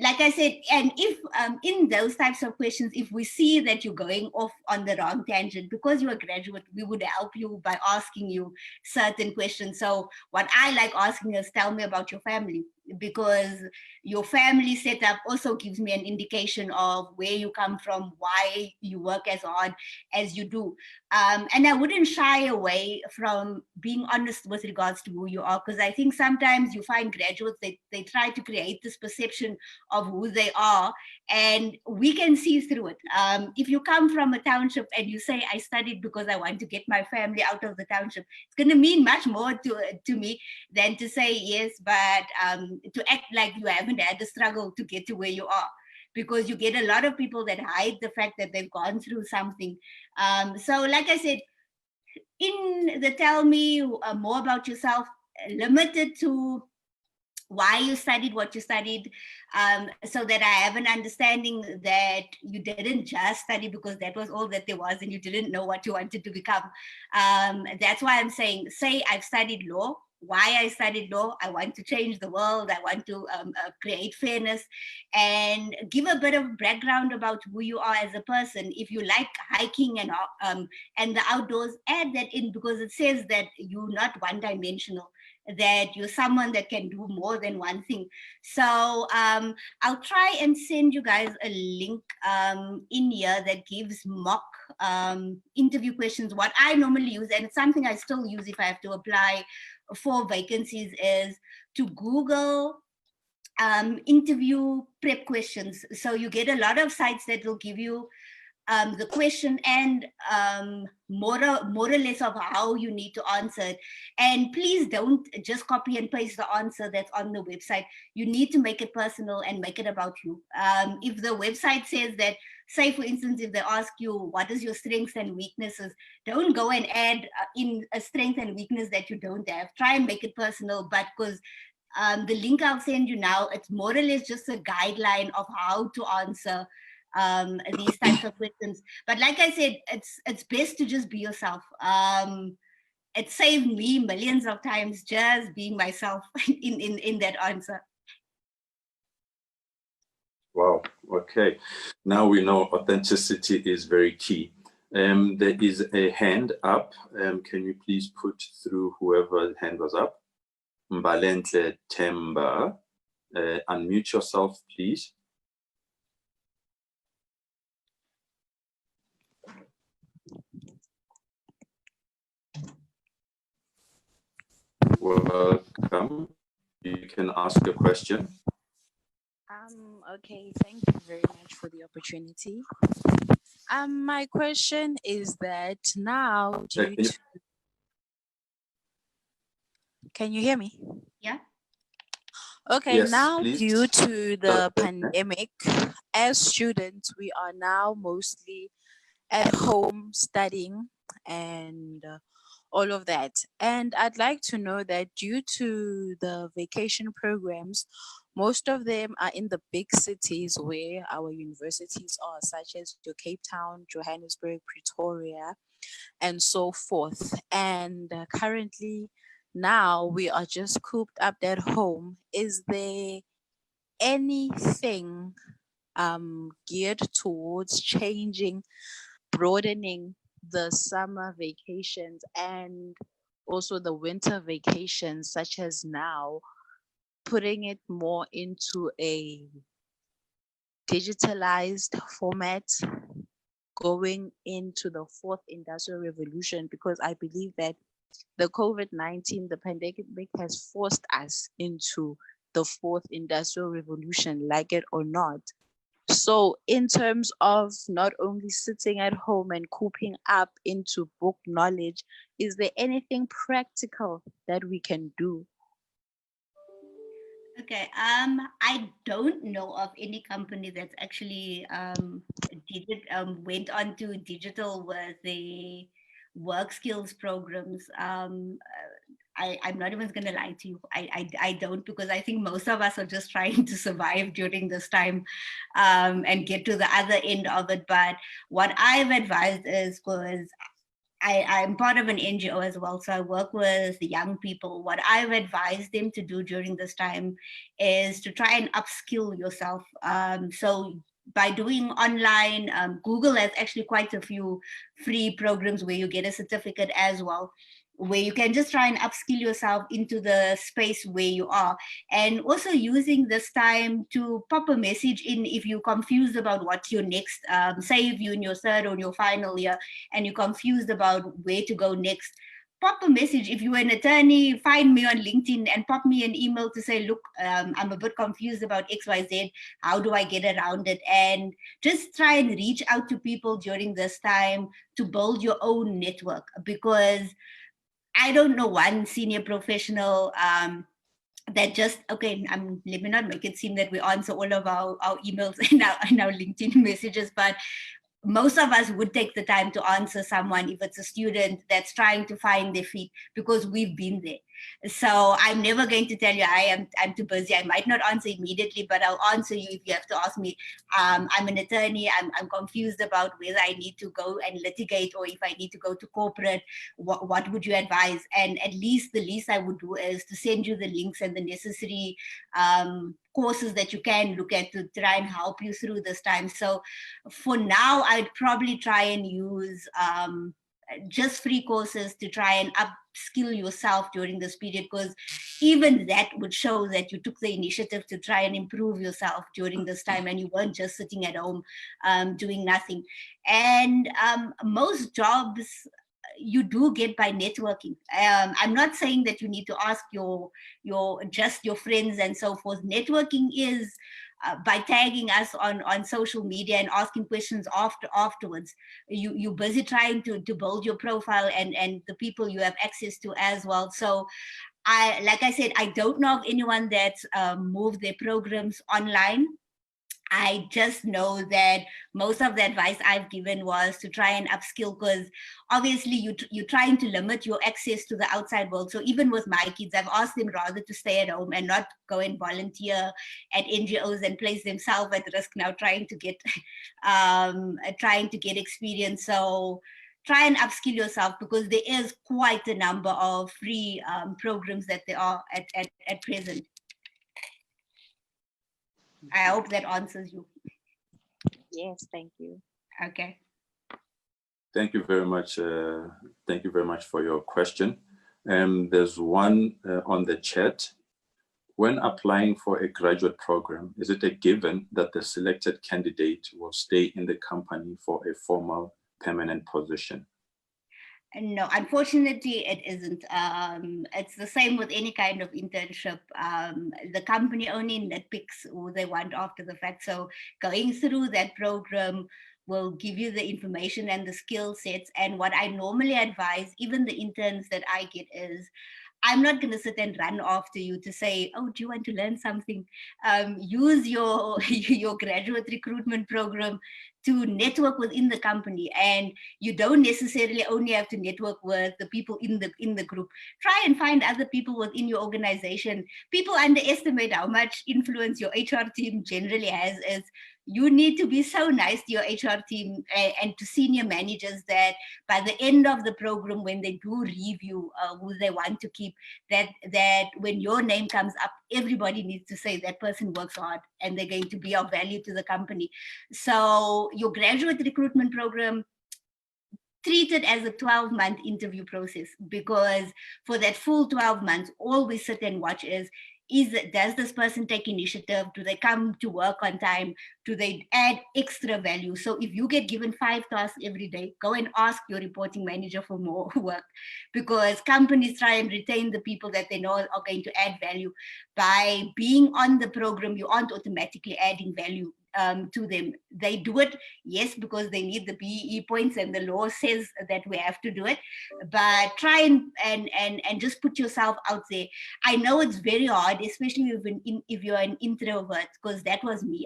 like I said, and if in those types of questions, if we see that you're going off on the wrong tangent, because you're a graduate, we would help you by asking you certain questions. So what I like asking is, tell me about your family, because your family setup also gives me an indication of where you come from, why you work as hard as you do. And I wouldn't shy away from being honest with regards to who you are, because I think sometimes you find graduates, they try to create this perception of who they are, and we can see through it. If you come from a township and you say, I studied because I want to get my family out of the township, it's going to mean much more to me than to say, yes, but to act like you haven't had a struggle to get to where you are, because you get a lot of people that hide the fact that they've gone through something. So like I said, in the tell me more about yourself, limited to why you studied what you studied, so that I have an understanding that you didn't just study because that was all that there was and you didn't know what you wanted to become. That's why I'm saying, say I've studied law. Why I studied law: I want to change the world. I want to create fairness, and give a bit of background about who you are as a person. If you like hiking and the outdoors, add that in, because it says that you're not one-dimensional, that you're someone that can do more than one thing. So I'll try and send you guys a link in here that gives mock interview questions. What I normally use, and it's something I still use if I have to apply for vacancies, is to Google interview prep questions. So you get a lot of sites that will give you the question and more or less of how you need to answer it. And please don't just copy and paste the answer that's on the website. You need to make it personal and make it about you. If the website says that, say for instance, if they ask you what is your strengths and weaknesses, don't go and add in a strength and weakness that you don't have. Try and make it personal, but because the link I'll send you now, it's more or less just a guideline of how to answer these types of questions. But like I said, it's best to just be yourself. It saved me millions of times just being myself in that answer. Wow, okay. Now we know authenticity is very key. There is a hand up. Can you please put through whoever's hand was up? Mbalentle Temba. Unmute yourself, please. Welcome. You can ask a question. Okay, thank you very much for the opportunity. My question is that now due to... Can you hear me? Yeah. Okay, Yes, now please. due to the pandemic, as students, we are now mostly at home studying and all of that. And I'd like to know that due to the vacation programs, most of them are in the big cities where our universities are, such as your Cape Town, Johannesburg, Pretoria, and so forth. And currently, now we are just cooped up at home. Is there anything geared towards changing, broadening the summer vacations and also the winter vacations, such as now, putting it more into a digitalized format, going into the fourth industrial revolution? Because I believe that the COVID-19, the pandemic, has forced us into the fourth industrial revolution, like it or not. So in terms of not only sitting at home and cooping up into book knowledge, is there anything practical that we can do? Okay, I don't know of any company that's actually went on to digital with the work skills programs. I'm not even going to lie to you. I don't, because I think most of us are just trying to survive during this time and get to the other end of it. But what I've advised is, because I'm part of an NGO as well, so I work with young people. What I've advised them to do during this time is to try and upskill yourself. So by doing online, Google has actually quite a few free programs where you get a certificate as well, where you can just try and upskill yourself into the space where you are. And also using this time to pop a message in if you're confused about what's your next, say if you're in your third or your final year and you're confused about where to go next, pop a message. If you're an attorney, find me on LinkedIn and pop me an email to say, look, I'm a bit confused about XYZ. How do I get around it? And just try and reach out to people during this time to build your own network, because I don't know one senior professional that just, okay, let me not make it seem that we answer all of our emails and our LinkedIn messages, but most of us would take the time to answer someone if it's a student that's trying to find their feet, because we've been there. So I'm never going to tell you I'm too busy. I might not answer immediately, but I'll answer you if you have to ask me. I'm an attorney. I'm confused about whether I need to go and litigate or if I need to go to corporate. What would you advise? And at least the least I would do is to send you the links and the necessary courses that you can look at to try and help you through this time. So for now, I'd probably try and use just free courses to try and upskill yourself during this period, because even that would show that you took the initiative to try and improve yourself during this time and you weren't just sitting at home doing nothing. And most jobs you do get by networking. I'm not saying that you need to ask just your friends and so forth. Networking is by tagging us on social media and asking questions afterwards. You're busy trying to build your profile and the people you have access to as well. So like I said, I don't know of anyone that's moved their programs online. I just know that most of the advice I've given was to try and upskill, because obviously you're trying to limit your access to the outside world. So even with my kids, I've asked them rather to stay at home and not go and volunteer at NGOs and place themselves at risk now trying to get experience. So try and upskill yourself, because there is quite a number of free programs that there are at present. I hope that answers you. Yes, thank you. Okay. Thank you very much. Thank you very much for your question. There's one on the chat. When applying for a graduate program, is it a given that the selected candidate will stay in the company for a formal permanent position? No, unfortunately, it isn't. It's the same with any kind of internship. The company only nitpicks who they want after the fact. So going through that program will give you the information and the skill sets. And what I normally advise, even the interns that I get, is I'm not going to sit and run after you to say, oh, do you want to learn something? Use your graduate recruitment program to network within the company. And you don't necessarily only have to network with the people in the group. Try and find other people within your organization. People underestimate how much influence your HR team generally has. As you need to be so nice to your HR team and to senior managers that by the end of the program, when they do review who they want to keep, that when your name comes up, everybody needs to say that person works hard and they're going to be of value to the company. So your graduate recruitment program, treat it as a 12-month interview process, because for that full 12 months, all we sit and watch is does this person take initiative? Do they come to work on time? Do they add extra value? So if you get given 5 tasks every day, go and ask your reporting manager for more work, because companies try and retain the people that they know are going to add value. By being on the program, you aren't automatically adding value to them. They do it, yes, because they need the BEE points and the law says that we have to do it, but try and just put yourself out there. I know it's very hard, especially if you're an introvert, because that was me.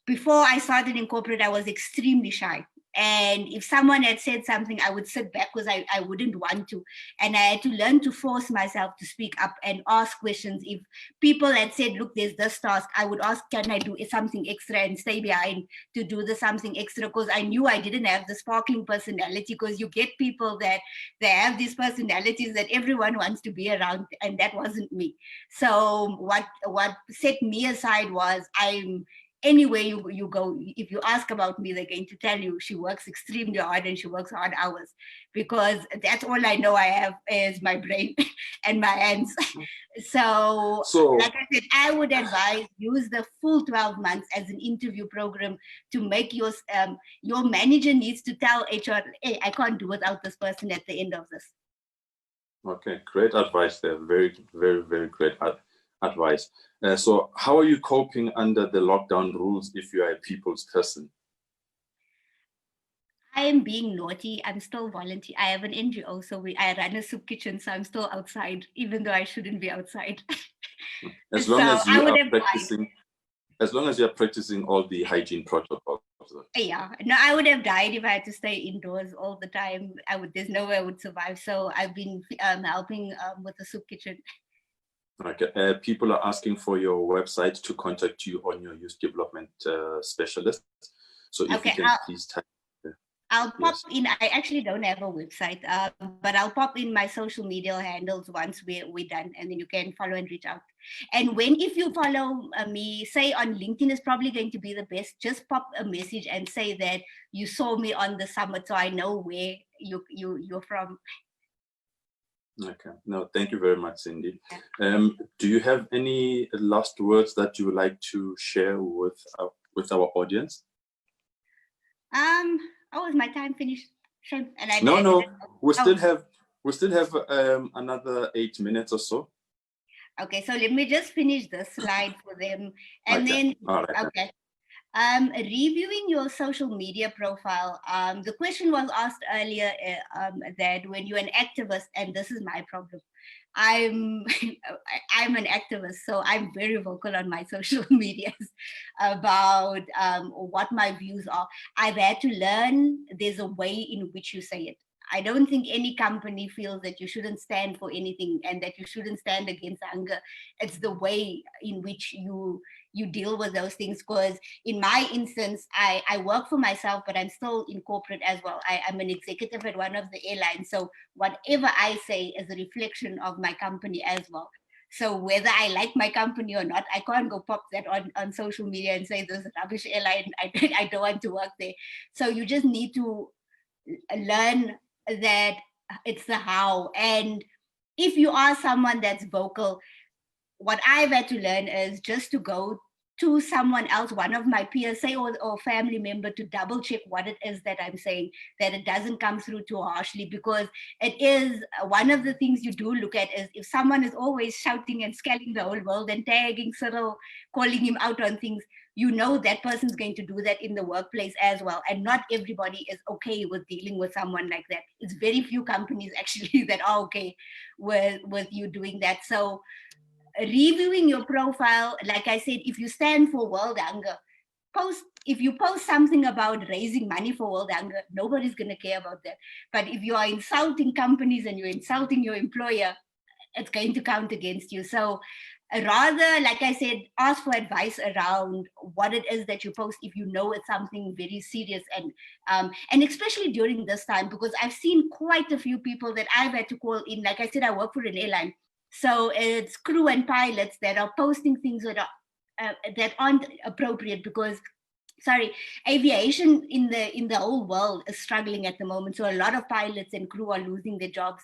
Before I started in corporate, I was extremely shy. And if someone had said something, I would sit back because I wouldn't want to. And I had to learn to force myself to speak up and ask questions. If people had said, look, there's this task, I would ask, can I do something extra and stay behind to do something extra? Because I knew I didn't have the sparkling personality, because you get people that they have these personalities that everyone wants to be around, and that wasn't me. So what set me aside was, anywhere you go, if you ask about me, they're going to tell you she works extremely hard and she works hard hours, because that's all I know I have is my brain and my hands. So like I said, I would advise use the full 12 months as an interview program to make your manager needs to tell HR, hey, I can't do without this person at the end of this. Okay, great advice there. Very, very, very great advice. So how are you coping under the lockdown rules if you are a people's person? I am being naughty. I'm still volunteer. I have an NGO, so I run a soup kitchen, so I'm still outside, even though I shouldn't be outside. As long as you are practicing, as long as you're practicing all the hygiene protocols. Yeah, no, I would have died if I had to stay indoors all the time. There's no way I would survive. So I've been helping with the soup kitchen. Okay, people are asking for your website to contact you on your youth development specialist. So if you can please type. I'll pop in. I actually don't have a website, but I'll pop in my social media handles once we're done, and then you can follow and reach out. And if you follow me, say on LinkedIn is probably going to be the best. Just pop a message and say that you saw me on the summit, so I know where you're from. Okay. No, thank you very much, Cindy. Do you have any last words that you would like to share with our audience? Oh, is my time finished? Shame. And No, we oh, still have another 8 minutes or so. okay, so let me just finish the slide for them. And Okay. then, All right. okay. Reviewing your social media profile. The question was asked earlier that when you're an activist, and this is my problem, I'm an activist, so I'm very vocal on my social medias about what my views are. I've had to learn there's a way in which you say it. I don't think any company feels that you shouldn't stand for anything and that you shouldn't stand against hunger. It's the way in which you deal with those things. Because in my instance, I work for myself, but I'm still in corporate as well. I'm an executive at one of the airlines. So whatever I say is a reflection of my company as well. So whether I like my company or not, I can't go pop that on social media and say this is a rubbish airline. I don't want to work there. So you just need to learn that it's the how. And if you are someone that's vocal, what I've had to learn is just to go to someone else, one of my peers, say, or family member, to double check what it is that I'm saying, that it doesn't come through too harshly. Because it is one of the things you do look at is if someone is always shouting and scaling the whole world and tagging Cyril, calling him out on things, you know that person's going to do that in the workplace as well. And not everybody is okay with dealing with someone like that. It's very few companies actually that are okay with you doing that. So reviewing your profile, like I said, if you stand for world hunger, if you post something about raising money for world hunger, nobody's going to care about that. But if you are insulting companies and you're insulting your employer, it's going to count against you. So rather, like I said, ask for advice around what it is that you post if you know it's something very serious. And especially during this time, because I've seen quite a few people that I've had to call in. Like I said, I work for an airline. So it's crew and pilots that are posting things that aren't appropriate, because aviation in the whole world is struggling at the moment. So a lot of pilots and crew are losing their jobs.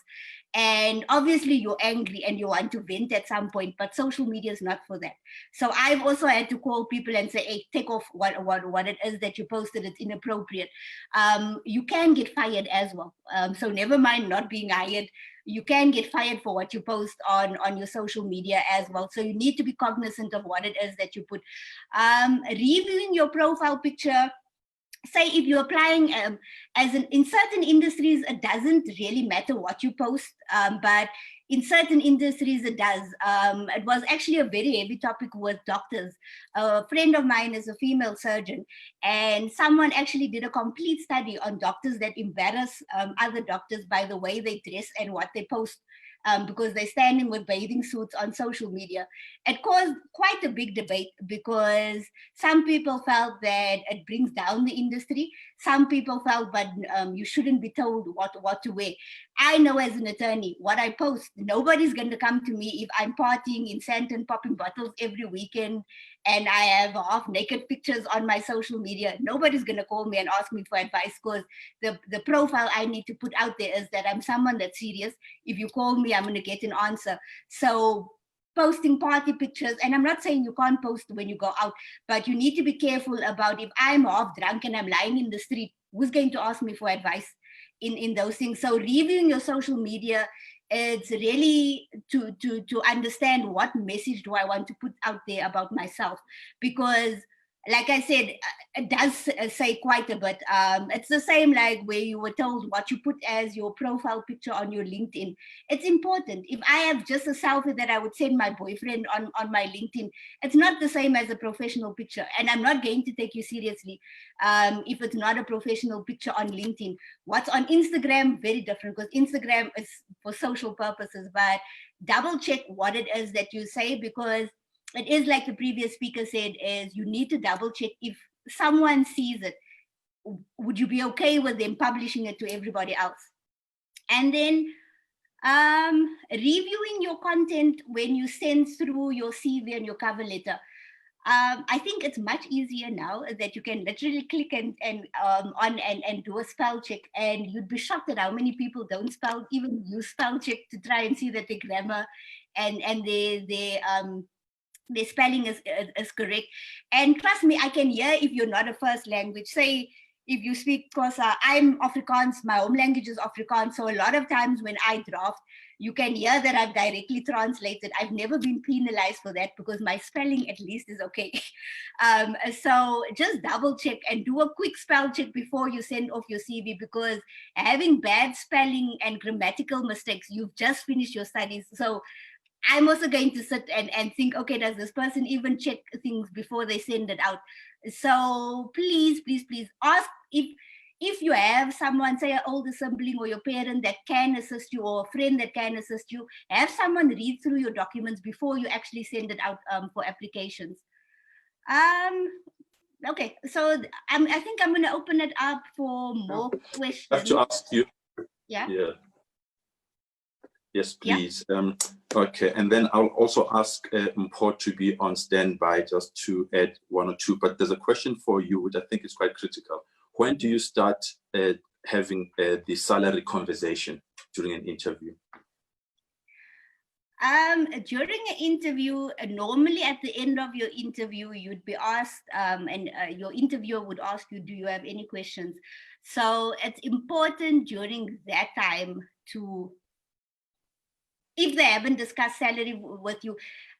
And obviously you're angry and you want to vent at some point, but social media is not for that. So I've also had to call people and say, hey, take off what it is that you posted. It's inappropriate. You can get fired as well. So never mind not being hired. You can get fired for what you post on your social media as well. So you need to be cognizant of what it is that you put. Reviewing your profile picture. Say if you're applying in certain industries, it doesn't really matter what you post, but in certain industries it does. It was actually a very heavy topic with doctors. A friend of mine is a female surgeon, and someone actually did a complete study on doctors that embarrass other doctors by the way they dress and what they post. Because they're standing with bathing suits on social media. It caused quite a big debate because some people felt that it brings down the industry. Some people felt, but you shouldn't be told what to wear. I know as an attorney, what I post, nobody's going to come to me if I'm partying in Santon, popping bottles every weekend, and I have half naked pictures on my social media. Nobody's going to call me and ask me for advice, because the profile I need to put out there is that I'm someone that's serious. If you call me, I'm going to get an answer. So posting party pictures, and I'm not saying you can't post when you go out, but you need to be careful about if I'm half drunk and I'm lying in the street, who's going to ask me for advice in those things? So reviewing your social media, it's really to understand what message do I want to put out there about myself, because like I said, it does say quite a bit. It's the same like where you were told what you put as your profile picture on your LinkedIn. It's important. If I have just a selfie that I would send my boyfriend on my LinkedIn, it's not the same as a professional picture. And I'm not going to take you seriously if it's not a professional picture on LinkedIn. What's on Instagram, very different, because Instagram is for social purposes, but double check what it is that you say, because it is like the previous speaker said, is you need to double check if someone sees it, would you be okay with them publishing it to everybody else? And then reviewing your content when you send through your CV and your cover letter. I think it's much easier now that you can literally click and do a spell check, and you'd be shocked at how many people don't even use spell check to try and see that their grammar and the spelling is correct. And trust me, I can hear if you're not a first language. Say if you speak, because I'm Afrikaans, my home language is Afrikaans. So a lot of times when I draft, you can hear that I've directly translated. I've never been penalized for that because my spelling at least is okay. So just double check and do a quick spell check before you send off your CV, because having bad spelling and grammatical mistakes, you've just finished your studies. So I'm also going to sit and think, okay, does this person even check things before they send it out? So please, please, please ask if you have someone, say an older sibling or your parent that can assist you, or a friend that can assist you, have someone read through your documents before you actually send it out for applications. Okay, so I think I'm going to open it up for more questions. I have to ask you. Yeah. Yeah. Yes, please. Yeah. Okay, and then I'll also ask Import to be on standby just to add one or two. But there's a question for you, which I think is quite critical. When do you start having the salary conversation during an interview? During an interview, normally at the end of your interview, you'd be asked, and your interviewer would ask you, do you have any questions? So it's important during that time to, if they haven't discussed salary with you,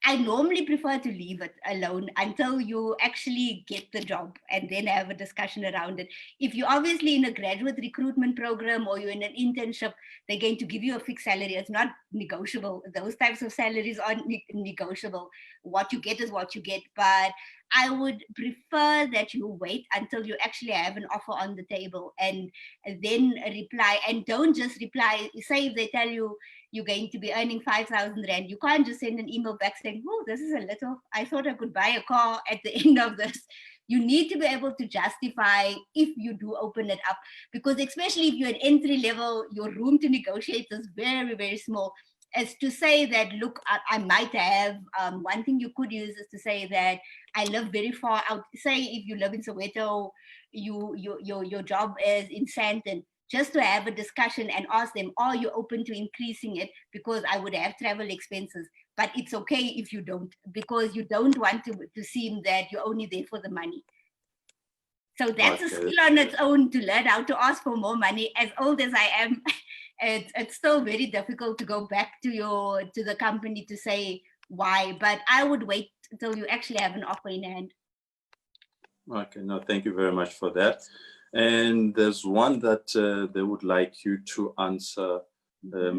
I normally prefer to leave it alone until you actually get the job and then have a discussion around it. If you're obviously in a graduate recruitment program or you're in an internship, they're going to give you a fixed salary. It's not negotiable. Those types of salaries aren't negotiable. What you get is what you get. But I would prefer that you wait until you actually have an offer on the table and then reply. And don't just reply. Say if they tell you you're going to be earning 5,000 Rand, you can't just send an email back saying, oh, this is a little, I thought I could buy a car at the end of this. You need to be able to justify if you do open it up, because especially if you're at entry level, your room to negotiate is very, very small. As to say that, look, I might have, one thing you could use is to say that I live very far out. Say if you live in Soweto, your job is in Sandton, just to have a discussion and ask them, are you open to increasing it? Because I would have travel expenses, but it's okay if you don't, because you don't want to seem that you're only there for the money. So that's a skill on its own, to learn how to ask for more money. As old as I am, it's still very difficult to go back to the company to say why, but I would wait until you actually have an offer in hand. Okay, no, thank you very much for that. And there's one that they would like you to answer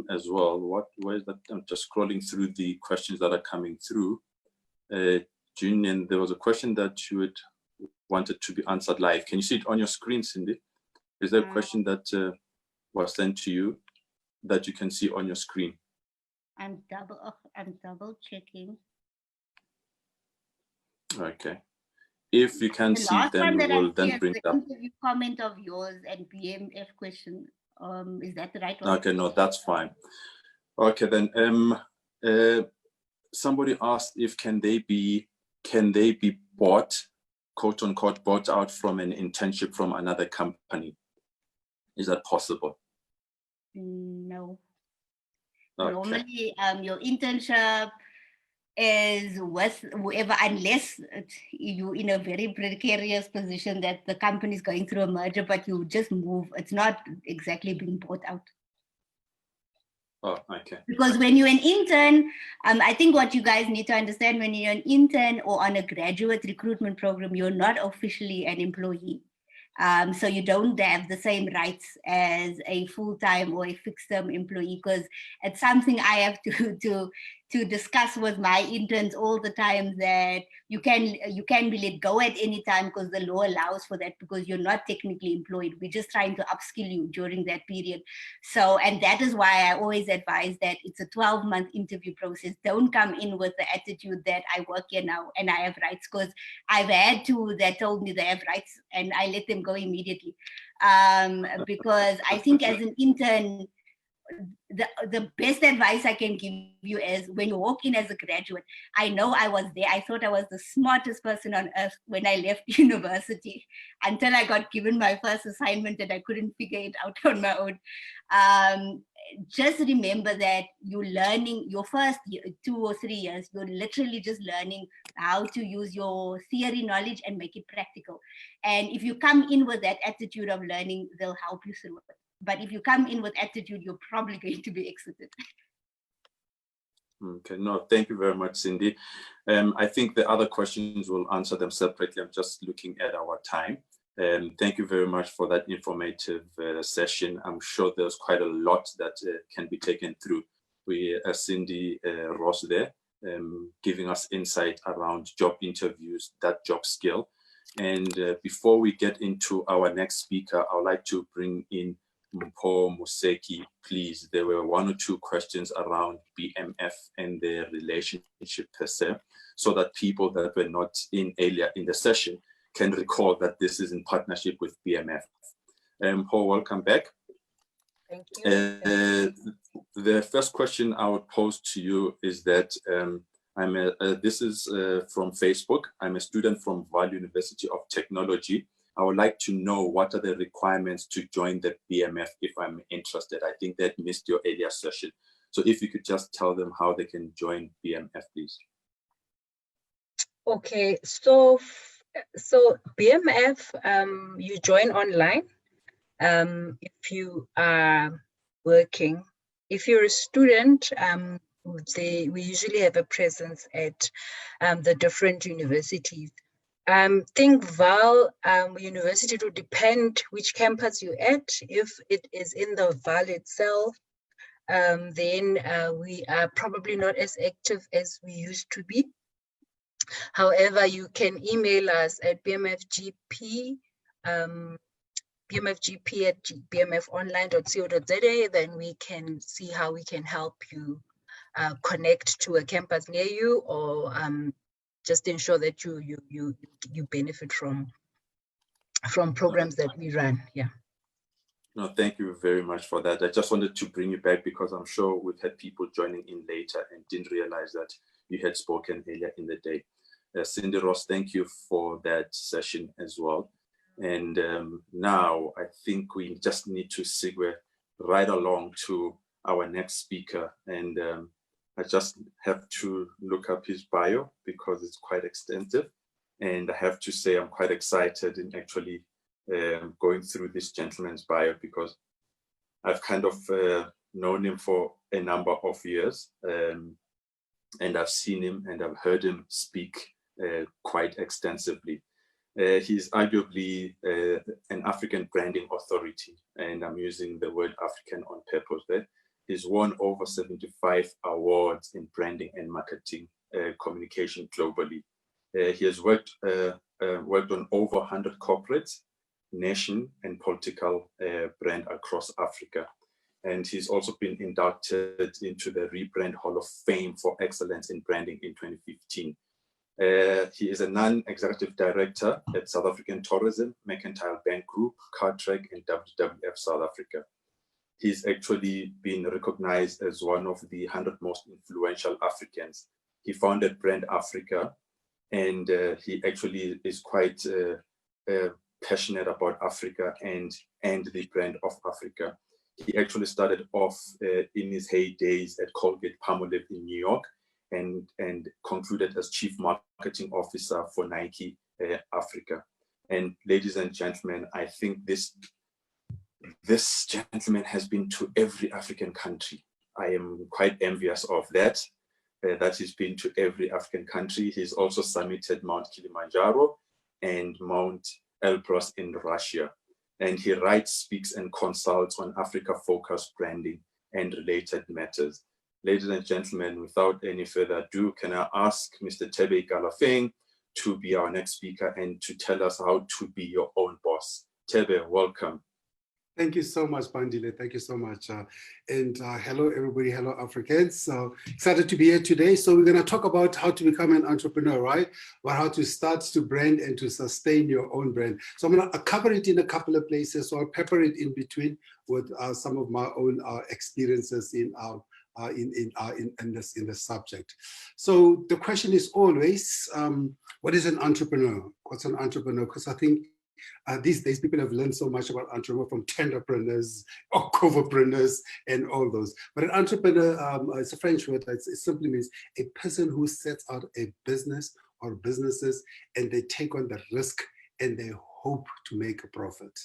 as well. Where is that? I'm just scrolling through the questions that are coming through. June, and there was a question that you had wanted to be answered live. Can you see it on your screen, Cindy? Is there a question that was sent to you that you can see on your screen? I'm double checking. Okay. If you can see, then we will then bring it up. Interview comment of yours and BMF question. Is that the right one? Okay, no, that's fine. Okay, then somebody asked if can they be bought, quote unquote, bought out from an internship from another company. Is that possible? No. Okay. Normally, your internship is with whoever, unless you're in a very precarious position that the company is going through a merger, but you just move. It's not exactly being bought out. Oh, okay. Because when you're an intern, I think what you guys need to understand, when you're an intern or on a graduate recruitment program, you're not officially an employee. So you don't have the same rights as a full-time or a fixed-term employee, because it's something I have to discuss with my interns all the time, that you can be let go at any time because the law allows for that, because you're not technically employed. We're just trying to upskill you during that period. So, and that is why I always advise that it's a 12-month interview process. Don't come in with the attitude that I work here now and I have rights, because I've had two that told me they have rights and I let them go immediately. Because I think as an intern, the best advice I can give you is, when you walk in as a graduate, I know I was there. I thought I was the smartest person on earth when I left university, until I got given my first assignment and I couldn't figure it out on my own. just remember that you're learning your first 2 or 3 years, you're literally just learning how to use your theory knowledge and make it practical. And if you come in with that attitude of learning, they'll help you through it. But if you come in with attitude, you're probably going to be exited. Okay, no, thank you very much, Cindy. I think the other questions will answer them separately. I'm just looking at our time. Thank you very much for that informative session. I'm sure there's quite a lot that can be taken through. We Cindy Ross there, giving us insight around job interviews, that job skill. And before we get into our next speaker, I would like to bring in Mpho Museki, please. There were 1 or 2 questions around BMF and their relationship per se, so that people that were not in earlier in the session can recall that this is in partnership with BMF. Mpho, welcome back. Thank you. The first question I would pose to you is that this is from Facebook. I'm a student from Vaal University of Technology. I would like to know what are the requirements to join the BMF if I'm interested. I think that missed your earlier session. So if you could just tell them how they can join BMF, please. Okay, so BMF, you join online if you are working. If you're a student, we usually have a presence at the different universities. Think Vaal University, to depend which campus you're at. If it is in the Vaal itself, then we are probably not as active as we used to be. However, you can email us at bmfgp, bmfgp@bmfonline.co.za, then we can see how we can help you connect to a campus near you, or just ensure that you benefit from programs that we run. Yeah. No, thank you very much for that. I just wanted to bring you back because I'm sure we've had people joining in later and didn't realize that you had spoken earlier in the day. Cindy Ross, thank you for that session as well. And now I think we just need to segue right along to our next speaker. And I just have to look up his bio because it's quite extensive. And I have to say I'm quite excited in actually going through this gentleman's bio because I've kind of known him for a number of years. And I've seen him and I've heard him speak quite extensively. He's arguably an African branding authority, and I'm using the word African on purpose there. He's won over 75 awards in branding and marketing communication globally. He has worked on over 100 corporates, nation and political brand across Africa. And he's also been inducted into the Rebrand Hall of Fame for Excellence in Branding in 2015. He is a non-executive director at South African Tourism, Mercantile Bank Group, Cartrack, and WWF South Africa. He's actually been recognized as one of the 100 most influential Africans. He founded Brand Africa, and he actually is quite passionate about Africa and the brand of Africa. He actually started off in his heydays at Colgate-Palmolive in New York, and concluded as Chief Marketing Officer for Nike Africa. And ladies and gentlemen, I think this gentleman has been to every African country. I am quite envious of that he's been to every African country. He's also summited Mount Kilimanjaro and Mount Elbrus in Russia. And he writes, speaks, and consults on Africa-focused branding and related matters. Ladies and gentlemen, without any further ado, can I ask Mr. Tebe Galafeng to be our next speaker and to tell us how to be your own boss. Tebe, welcome. Thank you so much, Bandile. Thank you so much. Hello, everybody. Hello, Africans. So excited to be here today. So we're going to talk about how to become an entrepreneur, right? Or how to start to brand and to sustain your own brand. So I'm going to cover it in a couple of places. So I'll pepper it in between with some of my own experiences in the subject. So the question is always, what is an entrepreneur? What's an entrepreneur? Because I think These days, people have learned so much about entrepreneur from tenderpreneurs or coverpreneurs and all those. But an entrepreneur, it's a French word. It simply means a person who sets out a business or businesses and they take on the risk and they hope to make a profit.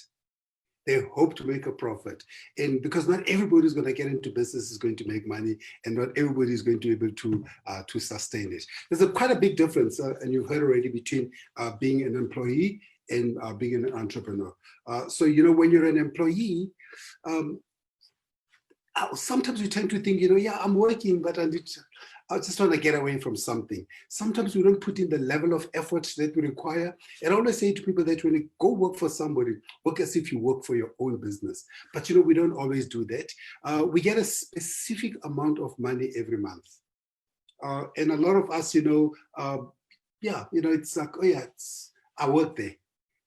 They hope to make a profit. And because not everybody who's going to get into business is going to make money, and not everybody is going to be able to sustain it. There's quite a big difference, and you've heard already, between being an employee and being an entrepreneur. So, you know, when you're an employee, sometimes we tend to think, you know, yeah, I'm working, but I just want to get away from something. Sometimes we don't put in the level of effort that we require. And I always say to people that when you go work for somebody, work as if you work for your own business. But, you know, we don't always do that. We get a specific amount of money every month. And a lot of us, you know, yeah, you know, it's like, oh yeah, I work there.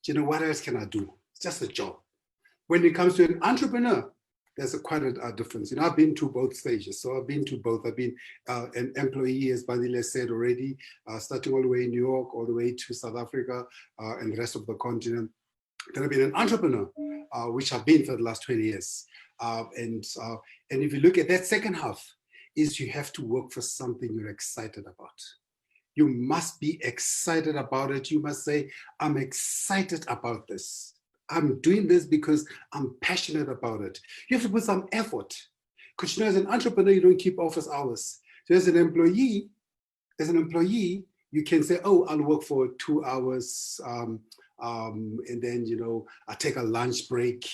You know, what else can I do? It's just a job. When it comes to an entrepreneur, there's quite a difference. You know, I've been to both stages. So I've been to both. I've been an employee, as Bandile said already, starting all the way in New York, all the way to South Africa and the rest of the continent. Then I've been an entrepreneur, which I've been for the last 20 years. And if you look at that second half, is you have to work for something you're excited about. You must be excited about it. You must say, I'm excited about this. I'm doing this because I'm passionate about it. You have to put some effort. Because, you know, as an entrepreneur, you don't keep office hours. So as an employee, you can say, oh, I'll work for 2 hours. And then, you know, I take a lunch break.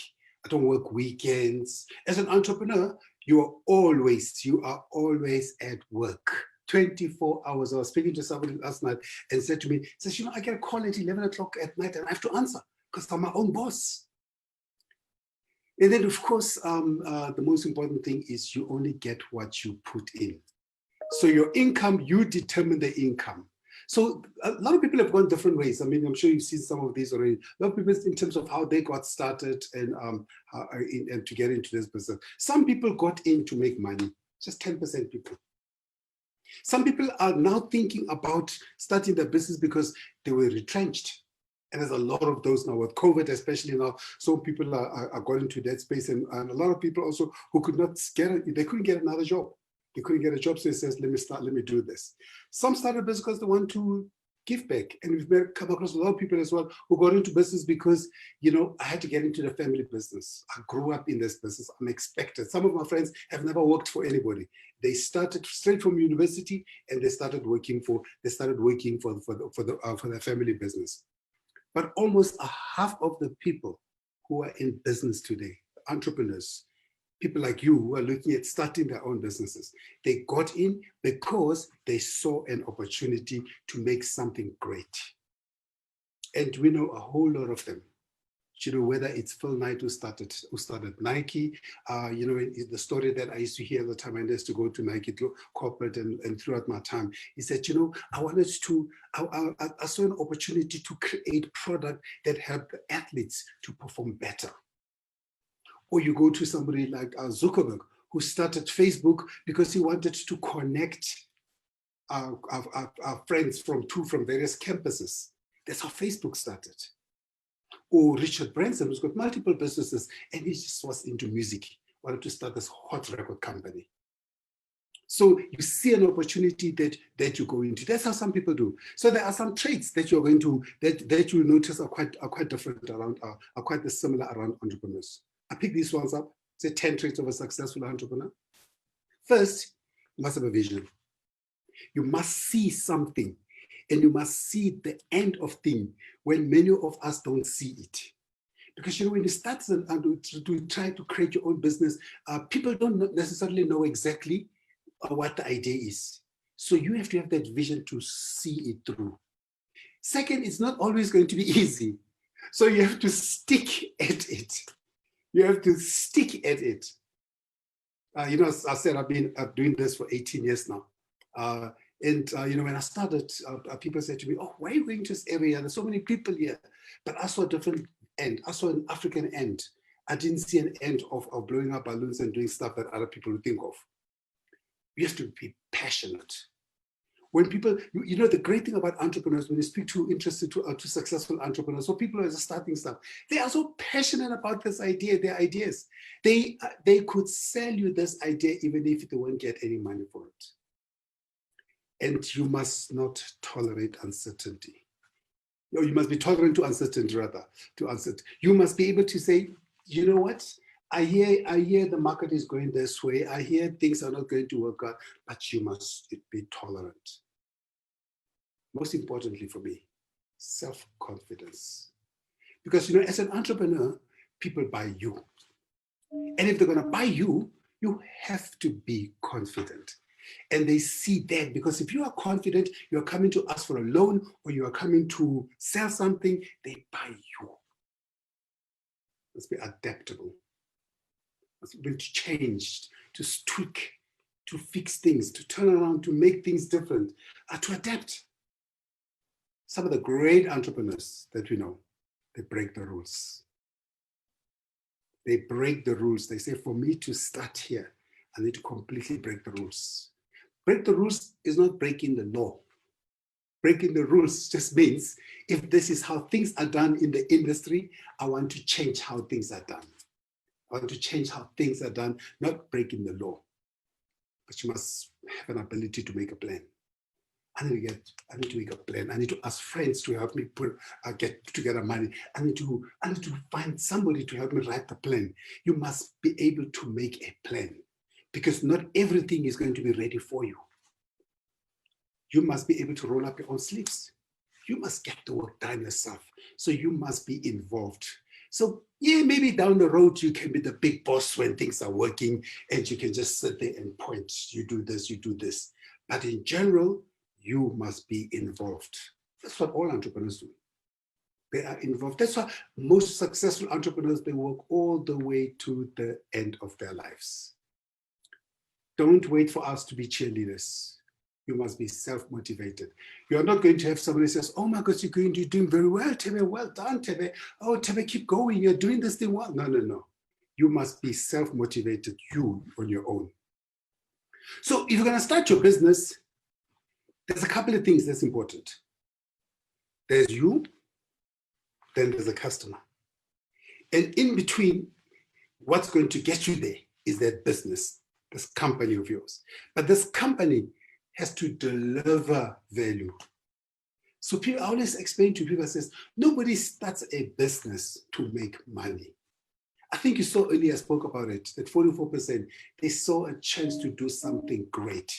I don't work weekends. As an entrepreneur, you are always at work. 24 hours. I was speaking to somebody last night and said to me, says, you know, I get a call at 11 o'clock at night and I have to answer because I'm my own boss. And then, of course, the most important thing is you only get what you put in. So your income, you determine the income. So a lot of people have gone different ways. I mean, I'm sure you've seen some of these already. A lot of people in terms of how they got started and to get into this business. Some people got in to make money, just 10% people. Some people are now thinking about starting their business because they were retrenched. And there's a lot of those now with COVID, especially now. Some people are going into that space, and a lot of people also who could not they couldn't get another job. They couldn't get a job, so they says, let me do this. Some started business because they want to give back. And we've come across a lot of people as well who got into business because, you know, I had to get into the family business. I grew up in this business. I'm expected. Some of my friends have never worked for anybody. They started straight from university and they started working for their family business. But almost a half of the people who are in business today, entrepreneurs, people like you who are looking at starting their own businesses, they got in because they saw an opportunity to make something great. And we know a whole lot of them. You know, whether it's Phil Knight who started Nike, you know, the story that I used to hear at the time I used to go to Nike corporate and throughout my time, he said, you know, I saw an opportunity to create product that helped the athletes to perform better. Or you go to somebody like Zuckerberg, who started Facebook because he wanted to connect our friends from various campuses. That's how Facebook started. Or Richard Branson, who's got multiple businesses, and he just was into music, wanted to start this hot record company. So you see an opportunity that you go into. That's how some people do. So there are some traits that you're going to that you notice are quite different around, are quite similar around entrepreneurs. I pick these ones up. Say 10 traits of a successful entrepreneur. First, you must have a vision. You must see something, and you must see the end of thing when many of us don't see it. Because, you know, when you start to try to create your own business, people don't necessarily know exactly what the idea is. So you have to have that vision to see it through. Second, it's not always going to be easy. So you have to stick at it. You have to stick at it. You know, as I said, I've been doing this for 18 years now. And you know, when I started, people said to me, oh, why are you going to this area? There's so many people here. But I saw a different end. I saw an African end. I didn't see an end of blowing up balloons and doing stuff that other people would think of. We have to be passionate. When people, you know, the great thing about entrepreneurs, when you speak to successful entrepreneurs, or people who are just starting stuff, they are so passionate about this idea, their ideas. They could sell you this idea even if they won't get any money for it. And you must not tolerate uncertainty. Or you must be tolerant to uncertainty, rather, to uncertainty. You must be able to say, you know what? I hear the market is going this way. I hear things are not going to work out, but you must be tolerant. Most importantly for me, self-confidence. Because, you know, as an entrepreneur, people buy you. And if they're going to buy you, you have to be confident. And they see that, because if you are confident, you're coming to ask for a loan or you are coming to sell something, they buy you. Let's be adaptable. Let's be changed, to tweak, to fix things, to turn around, to make things different, to adapt. Some of the great entrepreneurs that we know, they break the rules. They break the rules. They say, for me to start here, I need to completely break the rules. Break the rules is not breaking the law. Breaking the rules just means, if this is how things are done in the industry, I want to change how things are done. I want to change how things are done, not breaking the law. But you must have an ability to make a plan. I need to make a plan. I need to ask friends to help me get together money. I need to find somebody to help me write the plan. You must be able to make a plan, because not everything is going to be ready for you. You must be able to roll up your own sleeves. You must get the work done yourself. So you must be involved. So yeah, maybe down the road, you can be the big boss when things are working and you can just sit there and point. You do this, you do this. But in general, you must be involved. That's what all entrepreneurs do. They are involved. That's why most successful entrepreneurs, they work all the way to the end of their lives. Don't wait for us to be cheerleaders. You must be self-motivated. You are not going to have somebody who says, oh my God, you're doing very well, Tebe, well done, Tebe. Oh, Tebe, keep going, you're doing this thing well. No, no, no. You must be self-motivated, you on your own. So if you're gonna start your business, there's a couple of things that's important. There's you, then there's a customer. And in between, what's going to get you there is that business, this company of yours. But this company has to deliver value. So people, I always explain to people, says, nobody starts a business to make money. I think you saw earlier, I spoke about it, that 44%, they saw a chance to do something great.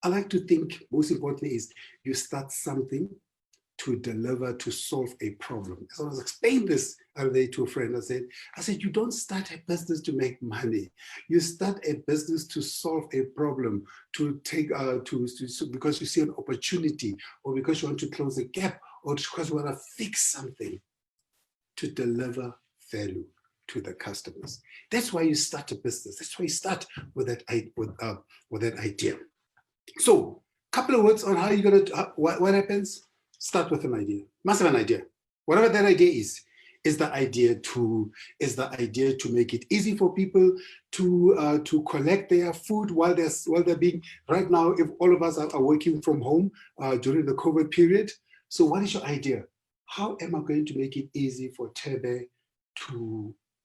I like to think, most importantly, is you start something to deliver, to solve a problem. As I was explaining this other day to a friend, I said, you don't start a business to make money. You start a business to solve a problem, to take, because you see an opportunity, or because you want to close a gap, or because you want to fix something, to deliver value to the customers. That's why you start a business. That's why you start with that idea. So, a couple of words on how you're going to, what happens? Start with an idea. Must have an idea. Whatever that idea is the idea to make it easy for people to collect their food while they're being, right now, if all of us are working from home during the COVID period. So what is your idea? How am I going to make it easy for Tebe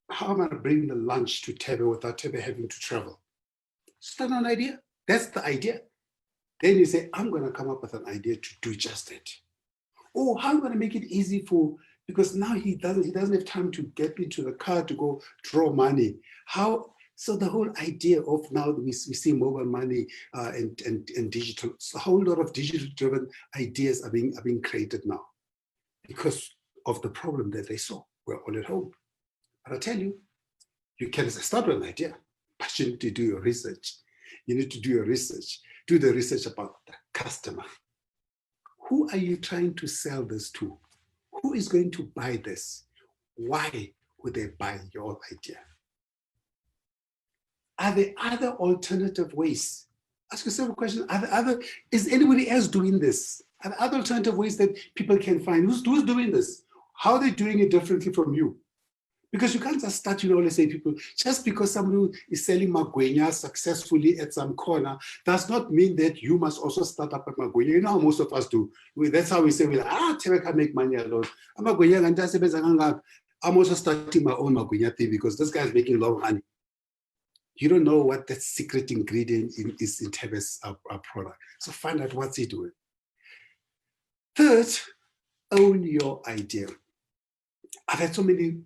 how am I going to bring the lunch to Tebe without Tebe having to travel? Start an idea. That's the idea. Then you say, I'm going to come up with an idea to do just that. Oh, how am I going to make it easy because now he doesn't have time to get into the car to go draw money. So the whole idea of now we see mobile money and digital, so a whole lot of digital driven ideas are being created now because of the problem that they saw. We're all at home. But I tell you, you can start with an idea, but you need to do your research. You need to do your research. Do the research about the customer. Who are you trying to sell this to? Who is going to buy this? Why would they buy your idea? Are there other alternative ways? Ask yourself a question. Is anybody else doing this? Are there other alternative ways that people can find? Who's doing this? How are they doing it differently from you? Because you can't just start, let's say people, just because somebody is selling magwenya successfully at some corner, does not mean that you must also start up at magwenya. You know how most of us do. That's how we say, Tebe can make money alone. I'm also starting my own magwenya thing because this guy is making a lot of money. You don't know what that secret ingredient is in Tebe's product. So find out what's he doing. Third, own your idea. I've had so many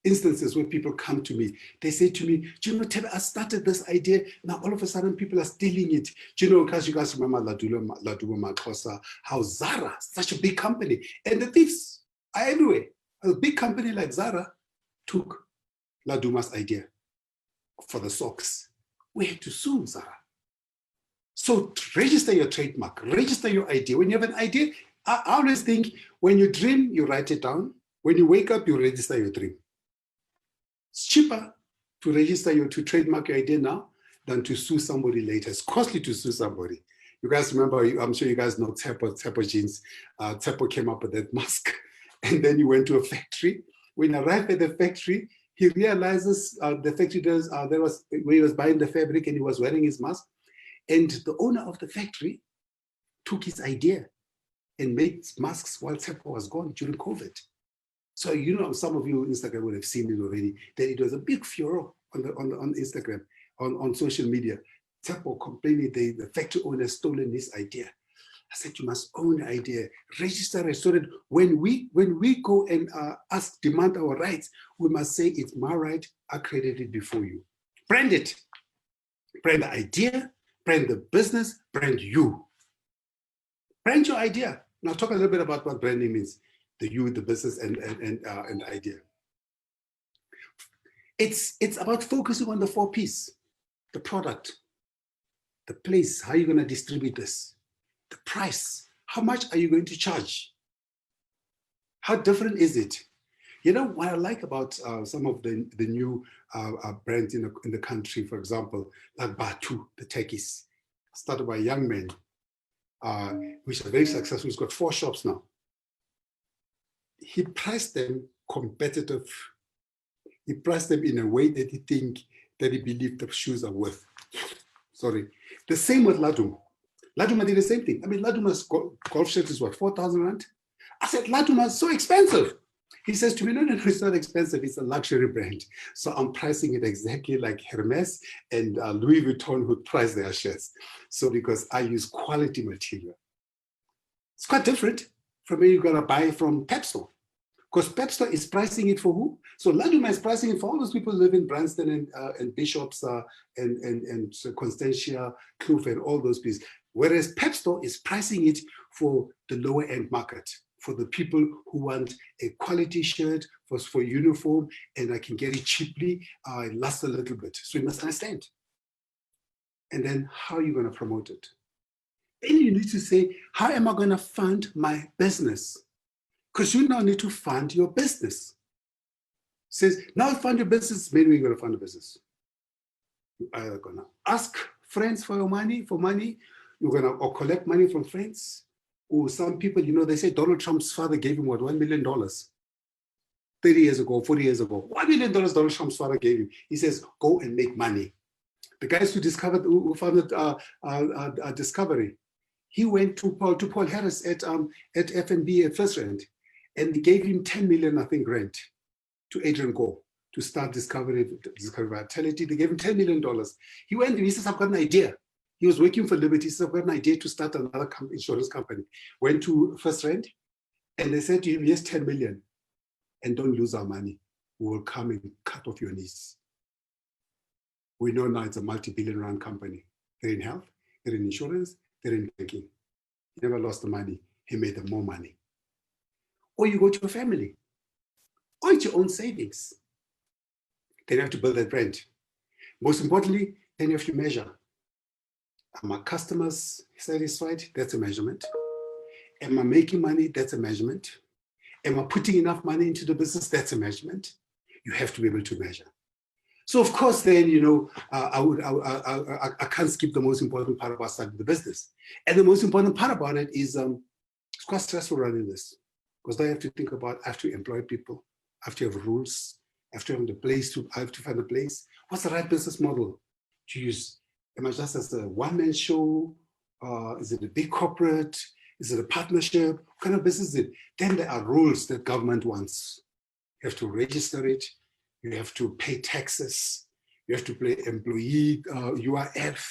instances where people come to me, they say to me, do you know, Tebe, I started this idea, now all of a sudden people are stealing it. Do you know, because you guys remember Ladubo Makosa, how Zara, such a big company, and the thieves are everywhere. A big company like Zara took Laduma's idea for the socks. We had to sue Zara. So register your trademark, register your idea. When you have an idea, I always think when you dream, you write it down. When you wake up, you register your dream. It's cheaper to register to trademark your idea now than to sue somebody later. It's costly to sue somebody. You guys remember, I'm sure you guys know Tsepo jeans. Tsepo came up with that mask and then he went to a factory. When he arrived at the factory, he realizes the factory there was where he was buying the fabric and he was wearing his mask. And the owner of the factory took his idea and made masks while Tsepo was gone during COVID. So, some of you on Instagram would have seen it already, that it was a big furor on Instagram, on social media. Tsepo complaining the factory owner stolen his idea. I said, you must own the idea, register it so that when we go and demand our rights, we must say it's my right, I created it before you. Brand it. Brand the idea, brand the business, brand you. Brand your idea. Now talk a little bit about what branding means. The you, the business, and the idea. It's about focusing on the 4 Ps: the product, the place, how you're going to distribute this, the price, how much are you going to charge? How different is it? What I like about some of the new brands in the country, for example, like Batu, the techies, started by a young man, which are very successful. He's got 4 shops now. He priced them competitive. He priced them in a way that he believed the shoes are worth. Sorry. The same with Laduma. Laduma did the same thing. I mean, Laduma's golf shirt is what, 4,000 rand? I said, Laduma is so expensive. He says to me, no, it's not expensive. It's a luxury brand. So I'm pricing it exactly like Hermes and Louis Vuitton would price their shirts. So because I use quality material. It's quite different from where you're going to buy from Pep Store. Because Pep Store is pricing it for who? So Laduma is pricing it for all those people who live in Branston and Bishops and Constantia, Kloof and all those places. Whereas Pep Store is pricing it for the lower end market, for the people who want a quality shirt, for uniform, and I can get it cheaply, it lasts a little bit. So you must understand. And then how are you going to promote it? Then you need to say, how am I going to fund my business? Because you now need to fund your business. Says, now fund your business, maybe you're going to fund a business. You're either going to ask friends for money, you're going to collect money from friends, or some people, they say Donald Trump's father gave him, what, $1 million? 30 years ago, 40 years ago, $1 million Donald Trump's father gave him. He says, go and make money. The guys who founded Discovery, he went to Paul Harris at FNB at First Rand, and they gave him 10 million, I think, grant to Adrian Gore to start Discovery Vitality. They gave him $10 million. He went and he says, I've got an idea. He was working for Liberty. He says, I've got an idea to start another insurance company. Went to First Rand, and they said to him, yes, 10 million. And don't lose our money. We will come and cut off your knees. We know now it's a multi-billion rand company. They're in health, they're in insurance, they're in banking. He never lost the money. He made them more money. Or you go to a family, or it's your own savings. Then you have to build that brand. Most importantly, then you have to measure. Are my customers satisfied? That's a measurement. Am I making money? That's a measurement. Am I putting enough money into the business? That's a measurement. You have to be able to measure. So of course, then, I can't skip the most important part about starting the business. And the most important part about it is it's quite stressful running this, because I have to think about, I have to employ people, I have to have rules, I have to find a place I have to find a place. What's the right business model to use? Am I just as a one-man show? Is it a big corporate? Is it a partnership? What kind of business is it? Then there are rules that government wants. You have to register it. You have to pay taxes. You have to pay employee UIF.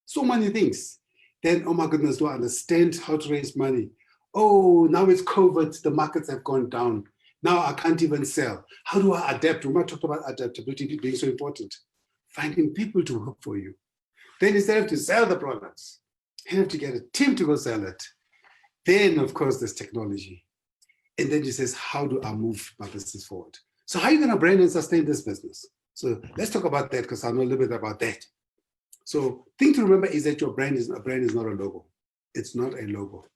So many things. Then, oh my goodness, do I understand how to raise money? Oh, now it's COVID, the markets have gone down. Now I can't even sell. How do I adapt? We might talk about adaptability being so important. Finding people to work for you. Then instead of to sell the products, you have to get a team to go sell it. Then, of course, there's technology. And then he says, how do I move my business forward? So how are you going to brand and sustain this business? So let's talk about that, because I know a little bit about that. So thing to remember is that your brand is not a logo. It's not a logo.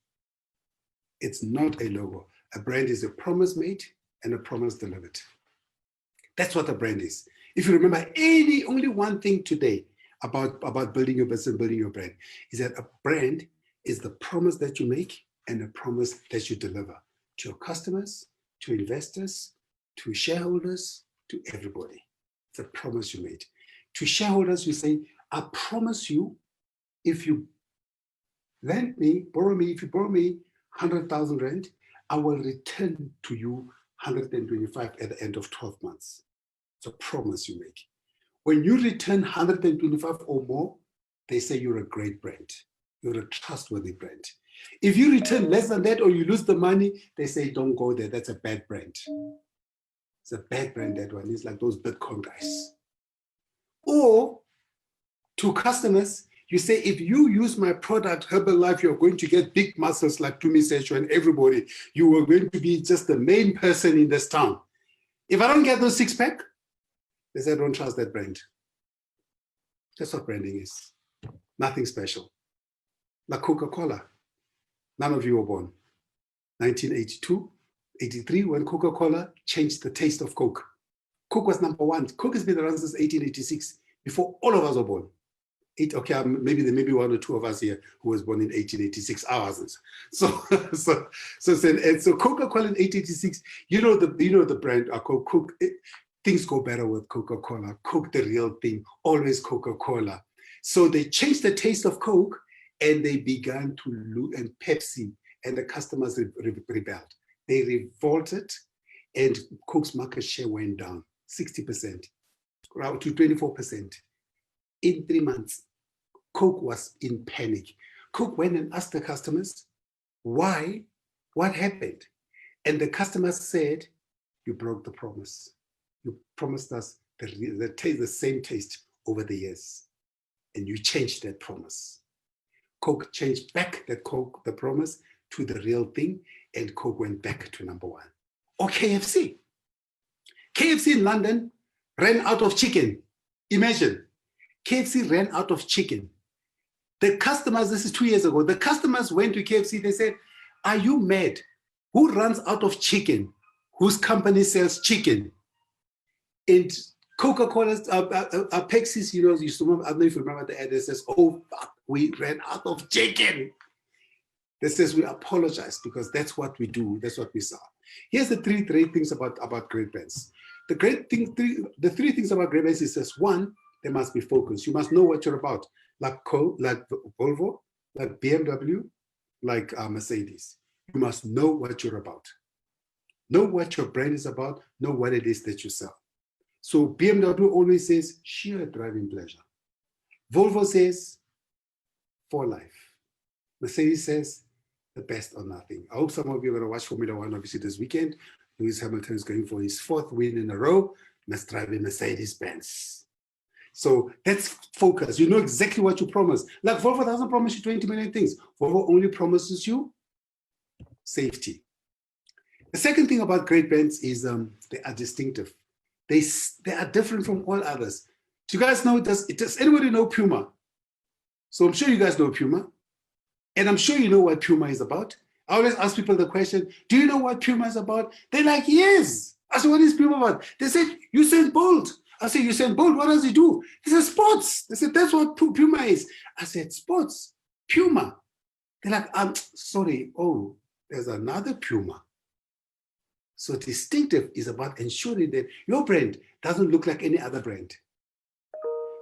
It's not a logo. A brand is a promise made and a promise delivered. That's what a brand is. If you remember only one thing today about building your business and building your brand, is that a brand is the promise that you make and a promise that you deliver to your customers, to investors, to shareholders, to everybody. It's a promise you made. To shareholders, you say, I promise you, if you borrow me 100,000 rand, I will return to you 125 at the end of 12 months. It's a promise you make. When you return 125 or more, they say you're a great brand. You're a trustworthy brand. If you return less than that or you lose the money, they say don't go there. That's a bad brand. It's a bad brand, that one. It's like those Bitcoin guys. Or to customers, you say, if you use my product, Herbalife, you're going to get big muscles like Tumi Session and everybody. You are going to be just the main person in this town. If I don't get those six-pack, they say, I don't trust that brand. That's what branding is. Nothing special. Like Coca-Cola. None of you were born. 1982, 83, when Coca-Cola changed the taste of Coke. Coke was number one. Coke has been around since 1886, before all of us were born. Maybe there may be one or two of us here who was born in 1886. I wasn't. So Coca-Cola in 1886. You know the brand Coke. Things go better with Coca-Cola. Coke, the real thing. Always Coca-Cola. So they changed the taste of Coke, and they began to look, and Pepsi, and the customers rebelled. They revolted, and Coke's market share went down 60%, around to 24%. In 3 months, Coke was in panic. Coke went and asked the customers, why? What happened? And the customers said, you broke the promise. You promised us the same taste over the years, and you changed that promise. Coke changed back the promise to the real thing, and Coke went back to number one. Or KFC. KFC in London ran out of chicken. Imagine. KFC ran out of chicken. The customers, this is 2 years ago, the customers went to KFC, they said, are you mad? Who runs out of chicken? Whose company sells chicken? And Coca-Cola's, Pepsi's, used to remember, I don't know if you remember the ad that says, oh, fuck, we ran out of chicken. That says we apologize because that's what we do, that's what we saw. Here's the three things about great brands. The three things about great brands is this: one, there must be focus. You must know what you're about, like Volvo, like BMW, like Mercedes. You must know what you're about. Know what your brand is about, know what it is that you sell. So BMW always says sheer driving pleasure. Volvo says for life. Mercedes says the best or nothing. I hope some of you are going to watch Formula One, obviously, this weekend. Lewis Hamilton is going for his 4th win in a row. Must drive a Mercedes-Benz. So that's focus. You know exactly what you promise. Like Volvo doesn't promise you 20 million things. Volvo only promises you safety. The second thing about great brands is they are distinctive. They are different from all others. Do you guys know, does anybody know Puma? So I'm sure you guys know Puma. And I'm sure you know what Puma is about. I always ask people the question, do you know what Puma is about? They're like, yes. I said, what is Puma about? They said, Usain Bolt. I said, Usain Bolt, what does he do? He said, sports. They said, that's what Puma is. I said, sports, Puma. They're like, I'm sorry. Oh, there's another Puma. So distinctive is about ensuring that your brand doesn't look like any other brand.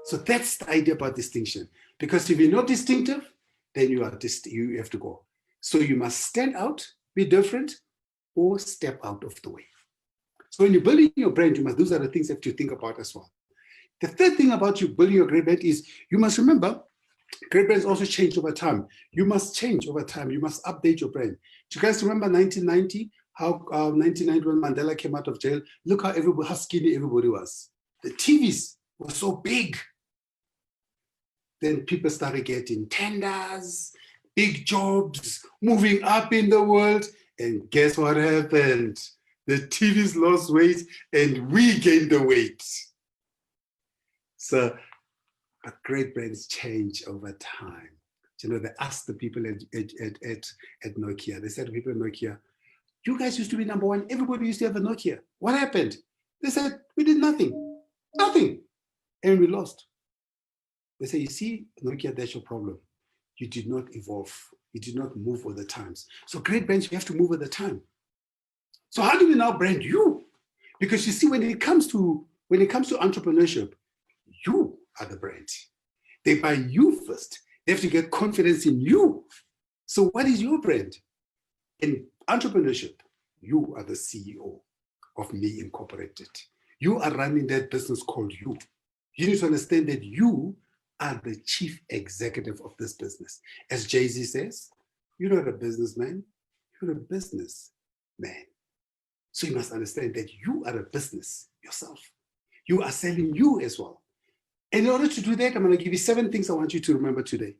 So that's the idea about distinction. Because if you're not distinctive, then you have to go. So you must stand out, be different, or step out of the way. So when you're building your brand, those are the things you have to think about as well. The third thing about you building your great brand is you must remember, great brands also change over time. You must change over time. You must update your brand. Do you guys remember 1990? How 1990 when Mandela came out of jail? Look how skinny everybody was. The TVs were so big. Then people started getting tenders, big jobs, moving up in the world. And guess what happened? The TVs lost weight and we gained the weight. So, but great brands change over time. You know, they asked the people at Nokia, they said to people at Nokia, you guys used to be number one. Everybody used to have a Nokia. What happened? They said, we did nothing, and we lost. They say, you see, Nokia, that's your problem. You did not evolve. You did not move with the times. So great brands, you have to move with the time. So how do we now brand you? Because you see, when it comes to entrepreneurship, you are the brand. They buy you first. They have to get confidence in you. So what is your brand? In entrepreneurship, you are the CEO of Me Incorporated. You are running that business called you. You need to understand that you are the chief executive of this business. As Jay-Z says, you're not a businessman, you're a businessman. So you must understand that you are a business yourself. You are selling you as well. And in order to do that, I'm going to give you 7 things I want you to remember today.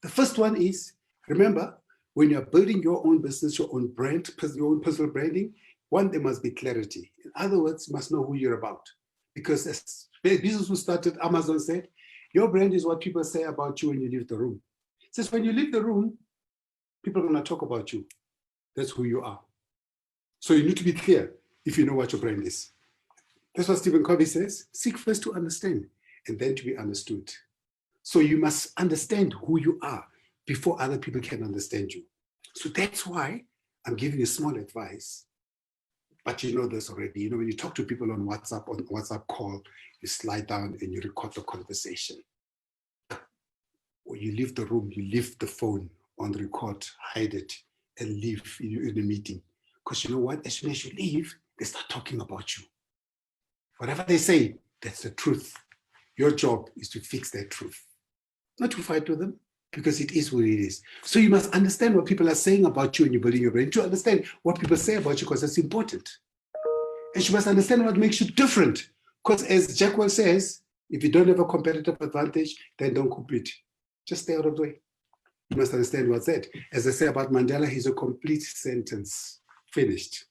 The first one is, remember, when you're building your own business, your own brand, your own personal branding, one, there must be clarity. In other words, you must know who you're about. Because as business who started, Amazon said, your brand is what people say about you when you leave the room. It says when you leave the room, people are going to talk about you. That's who you are. So you need to be clear if you know what your brand is. That's what Stephen Covey says. Seek first to understand and then to be understood. So you must understand who you are before other people can understand you. So that's why I'm giving you small advice. But you know this already. You know, when you talk to people on WhatsApp call, you slide down and you record the conversation. When you leave the room, you leave the phone on record, hide it, and leave in the meeting. Because you know what? As soon as you leave, they start talking about you. Whatever they say, that's the truth. Your job is to fix that truth, not to fight with them, because it is what it is. So you must understand what people are saying about you when you're building your brand, to understand what people say about you, because that's important. And you must understand what makes you different, because as Jackwell says, if you don't have a competitive advantage, then don't compete. Just stay out of the way. You must understand what's that. As I say about Mandela, he's a complete sentence. Finished.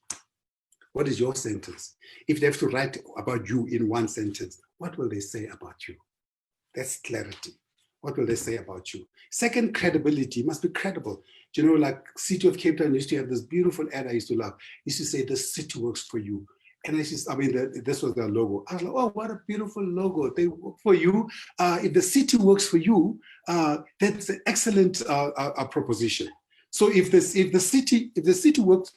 What is your sentence? If they have to write about you in one sentence, what will they say about you? That's clarity. What will they say about you? Second, credibility. You must be credible. Do you know, like City of Cape Town used to have this beautiful ad I used to love. It used to say, the city works for you. And this was their logo. I was like, oh, what a beautiful logo. They work for you. If the city works for you, that's an excellent proposition. So if the city works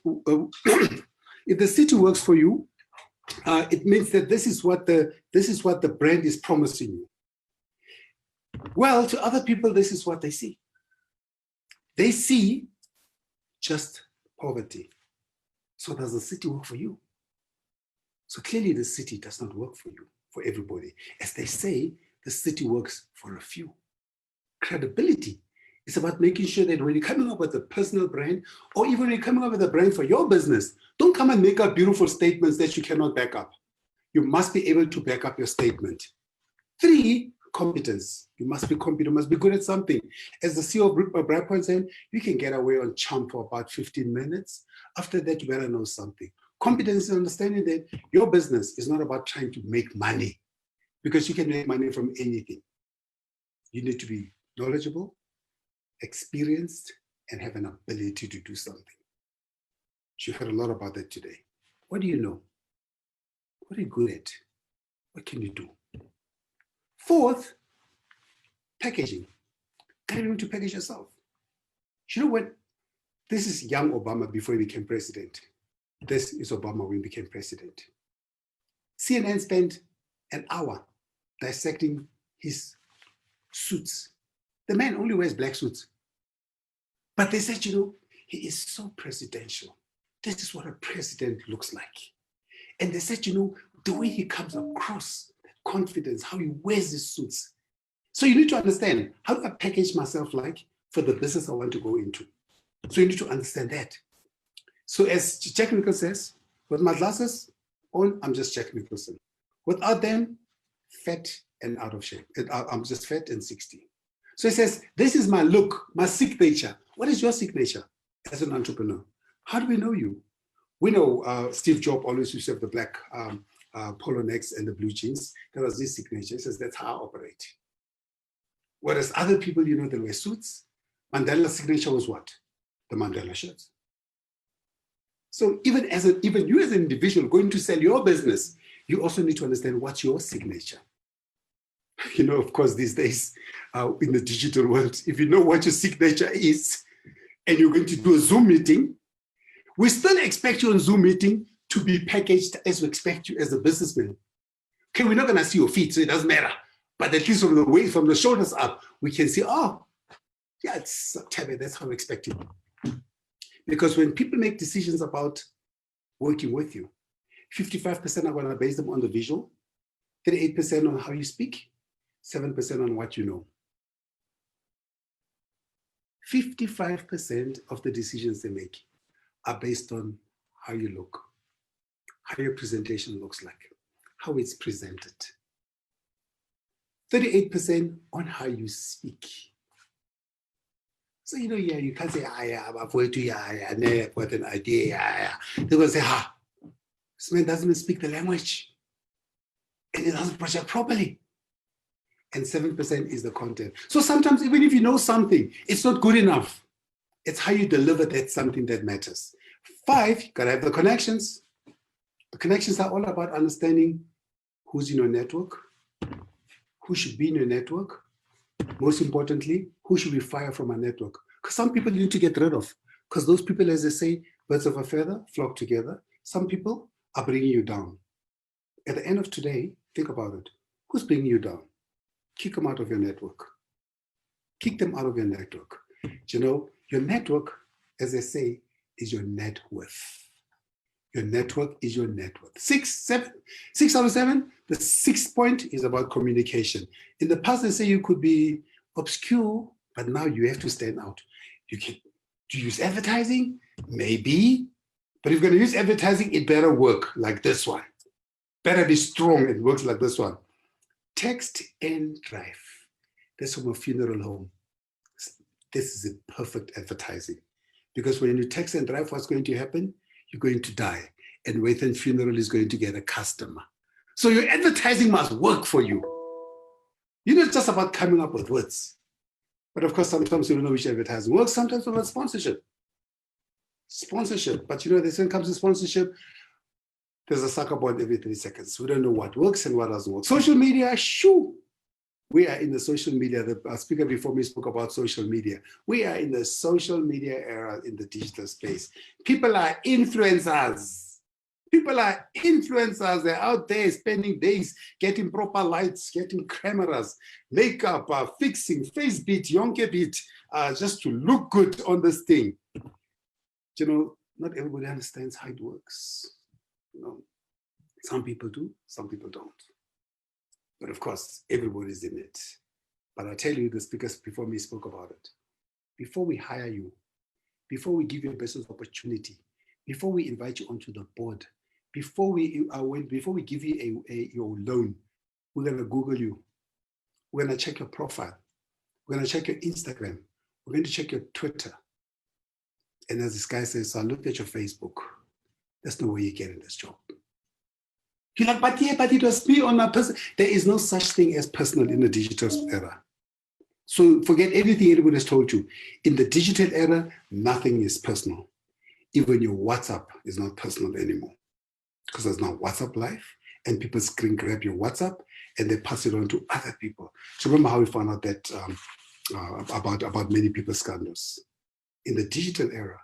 if the city works for you, it means that this is what the brand is promising you. Well, to other people, this is what they see. They see just poverty. So does the city work for you? So clearly the city does not work for you, for everybody. As they say, the city works for a few. Credibility is about making sure that when you're coming up with a personal brand, or even when you're coming up with a brand for your business, don't come and make up beautiful statements that you cannot back up. You must be able to back up your statement. 3, competence. You must be competent, you must be good at something. As the CEO of Brightpoint said, you can get away on charm for about 15 minutes. After that, you better know something. Competence is understanding that your business is not about trying to make money, because you can make money from anything. You need to be knowledgeable, experienced, and have an ability to do something. You heard a lot about that today. What do you know? What are you good at? What can you do? 4th, packaging. Got to be able to package yourself. You know what? This is young Obama before he became president. This is Obama when he became president. CNN spent an hour dissecting his suits. The man only wears black suits. But they said, you know, he is so presidential. This is what a president looks like. And they said, you know, the way he comes across, confidence, how he wears his suits. So you need to understand, how do I package myself like for the business I want to go into? So you need to understand that. So as Jack Nicholson says, with my glasses on, I'm just Jack Nicholson. Without them, fat and out of shape. I'm just fat and 60. So he says, this is my look, my signature. What is your signature as an entrepreneur? How do we know you? We know Steve Jobs always used to have the black polo necks and the blue jeans. That was his signature. He says, that's how I operate. Whereas other people, you know, they wear suits. Mandela's signature was what? The Mandela shirts. So even you as an individual going to sell your business, you also need to understand what's your signature. You know, of course, these days in the digital world, if you know what your signature is and you're going to do a Zoom meeting, we still expect you on Zoom meeting to be packaged as we expect you as a businessman. Okay, we're not going to see your feet, so it doesn't matter. But at least from the waist, from the shoulders up, we can see, oh, yeah, it's Tabby, that's how we expect it. Because when people make decisions about working with you, 55% are going to base them on the visual, 38% on how you speak, 7% on what you know. 55% of the decisions they make are based on how you look, how your presentation looks like, how it's presented. 38% on how you speak. So, you know, yeah, you can't say, I've got an idea, They're going to say, this man doesn't even speak the language. And it doesn't project properly. And 7% is the content. So sometimes even if you know something, it's not good enough. It's how you deliver that something that matters. 5, you gotta have the connections. The connections are all about understanding who's in your network, who should be in your network. Most importantly, who should we fire from our network? Because some people you need to get rid of. Because those people, as they say, birds of a feather flock together. Some people are bringing you down. At the end of today, think about it. Who's bringing you down? Kick them out of your network. Kick them out of your network. You know, your network, as they say, is your net worth. Your network is your net worth. 6 out of 7, the 6th point is about communication. In the past, they say you could be obscure, but now you have to stand out. You can do you use advertising? Maybe. But if you're going to use advertising, it better work like this one. Better be strong. It works like this one. Text and drive. That's from a funeral home. This is a perfect advertising. Because when you text and drive, what's going to happen? You're going to die. And Wathan Funeral is going to get a customer. So your advertising must work for you. You're not just about coming up with words. But of course, sometimes you don't know which advertising works. Sometimes about sponsorship. Sponsorship. But you know, when it comes to sponsorship, there's a sucker bond every 3 seconds. We don't know what works and what doesn't work. Social media, shoo. We are in the social media. The speaker before me spoke about social media. We are in the social media era in the digital space. People are influencers. People are influencers. They're out there spending days getting proper lights, getting cameras, makeup, fixing, face beat, yonke beat, just to look good on this thing. You know, not everybody understands how it works. You know, some people do, some people don't. But of course, everybody's in it. But I tell you, the speakers before me spoke about it. Before we hire you, before we give you a business opportunity, before we invite you onto the board, before we give you your loan, we're going to Google you. We're going to check your profile. We're going to check your Instagram. We're going to check your Twitter. And as this guy says, I looked at your Facebook. There's no way you get in this job. You're like, but yeah, but it was me on my person. There is no such thing as personal in the digital era. So forget everything anybody has told you. In the digital era, nothing is personal. Even your WhatsApp is not personal anymore. Because there's now WhatsApp Live, and people screen grab your WhatsApp and they pass it on to other people. So remember how we found out that about many people's scandals. In the digital era,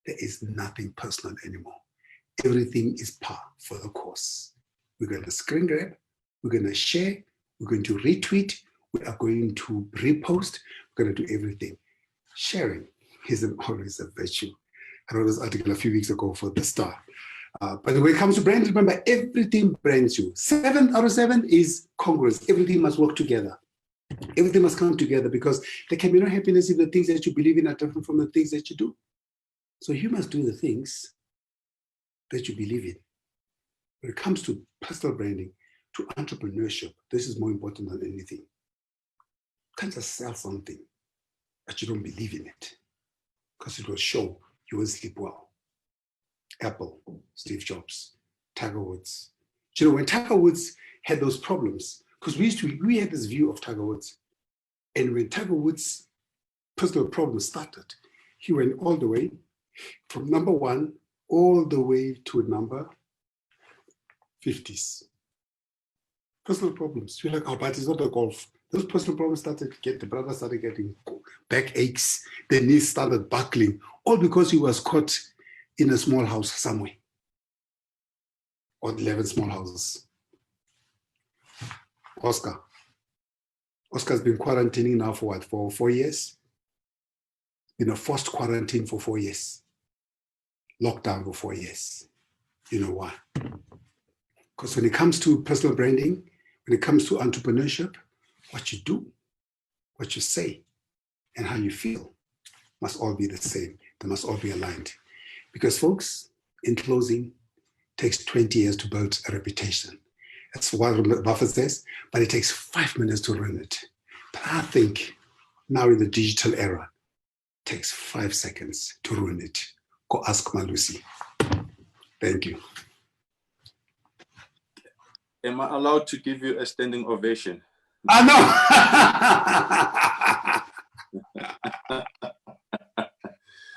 there is nothing personal anymore. everything is par for the course. We're going to screen grab, we're going to share, we're going to retweet, we are going to repost, we're going to do everything. Sharing isn't always a virtue. I wrote this article a few weeks ago for The Star. But when it comes to branding, remember, everything brands you. 7 out of 7 is congruence. Everything must work together. Everything must come together, because there can be no happiness if the things that you believe in are different from the things that you do. So you must do the things that you believe in. When it comes to personal branding, to entrepreneurship, this is more important than anything. You can't just sell something but you don't believe in it, because it will show you will sleep well. Apple, Steve Jobs, Tiger Woods. You know, when Tiger Woods had those problems, because we had this view of Tiger Woods, and when Tiger Woods' personal problems started, he went all the way from number 1 all the way to number 50s. Personal problems. You're like, oh, but it's not a golf. Those personal problems the brother started getting back aches, the knees started buckling, all because he was caught in a small house somewhere, or 11 small houses. Oscar's been quarantining now for what, for 4 years? Been a forced quarantine for 4 years. Lockdown for 4 years. You know why? Because when it comes to personal branding, when it comes to entrepreneurship, what you do, what you say, and how you feel must all be the same. They must all be aligned. Because folks, in closing, it takes 20 years to build a reputation. That's what Buffett says, but it takes 5 minutes to run it. But I think now in the digital era, it takes 5 seconds to ruin it. Go ask Malusi. Thank you. Am I allowed to give you a standing ovation? I know.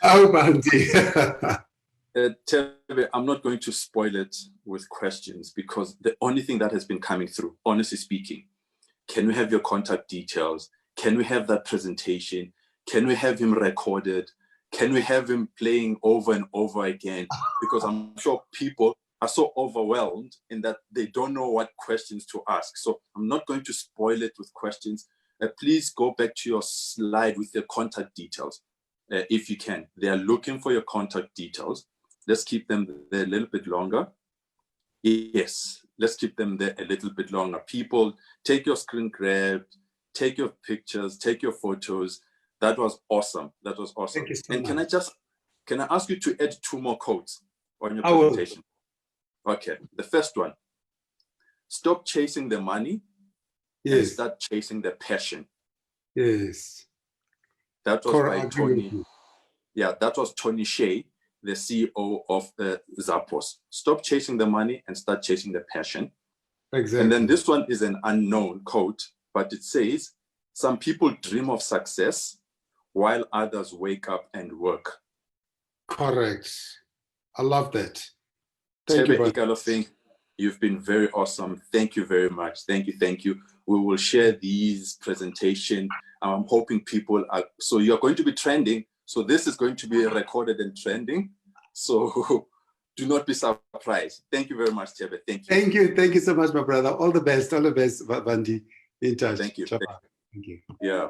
Oh, Bandy. Tebe, I'm not going to spoil it with questions, because the only thing that has been coming through, honestly speaking, can we have your contact details? Can we have that presentation? Can we have him recorded? Can we have him playing over and over again? Because I'm sure people are so overwhelmed in that they don't know what questions to ask. So I'm not going to spoil it with questions. Please go back to your slide with your contact details, if you can. They are looking for your contact details. Let's keep them there a little bit longer. Yes, let's keep them there a little bit longer. People, take your screen grab, take your pictures, take your photos. That was awesome. That was awesome. Thank you so and much. Can I ask you to add 2 more quotes on your presentation? Okay, the first one. Stop chasing the money. Yes. And start chasing the passion. Yes. That was by Tony. Yeah, that was Tony Shea, the CEO of Zappos. Stop chasing the money and start chasing the passion. Exactly. And then this one is an unknown quote, but it says, some people dream of success while others wake up and work. Correct. I love that. Thank you, Tebe, you've been very awesome. Thank you very much. Thank you. Thank you. We will share these presentation. I'm hoping people are, so you're going to be trending. So this is going to be recorded and trending. So do not be surprised. Thank you very much, Tebe. Thank you. Thank you. Thank you so much, my brother. All the best. All the best, Bandi. Be in touch. Thank you. Thank you. Yeah.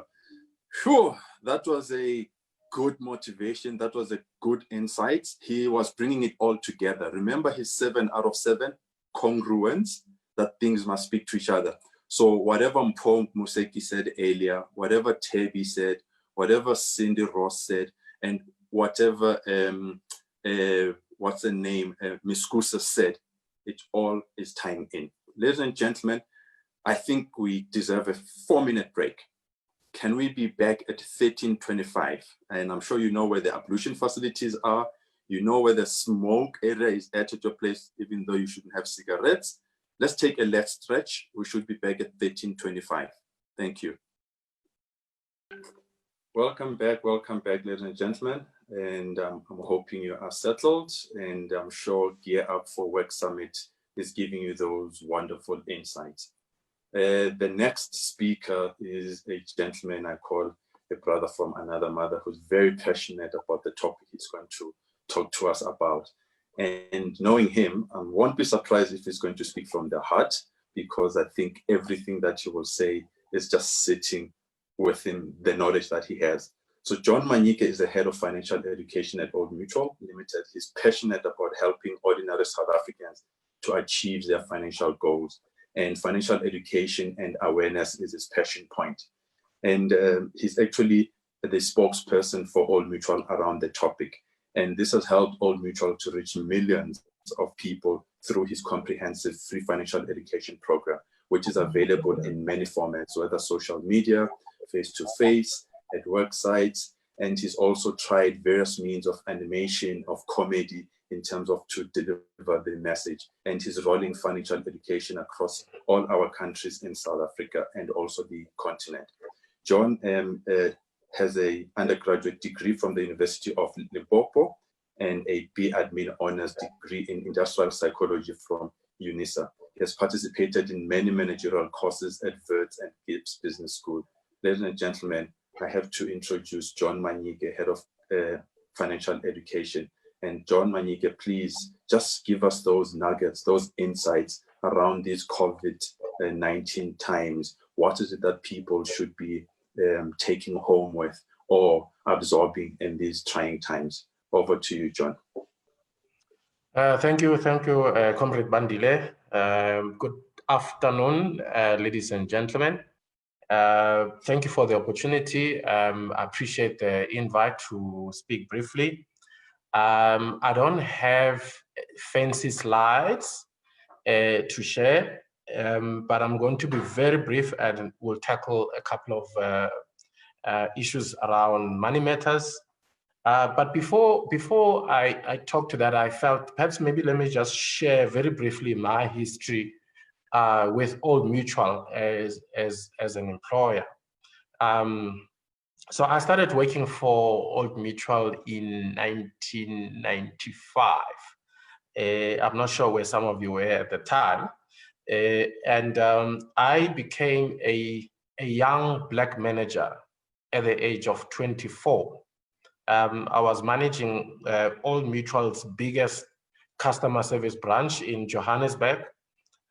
Sure. That was a good motivation. That was a good insight. He was bringing it all together. Remember his 7 out of 7 congruence, that things must speak to each other. So whatever Mpho Museki said earlier, whatever Tebi said, whatever Cindy Ross said, and whatever, what's the name, Miss Kusa said, it all is tying in. Ladies and gentlemen, I think we deserve a 4-minute break. Can we be back at 13:25? And I'm sure you know where the ablution facilities are. You know where the smoke area is at your place, even though you shouldn't have cigarettes. Let's take a leg stretch. We should be back at 13:25. Thank you. Welcome back, ladies and gentlemen. And I'm hoping you are settled. And I'm sure GearUp4Work Summit is giving you those wonderful insights. The next speaker is a gentleman I call a brother from another mother who's very passionate about the topic he's going to talk to us about. And knowing him, I won't be surprised if he's going to speak from the heart, because I think everything that he will say is just sitting within the knowledge that he has. So John Manyike is the head of financial education at Old Mutual Limited. He's passionate about helping ordinary South Africans to achieve their financial goals. And financial education and awareness is his passion point. And he's actually the spokesperson for Old Mutual around the topic. And this has helped Old Mutual to reach millions of people through his comprehensive free financial education program, which is available in many formats, whether social media, face-to-face, at work sites. And he's also tried various means of animation, of comedy, in terms of to deliver the message. And he's rolling financial education across all our countries in South Africa and also the continent. John has an undergraduate degree from the University of Limpopo and a B Admin honors degree in industrial psychology from UNISA. He has participated in many managerial courses at Wits and Gibbs Business School. Ladies and gentlemen, I have to introduce John Manyike, head of financial education. And John Manyike, please just give us those nuggets, those insights around these COVID-19 times. What is it that people should be taking home with or absorbing in these trying times? Over to you, John. Thank you, Comrade Bandile. Good afternoon, ladies and gentlemen. Thank you for the opportunity. I appreciate the invite to speak briefly. I don't have fancy slides to share, but I'm going to be very brief and we'll tackle a couple of issues around money matters. But before I talk to that, I felt perhaps maybe let me just share very briefly my history with Old Mutual as an employer. So I started working for Old Mutual in 1995. I'm not sure where some of you were at the time. And I became a young Black manager at the age of 24. I was managing Old Mutual's biggest customer service branch in Johannesburg.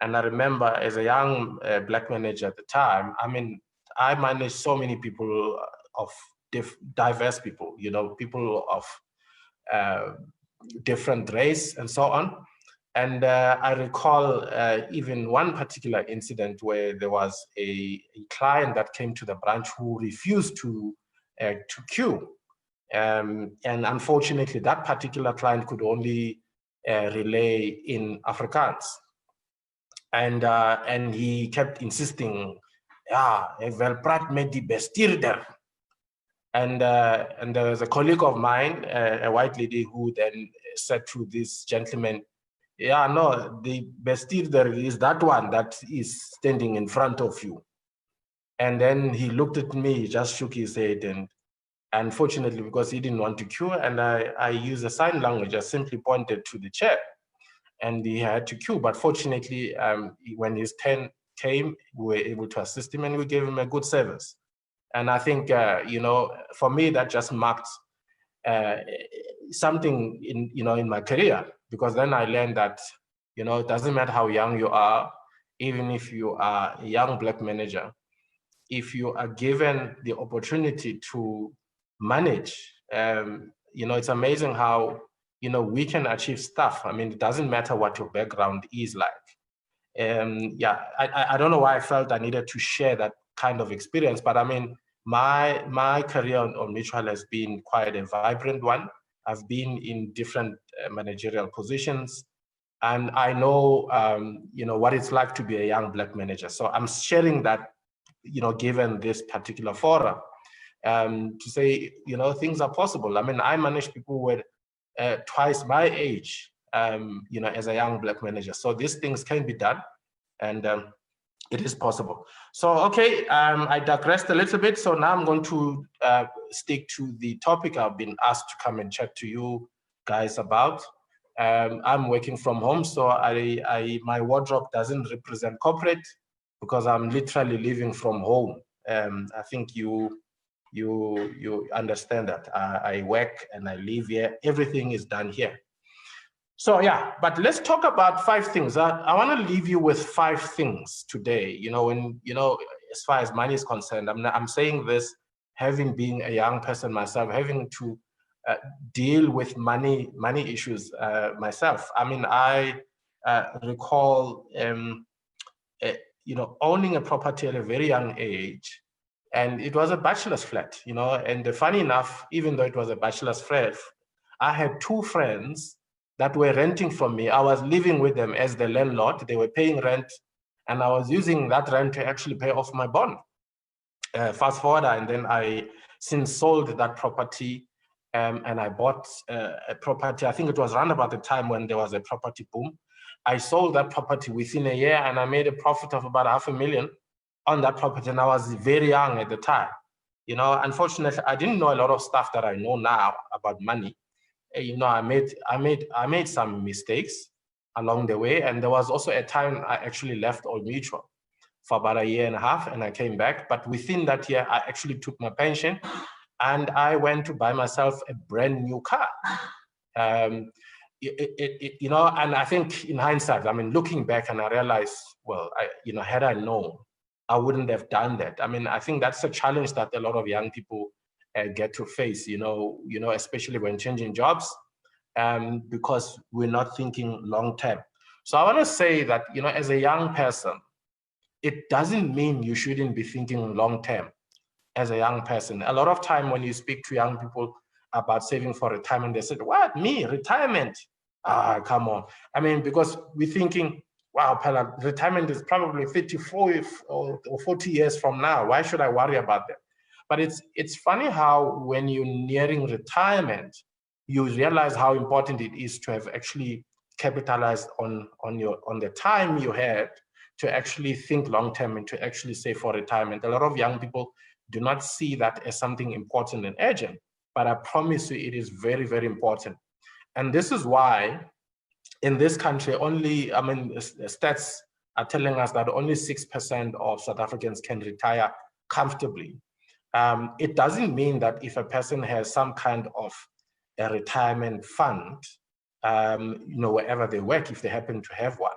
And I remember as a young Black manager at the time, I mean, I managed so many people of diverse people, you know, people of different race and so on. And I recall even one particular incident where there was a client that came to the branch who refused to queue. And unfortunately, that particular client could only relay in Afrikaans. And he kept insisting, "Ja, ek wil praat met die bestuurder." And there was a colleague of mine, a white lady, who then said to this gentleman, "Yeah, no, the bestuurder is that one that is standing in front of you." And then he looked at me, just shook his head, and unfortunately, because he didn't want to queue, and I used a sign language, I simply pointed to the chair. And he had to queue, but fortunately, when his turn came, we were able to assist him and we gave him a good service. And I think, you know, for me, that just marked something in my career, because then I learned that, you know, it doesn't matter how young you are, even if you are a young Black manager, if you are given the opportunity to manage, you know, it's amazing how, you know, we can achieve stuff. I mean, it doesn't matter what your background is like. Yeah, I don't know why I felt I needed to share that kind of experience, but I mean, my career on Mutual has been quite a vibrant one. I've been in different managerial positions, and I know, you know, what it's like to be a young Black manager. So I'm sharing that, you know, given this particular forum, to say, you know, things are possible. I mean, I manage people with twice my age, you know, as a young Black manager. So these things can be done, and it is possible. So, okay, I digressed a little bit. So now I'm going to stick to the topic I've been asked to come and chat to you guys about. I'm working from home, so my wardrobe doesn't represent corporate, because I'm literally living from home. I think you understand that. I work and I live here. Everything is done here. So yeah, but let's talk about 5 things. I want to leave you with 5 things today. You know, when, you know, as far as money is concerned, I'm saying this having been a young person myself, having to deal with money issues myself. I mean, I recall, you know, owning a property at a very young age, and it was a bachelor's flat, you know, and funny enough, even though it was a bachelor's flat, I had 2 friends that were renting from me. I was living with them as the landlord. They were paying rent, and I was using that rent to actually pay off my bond. Fast forward, and then I since sold that property, and I bought a property. I think it was around about the time when there was a property boom. I sold that property within a year, and I made a profit of about $500,000 on that property, and I was very young at the time. You know, unfortunately, I didn't know a lot of stuff that I know now about money. You know, I made some mistakes along the way, and there was also a time I actually left Old Mutual for about 1.5 years, and I came back. But within that year, I actually took my pension, and I went to buy myself a brand new car. You know, and I think in hindsight, I mean, looking back, and I realized, well, you know, had I known, I wouldn't have done that. I mean, I think that's a challenge that a lot of young people get to face, you know, especially when changing jobs, because we're not thinking long term. So I want to say that, you know, as a young person, it doesn't mean you shouldn't be thinking long term as a young person. A lot of time when you speak to young people about saving for retirement, they said, what, me, retirement? Ah, come on. I mean, because we're thinking, wow, Pella, retirement is probably 54 or 40 years from now. Why should I worry about that? But it's funny how when you're nearing retirement, you realize how important it is to have actually capitalized on the time you had to actually think long-term and to actually save for retirement. A lot of young people do not see that as something important and urgent, but I promise you it is very, very important. And this is why in this country, only, I mean, stats are telling us that only 6% of South Africans can retire comfortably. It doesn't mean that if a person has some kind of a retirement fund, you know, wherever they work, if they happen to have one,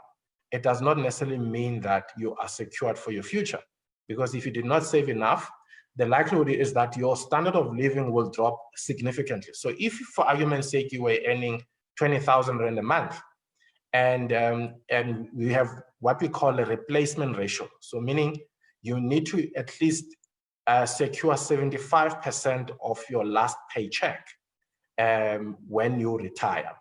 it does not necessarily mean that you are secured for your future. Because if you did not save enough, the likelihood is that your standard of living will drop significantly. So if, for argument's sake, you were earning 20,000 Rand a month, and we have what we call a replacement ratio. So meaning you need to at least secure 75% of your last paycheck when you retire,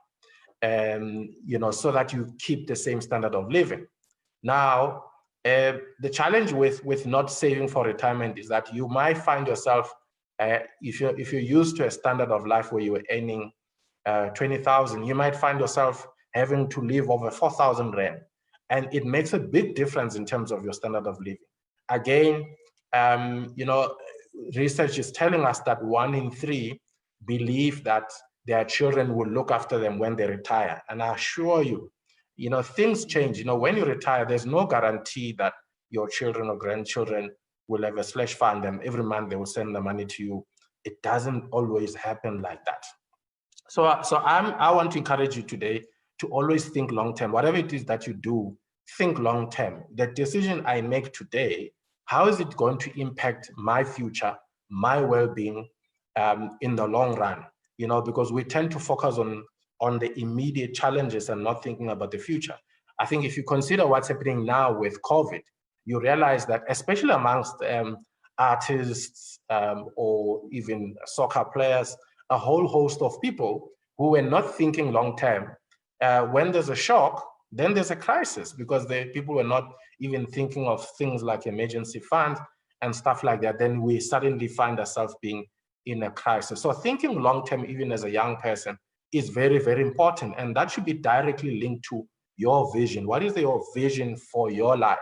you know, so that you keep the same standard of living. Now, the challenge with not saving for retirement is that you might find yourself, if you're used to a standard of life where you were earning 20,000, you might find yourself having to live over 4,000 Rand. And it makes a big difference in terms of your standard of living. Again, you know, research is telling us that 1 in 3 believe that their children will look after them when they retire. And I assure you, you know, things change. You know, when you retire, there's no guarantee that your children or grandchildren will have a slush fund and every month they will send the money to you. It doesn't always happen like that. So I want to encourage you today to always think long-term. Whatever it is that you do, think long-term. The decision I make today, how is it going to impact my future, my well-being in the long run? You know, because we tend to focus on the immediate challenges and not thinking about the future. I think if you consider what's happening now with COVID, you realize that especially amongst artists or even soccer players, a whole host of people who were not thinking long-term, when there's a shock, then there's a crisis because the people were not even thinking of things like emergency funds and stuff like that. Then we suddenly find ourselves being in a crisis. So thinking long-term, even as a young person, is very, very important. And that should be directly linked to your vision. What is your vision for your life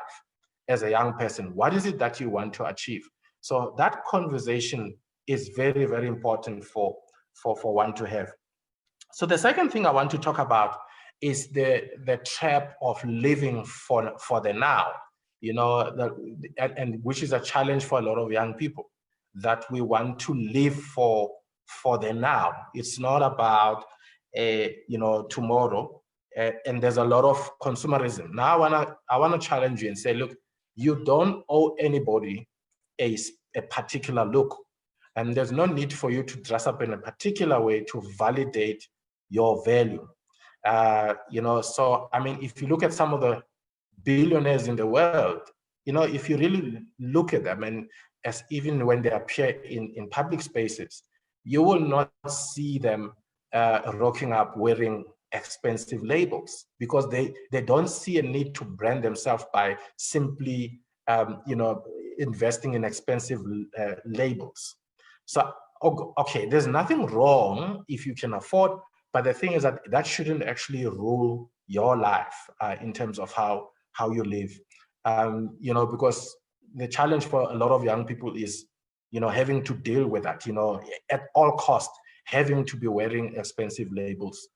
as a young person? What is it that you want to achieve? So that conversation is very, very important for one to have. So the second thing I want to talk about is the trap of living for the now, you know, and which is a challenge for a lot of young people, that we want to live for the now. It's not about you know, tomorrow. and there's a lot of consumerism. Now I wanna challenge you and say, look, you don't owe anybody a particular look, and there's no need for you to dress up in a particular way to validate your value. So I mean, if you look at some of the billionaires in the world, if you really look at them, and as even when they appear in public spaces, you will not see them rocking up wearing expensive labels, because they don't see a need to brand themselves by simply investing in expensive labels. So okay, there's nothing wrong if you can afford, but the thing is that shouldn't actually rule your life in terms of how you live. Because the challenge for a lot of young people is having to deal with that, at all costs, having to be wearing expensive labels,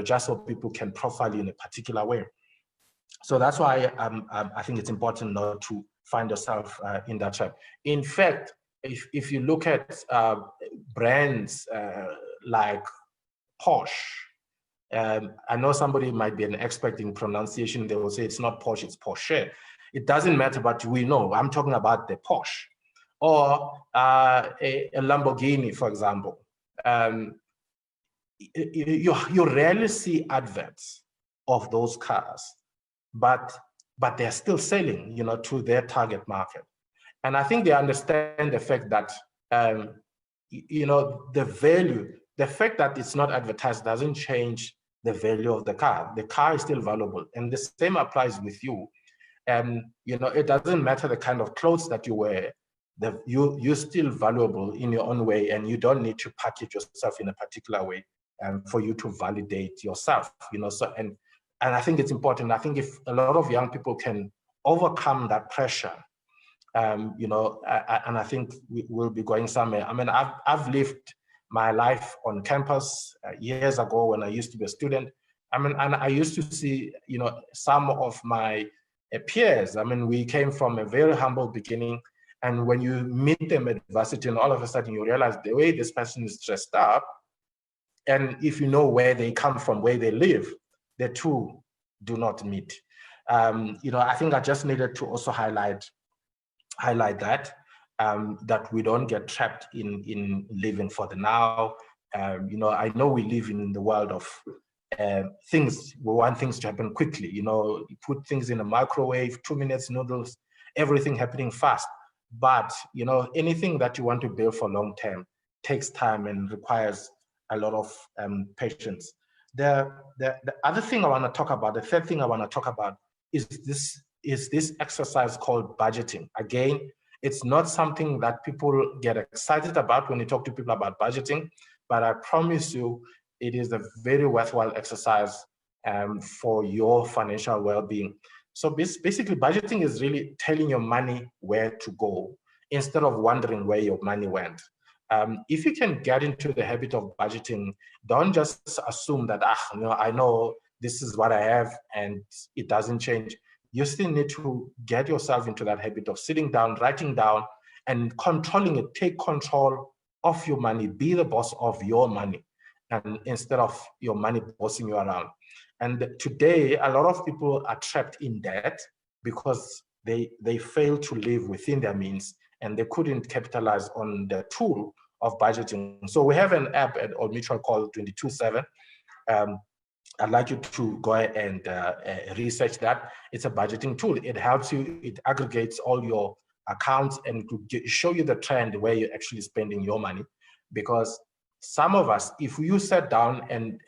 just so people can profile you in a particular way. So that's why I think it's important not to find yourself in that trap. In fact, if you look at brands like Porsche, I know somebody might be an expert in pronunciation. They will say it's not Porsche, it's Porsche. It doesn't matter, but we know. I'm talking about the Porsche. Or a Lamborghini, for example. You rarely see adverts of those cars, but they're still selling, to their target market. And I think they understand the fact that, the value, the fact that it's not advertised doesn't change the value of the car. The car is still valuable, and the same applies with you. It doesn't matter the kind of clothes that you wear. You're still valuable in your own way, and you don't need to package yourself in a particular way for you to validate yourself. And I think it's important. I think if a lot of young people can overcome that pressure, and I think we'll be going somewhere. I mean, I've lived my life on campus years ago when I used to be a student. I mean, and I used to see, some of my peers. I mean, we came from a very humble beginning, and when you meet them at varsity, and all of a sudden you realize the way this person is dressed up, and if you know where they come from, where they live, the two do not meet. I think I just needed to also highlight that we don't get trapped in living for the now. I know we live in the world of things. We want things to happen quickly. You put things in a microwave, 2 minutes, noodles, everything happening fast. But anything that you want to build for long term takes time and requires a lot of patience. The other thing I want to talk about, the third thing I want to talk about is this exercise called budgeting. Again, it's not something that people get excited about when you talk to people about budgeting, but I promise you, it is a very worthwhile exercise for your financial well-being. So basically, budgeting is really telling your money where to go instead of wondering where your money went. If you can get into the habit of budgeting, don't just assume that, I know this is what I have and it doesn't change. You still need to get yourself into that habit of sitting down, writing down, and controlling it. Take control of your money. Be the boss of your money, and instead of your money bossing you around. And today, a lot of people are trapped in debt because they fail to live within their means, and they couldn't capitalize on the tool of budgeting. So we have an app at Old Mutual called 22/7. I'd like you to go ahead and research that. It's a budgeting tool. It helps you, it aggregates all your accounts and to show you the trend where you're actually spending your money. Because some of us, if you sat down and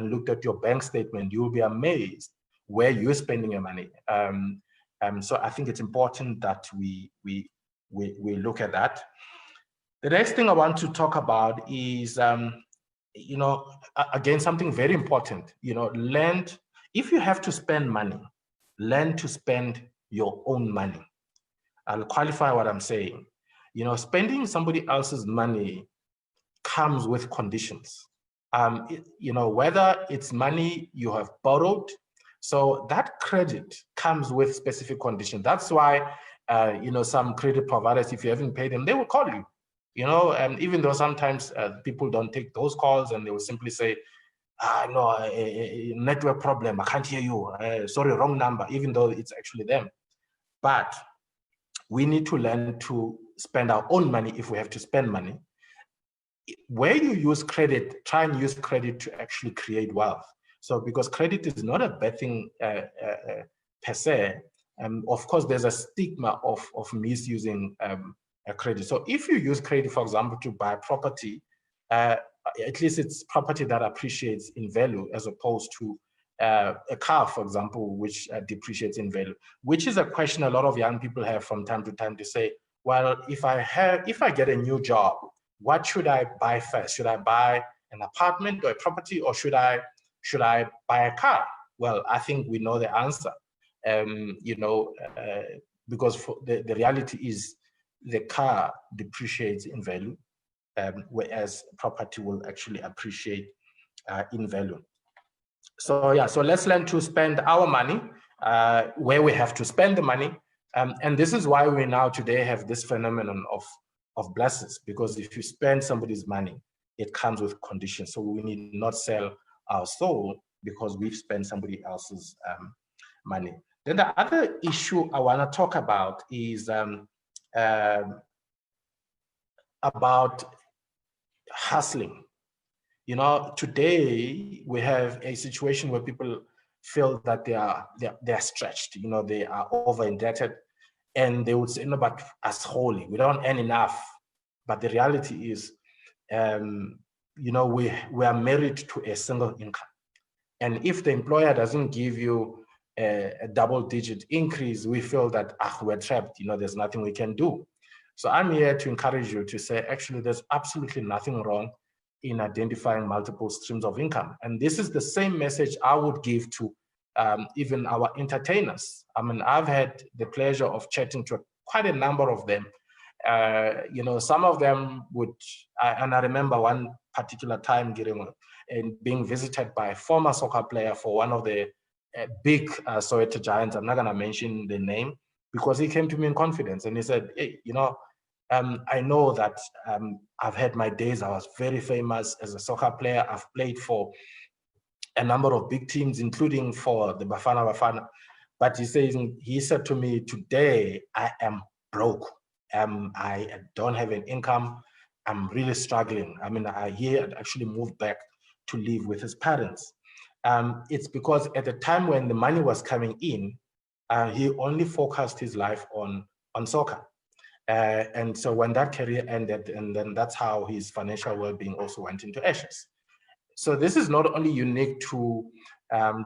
looked at your bank statement, you'll be amazed where you're spending your money. So I think it's important that we look at that. The next thing I want to talk about is, again, something very important, if you have to spend money, learn to spend your own money. I'll qualify what I'm saying. Spending somebody else's money comes with conditions. Whether it's money you have borrowed, so that credit comes with specific conditions. That's why, some credit providers, if you haven't paid them, they will call you. And even though sometimes people don't take those calls and they will simply say, no, a network problem, I can't hear you, sorry, wrong number, even though it's actually them. But we need to learn to spend our own money if we have to spend money. Where you use credit, try and use credit to actually create wealth. So because credit is not a bad thing per se, of course, there's a stigma of misusing credit. So if you use credit, for example, to buy property, at least it's property that appreciates in value as opposed to a car, for example, which depreciates in value, which is a question a lot of young people have from time to time to say, well, if I get a new job, what should I buy first? Should I buy an apartment or a property, or should I buy a car? Well, I think we know the answer. Because the reality is the car depreciates in value, whereas property will actually appreciate in value. So yeah, so let's learn to spend our money where we have to spend the money. And this is why we now today have this phenomenon of blessings, because if you spend somebody's money, it comes with conditions. So we need not sell our soul because we've spent somebody else's money. Then the other issue I want to talk about is about hustling. You know, today we have a situation where people feel that they are stretched. You know, they are over indebted, and they would say, "No, but as holy, we don't earn enough." But the reality is, you know, we are married to a single income, and if the employer doesn't give you a double-digit increase, we feel that we're trapped. You know, there's nothing we can do. So I'm here to encourage you to say, actually, there's absolutely nothing wrong in identifying multiple streams of income. And this is the same message I would give to even our entertainers. I mean, I've had the pleasure of chatting to quite a number of them. You know, some of them would, and I remember one particular time being visited by a former soccer player for one of the big Soweto Giants. I'm not gonna mention the name, because he came to me in confidence and he said, hey, you know, I know that I've had my days. I was very famous as a soccer player. I've played for a number of big teams, including for the Bafana. But he said to me, today I am broke. I don't have an income. I'm really struggling. I mean, he had actually moved back to live with his parents. It's because at the time when the money was coming in, he only focused his life on soccer. And so when that career ended, and then that's how his financial well-being also went into ashes. So this is not only unique to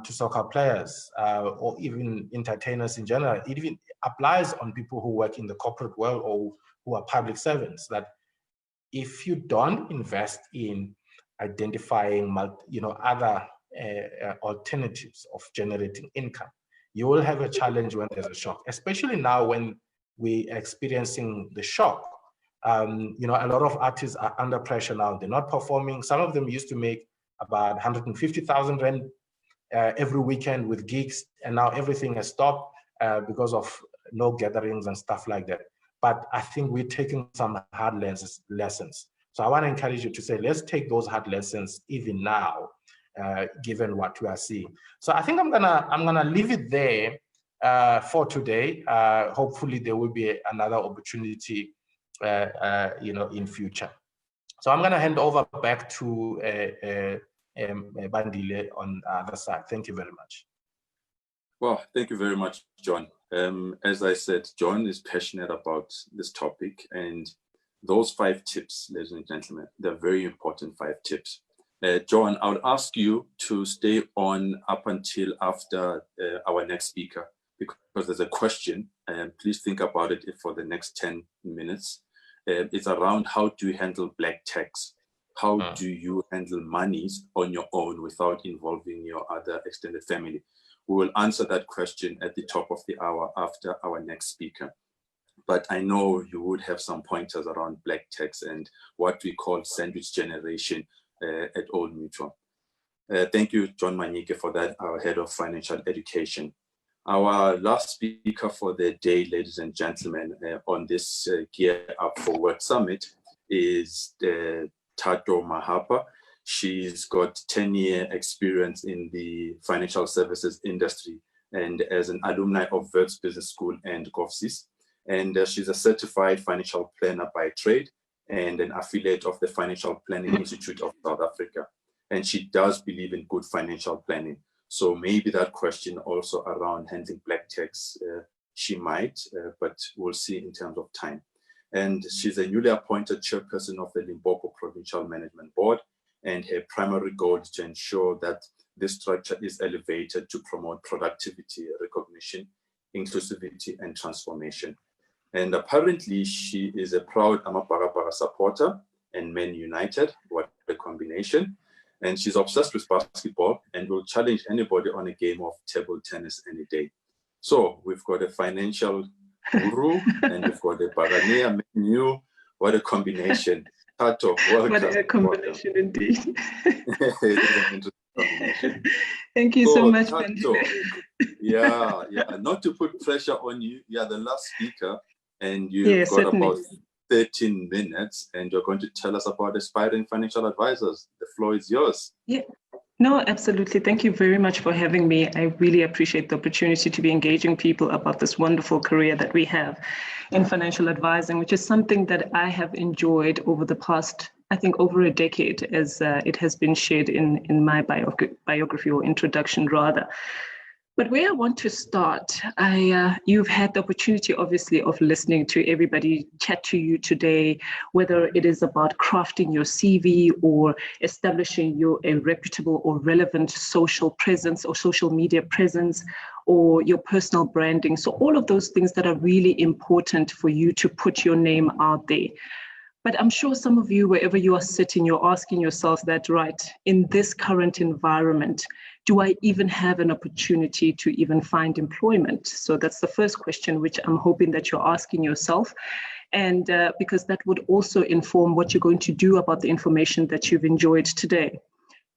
soccer players or even entertainers in general. It even applies on people who work in the corporate world or who are public servants, that if you don't invest in identifying other alternatives of generating income, you will have a challenge when there's a shock, especially now when we're experiencing the shock. You know, a lot of artists are under pressure now. They're not performing. Some of them used to make about 150,000 rand every weekend with gigs, and now everything has stopped because of no gatherings and stuff like that. But I think we're taking some hard lessons. So I want to encourage you to say, let's take those hard lessons even now, given what we are seeing. So I think I'm gonna leave it there for today. Hopefully there will be another opportunity, you know, in future. So I'm gonna hand over back to Bandile on the other side. Thank you very much. Well, thank you very much, John. As I said, John is passionate about this topic, and those 5 tips, ladies and gentlemen, they're very important 5 tips. John, I would ask you to stay on up until after our next speaker, because there's a question, and please think about it for the next 10 minutes. It's around how do you handle black tax? How do you handle monies on your own without involving your other extended family? We will answer that question at the top of the hour after our next speaker. But I know you would have some pointers around black tax and what we call sandwich generation at Old Mutual. Thank you, John Manyike, for that, our Head of Financial Education. Our last speaker for the day, ladies and gentlemen, on this GearUp4Work Summit is Tato Mahapa. She's got 10-year experience in the financial services industry and as an alumni of Wits Business School and GovSys. And she's a certified financial planner by trade and an affiliate of the Financial Planning Institute of South Africa. And she does believe in good financial planning. So maybe that question also around handling black tax, she might, but we'll see in terms of time. And she's a newly appointed chairperson of the Limpopo Provincial Management Board, and her primary goal is to ensure that this structure is elevated to promote productivity, recognition, inclusivity, and transformation. And apparently she is a proud Amapara supporter and Men United, what a combination. And she's obsessed with basketball and will challenge anybody on a game of table tennis any day. So we've got a financial guru and we've got a Barania menu. What a combination. Tato, welcome. What a combination indeed. It is an interesting combination. Thank you so much, Tato. Yeah, not to put pressure on you. You're the last speaker and you've got certainly. about 13 minutes and you're going to tell us about aspiring financial advisors. The floor is yours. Yeah. No, absolutely. Thank you very much for having me. I really appreciate the opportunity to be engaging people about this wonderful career that we have in financial advising, which is something that I have enjoyed over the past, I think, over a decade, as it has been shared in my biography or introduction, rather. But where I want to start, you've had the opportunity, obviously, of listening to everybody chat to you today, whether it is about crafting your CV or establishing a reputable or relevant social presence or social media presence or your personal branding. So all of those things that are really important for you to put your name out there. But I'm sure some of you, wherever you are sitting, you're asking yourself that, right, in this current environment, do I even have an opportunity to even find employment? So that's the first question, which I'm hoping that you're asking yourself. And because that would also inform what you're going to do about the information that you've enjoyed today.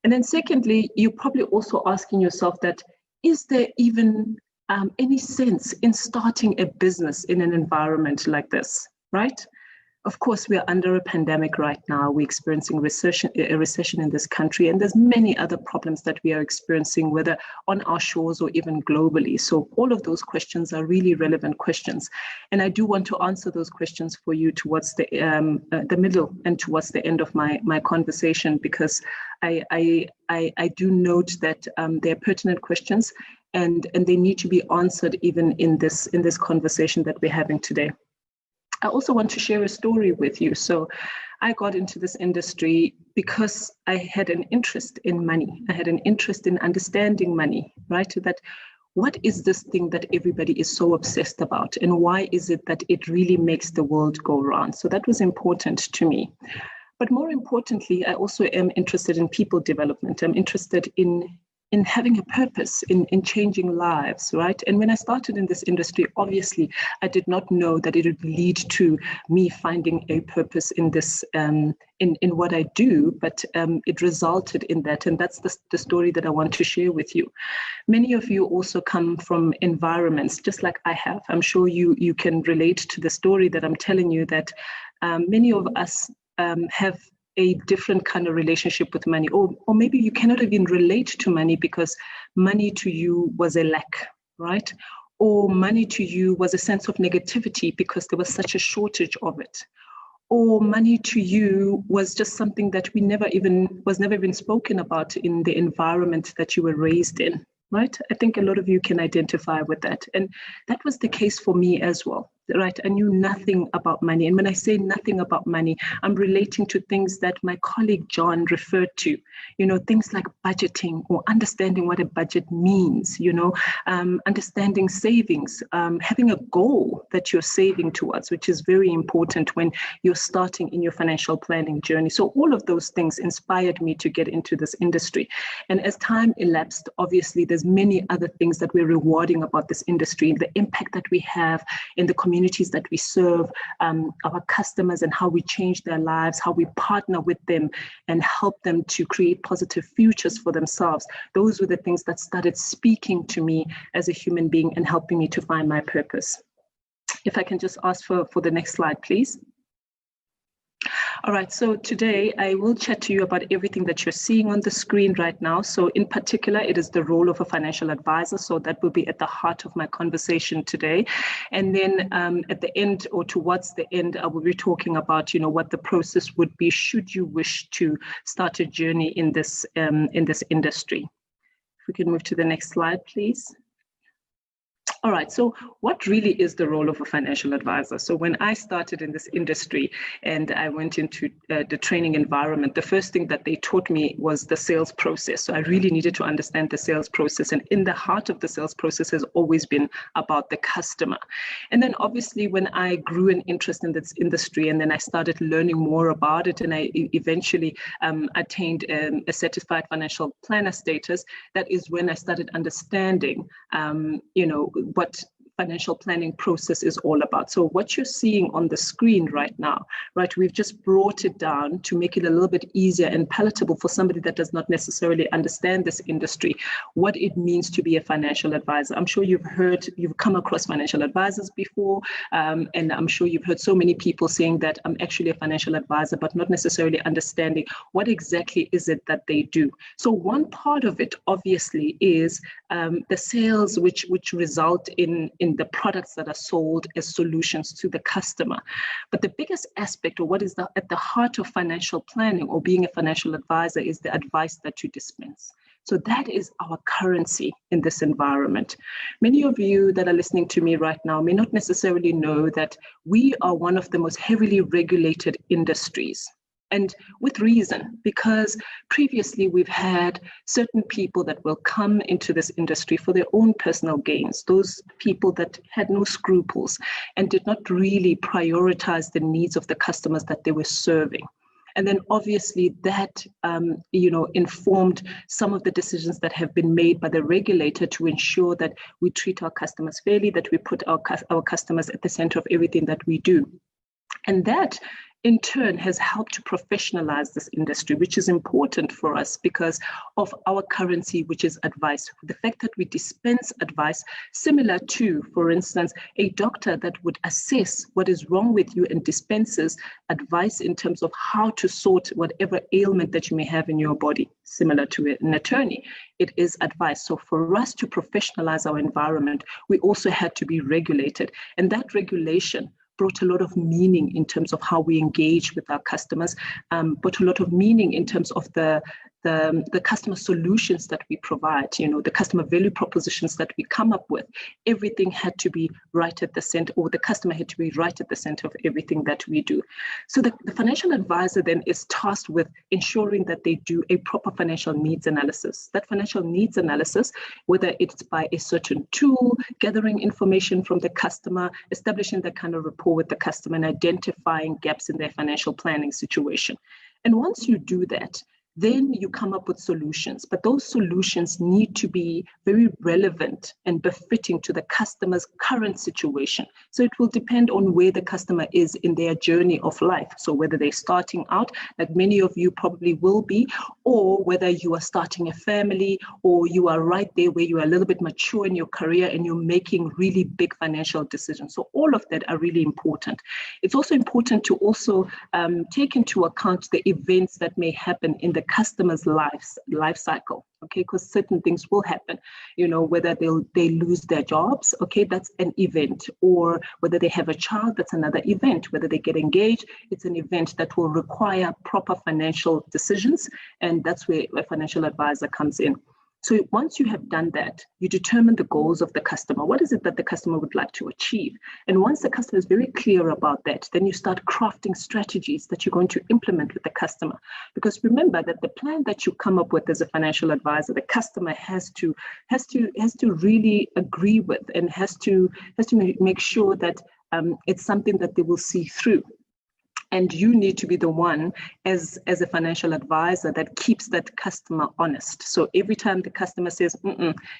And then secondly, you're probably also asking yourself that, is there even any sense in starting a business in an environment like this, right? Of course, we are under a pandemic right now. We're experiencing a recession in this country, and there's many other problems that we are experiencing, whether on our shores or even globally. So all of those questions are really relevant questions. And I do want to answer those questions for you towards the middle and towards the end of my conversation, because I do note that they're pertinent questions and they need to be answered even in this conversation that we're having today. I also want to share a story with you. So I got into this industry because I had an interest in money. I had an interest in understanding money, right? That what is this thing that everybody is so obsessed about? And why is it that it really makes the world go round? So that was important to me. But more importantly, I also am interested in people development. I'm interested in having a purpose, in changing lives, right? And when I started in this industry, obviously, I did not know that it would lead to me finding a purpose in this, in what I do, but it resulted in that. And that's the story that I want to share with you. Many of you also come from environments, just like I have. I'm sure you can relate to the story that I'm telling you, that many of us have a different kind of relationship with money, or maybe you cannot even relate to money because money to you was a lack, right? Or money to you was a sense of negativity because there was such a shortage of it. Or money to you was just something that was never even spoken about in the environment that you were raised in, right? I think a lot of you can identify with that. And that was the case for me as well, right? I knew nothing about money. And when I say nothing about money, I'm relating to things that my colleague John referred to, things like budgeting or understanding what a budget means, understanding savings, having a goal that you're saving towards, which is very important when you're starting in your financial planning journey. So all of those things inspired me to get into this industry. And as time elapsed, obviously, there's many other things that we're rewarding about this industry, the impact that we have in the communities that we serve, our customers, and how we change their lives, how we partner with them and help them to create positive futures for themselves. Those were the things that started speaking to me as a human being and helping me to find my purpose. If I can just ask for the next slide, please. All right, so today I will chat to you about everything that you're seeing on the screen right now. So in particular, it is the role of a financial advisor. So that will be at the heart of my conversation today. And then at the end or towards the end, I will be talking about, what the process would be should you wish to start a journey in this industry. If we can move to the next slide, please. All right, so what really is the role of a financial advisor? So when I started in this industry and I went into the training environment, the first thing that they taught me was the sales process. So I really needed to understand the sales process. And in the heart of the sales process has always been about the customer. And then obviously when I grew an interest in this industry and then I started learning more about it and I eventually attained a certified financial planner status, that is when I started understanding, what financial planning process is all about. So what you're seeing on the screen right now, right, we've just brought it down to make it a little bit easier and palatable for somebody that does not necessarily understand this industry, what it means to be a financial advisor. I'm sure you've come across financial advisors before, and I'm sure you've heard so many people saying that I'm actually a financial advisor, but not necessarily understanding what exactly is it that they do. So one part of it obviously is the sales which result in the products that are sold as solutions to the customer. But the biggest aspect, or what is at the heart of financial planning or being a financial advisor, is the advice that you dispense. So that is our currency in this environment. Many of you that are listening to me right now may not necessarily know that we are one of the most heavily regulated industries. And with reason, because previously we've had certain people that will come into this industry for their own personal gains, those people that had no scruples and did not really prioritize the needs of the customers that they were serving. And then obviously that, informed some of the decisions that have been made by the regulator to ensure that we treat our customers fairly, that we put our customers at the center of everything that we do. And that in turn has helped to professionalize this industry, which is important for us because of our currency, which is advice. The fact that we dispense advice similar to, for instance, a doctor that would assess what is wrong with you and dispenses advice in terms of how to sort whatever ailment that you may have in your body, similar to an attorney. It is advice. So for us to professionalize our environment, we also had to be regulated. And that regulation brought a lot of meaning in terms of how we engage with our customers, brought a lot of meaning in terms of the customer solutions that we provide, the customer value propositions that we come up with. Everything had to be right at the center, or the customer had to be right at the center of everything that we do. So the financial advisor then is tasked with ensuring that they do a proper financial needs analysis. That financial needs analysis, whether it's by a certain tool, gathering information from the customer, establishing that kind of rapport with the customer and identifying gaps in their financial planning situation. And once you do that, then you come up with solutions, but those solutions need to be very relevant and befitting to the customer's current situation. So it will depend on where the customer is in their journey of life. So whether they're starting out, like many of you probably will be, or whether you are starting a family, or you are right there where you are a little bit mature in your career and you're making really big financial decisions. So all of that are really important. It's also important to also take into account the events that may happen in the customer's life cycle, okay, because certain things will happen, whether they lose their jobs, okay, that's an event, or whether they have a child, that's another event, whether they get engaged, it's an event that will require proper financial decisions, and that's where a financial advisor comes in. So once you have done that, you determine the goals of the customer. What is it that the customer would like to achieve? And once the customer is very clear about that, then you start crafting strategies that you're going to implement with the customer. Because remember that the plan that you come up with as a financial advisor, the customer has to really agree with and has to make sure that it's something that they will see through. And you need to be the one as a financial advisor that keeps that customer honest. So every time the customer says,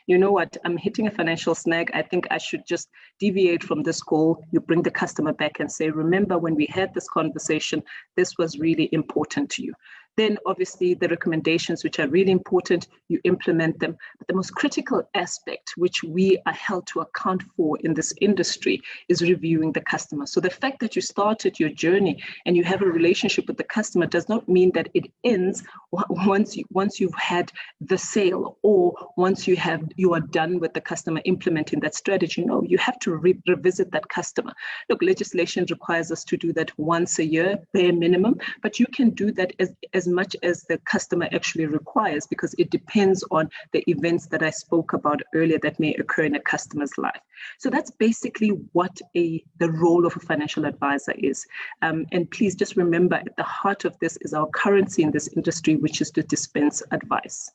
you know what, I'm hitting a financial snag, I think I should just deviate from this goal, you bring the customer back and say, remember when we had this conversation, this was really important to you. Then obviously the recommendations, which are really important, you implement them. But the most critical aspect, which we are held to account for in this industry, is reviewing the customer. So the fact that you started your journey and you have a relationship with the customer does not mean that it ends once you've had the sale, or once you are done with the customer implementing that strategy. No, you have to revisit that customer. Look, legislation requires us to do that once a year, bare minimum, but you can do that as much as the customer actually requires, because it depends on the events that I spoke about earlier that may occur in a customer's life. So that's basically what the role of a financial advisor is. And please just remember, at the heart of this is our currency in this industry, which is to dispense advice.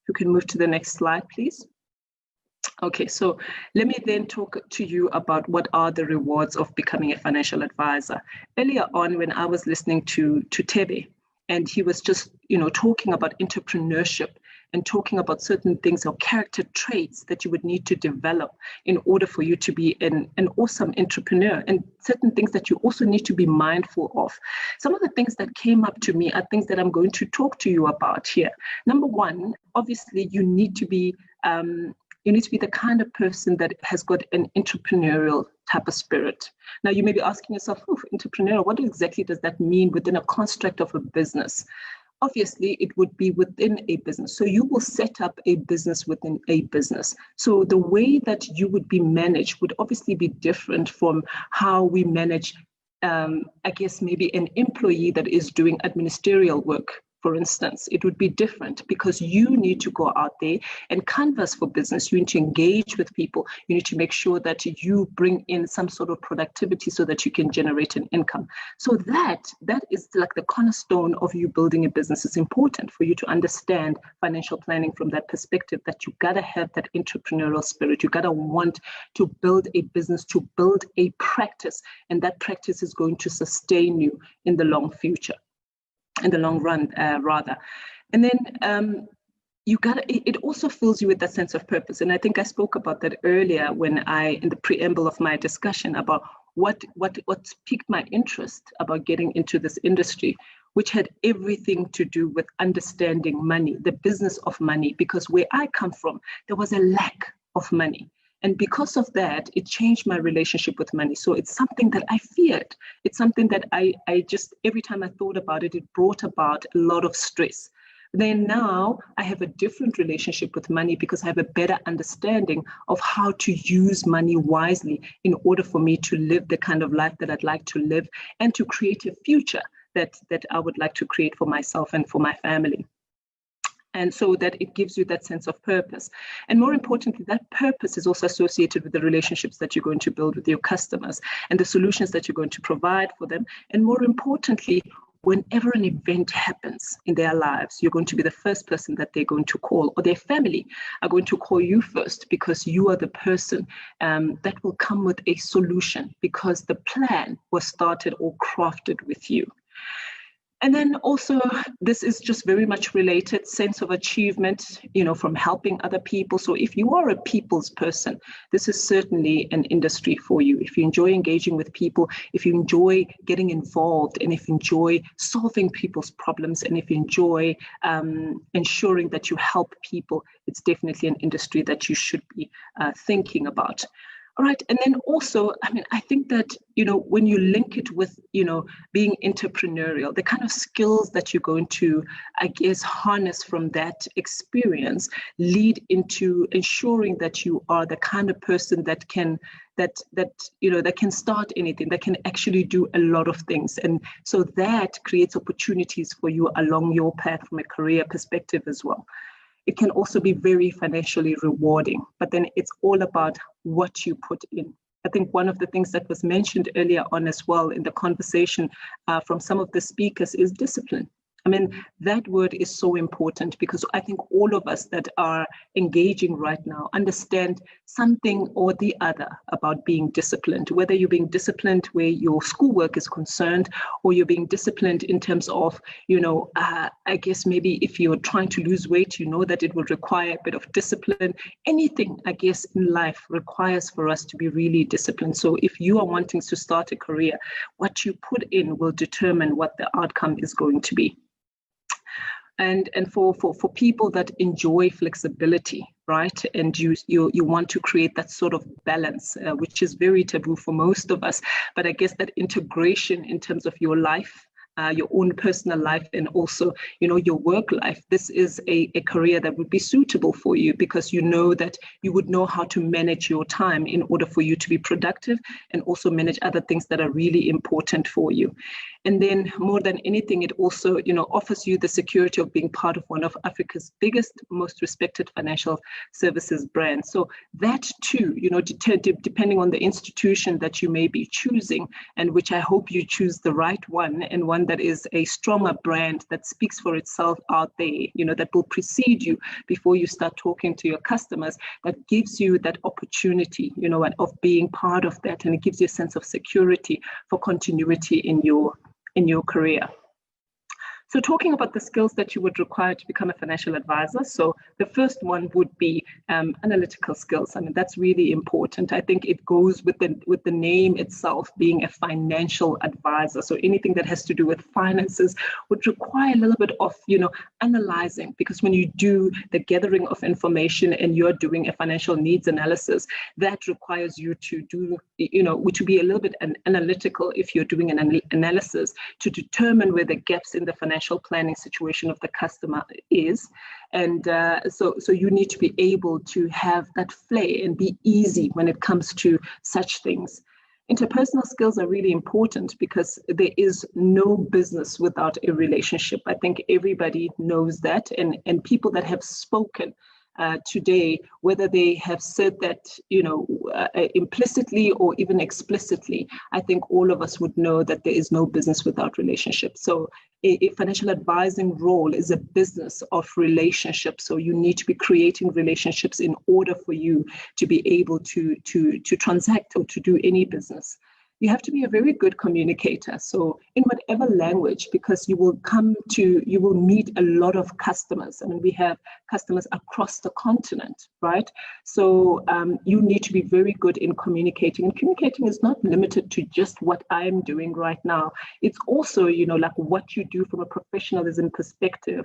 You can move to the next slide, please. Okay, so let me then talk to you about what are the rewards of becoming a financial advisor. Earlier on, when I was listening to Tebe, and he was just, talking about entrepreneurship and talking about certain things or character traits that you would need to develop in order for you to be an awesome entrepreneur, and certain things that you also need to be mindful of. Some of the things that came up to me are things that I'm going to talk to you about here. Number one, obviously, you need to be the kind of person that has got an entrepreneurial type of spirit. Now, you may be asking yourself, entrepreneurial, what exactly does that mean within a construct of a business? Obviously, it would be within a business. So you will set up a business within a business. So the way that you would be managed would obviously be different from how we manage, I guess, maybe an employee that is doing administrative work. For instance, it would be different because you need to go out there and canvas for business. You need to engage with people. You need to make sure that you bring in some sort of productivity so that you can generate an income. So that is like the cornerstone of you building a business. It's important for you to understand financial planning from that perspective, that you gotta have that entrepreneurial spirit. You gotta want to build a business, to build a practice, and that practice is going to sustain you in the long future. In the long run, rather. And then it also fills you with that sense of purpose. And I think I spoke about that earlier in the preamble of my discussion about what piqued my interest about getting into this industry, which had everything to do with understanding money, the business of money, because where I come from, there was a lack of money. And because of that, it changed my relationship with money. So it's something that I feared. It's something that I just, every time I thought about it, it brought about a lot of stress. Then now I have a different relationship with money because I have a better understanding of how to use money wisely in order for me to live the kind of life that I'd like to live and to create a future that I would like to create for myself and for my family. And so that it gives you that sense of purpose. And more importantly, that purpose is also associated with the relationships that you're going to build with your customers and the solutions that you're going to provide for them. And more importantly, whenever an event happens in their lives, you're going to be the first person that they're going to call, or their family are going to call you first, because you are the person that will come with a solution, because the plan was started or crafted with you. And then also, this is just very much related, sense of achievement, from helping other people. So if you are a people's person, this is certainly an industry for you. If you enjoy engaging with people, if you enjoy getting involved, and if you enjoy solving people's problems, and if you enjoy ensuring that you help people, it's definitely an industry that you should be thinking about. All right. And then also, I think that, when you link it with, being entrepreneurial, the kind of skills that you're going to, I guess, harness from that experience lead into ensuring that you are the kind of person that can start anything, that can actually do a lot of things. And so that creates opportunities for you along your path from a career perspective as well. It can also be very financially rewarding, but then it's all about what you put in. I think one of the things that was mentioned earlier on as well in the conversation from some of the speakers is discipline. That word is so important, because I think all of us that are engaging right now understand something or the other about being disciplined, whether you're being disciplined where your schoolwork is concerned, or you're being disciplined in terms of, I guess maybe if you're trying to lose weight, that it will require a bit of discipline. Anything, I guess, in life requires for us to be really disciplined. So if you are wanting to start a career, what you put in will determine what the outcome is going to be. And for people that enjoy flexibility, right? And you want to create that sort of balance, which is very taboo for most of us. But I guess that integration in terms of your life, your own personal life, and also, your work life. This is a career that would be suitable for you, because you know that you would know how to manage your time in order for you to be productive and also manage other things that are really important for you. And then more than anything, it also, offers you the security of being part of one of Africa's biggest, most respected financial services brands. So that too, depending on the institution that you may be choosing, and which I hope you choose the right one, and one that is a stronger brand that speaks for itself out there, that will precede you before you start talking to your customers, that gives you that opportunity, of being part of that, and it gives you a sense of security for continuity in your career. So talking about the skills that you would require to become a financial advisor. So the first one would be analytical skills. I mean, that's really important. I think it goes with the name itself, being a financial advisor. So anything that has to do with finances would require a little bit of, analyzing, because when you do the gathering of information and you're doing a financial needs analysis, that requires you to do, to be a little bit analytical if you're doing an analysis to determine where the gaps in the financial planning situation of the customer is. And so you need to be able to have that flair and be easy when it comes to such things. Interpersonal skills are really important, because there is no business without a relationship. I think everybody knows that, and people that have spoken today, whether they have said that, implicitly or even explicitly, I think all of us would know that there is no business without relationships. So a financial advising role is a business of relationships. So you need to be creating relationships in order for you to be able to transact or to do any business. You have to be a very good communicator. So in whatever language, because you will meet a lot of customers. I mean, we have customers across the continent, right? So you need to be very good in communicating. And communicating is not limited to just what I'm doing right now. It's also, like what you do from a professionalism perspective,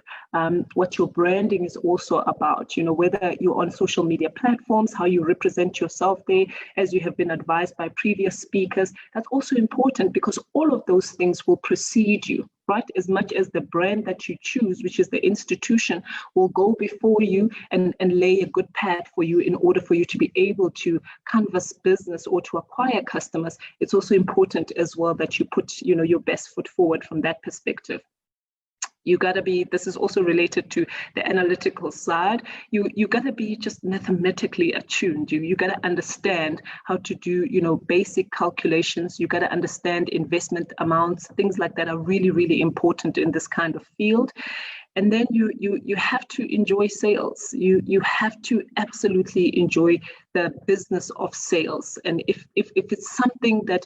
what your branding is also about, whether you're on social media platforms, how you represent yourself there, as you have been advised by previous speakers. That's also important, because all of those things will precede you, right? As much as the brand that you choose, which is the institution, will go before you and lay a good path for you in order for you to be able to canvas business or to acquire customers. It's also important as well that you put, your best foot forward from that perspective. You gotta be, this is also related to the analytical side. You gotta be just mathematically attuned. You gotta understand how to do, basic calculations. You gotta understand investment amounts. Things like that are really, really important in this kind of field. And then you have to enjoy sales. You have to absolutely enjoy the business of sales. And if it's something that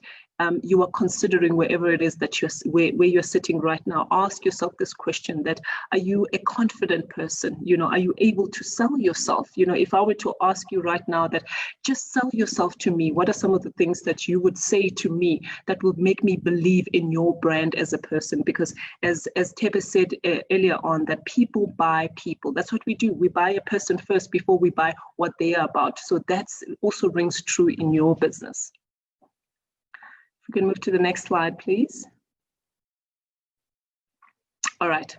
you are considering, wherever it is that where you're sitting right now, ask yourself this question: that are you a confident person? Are you able to sell yourself? If I were to ask you right now that just sell yourself to me, what are some of the things that you would say to me that would make me believe in your brand as a person? Because as Tebe said earlier on, that people buy people. That's what we do. We buy a person first before we buy what they are about. So that's also rings true in your business. If we can move to the next slide, please. All right.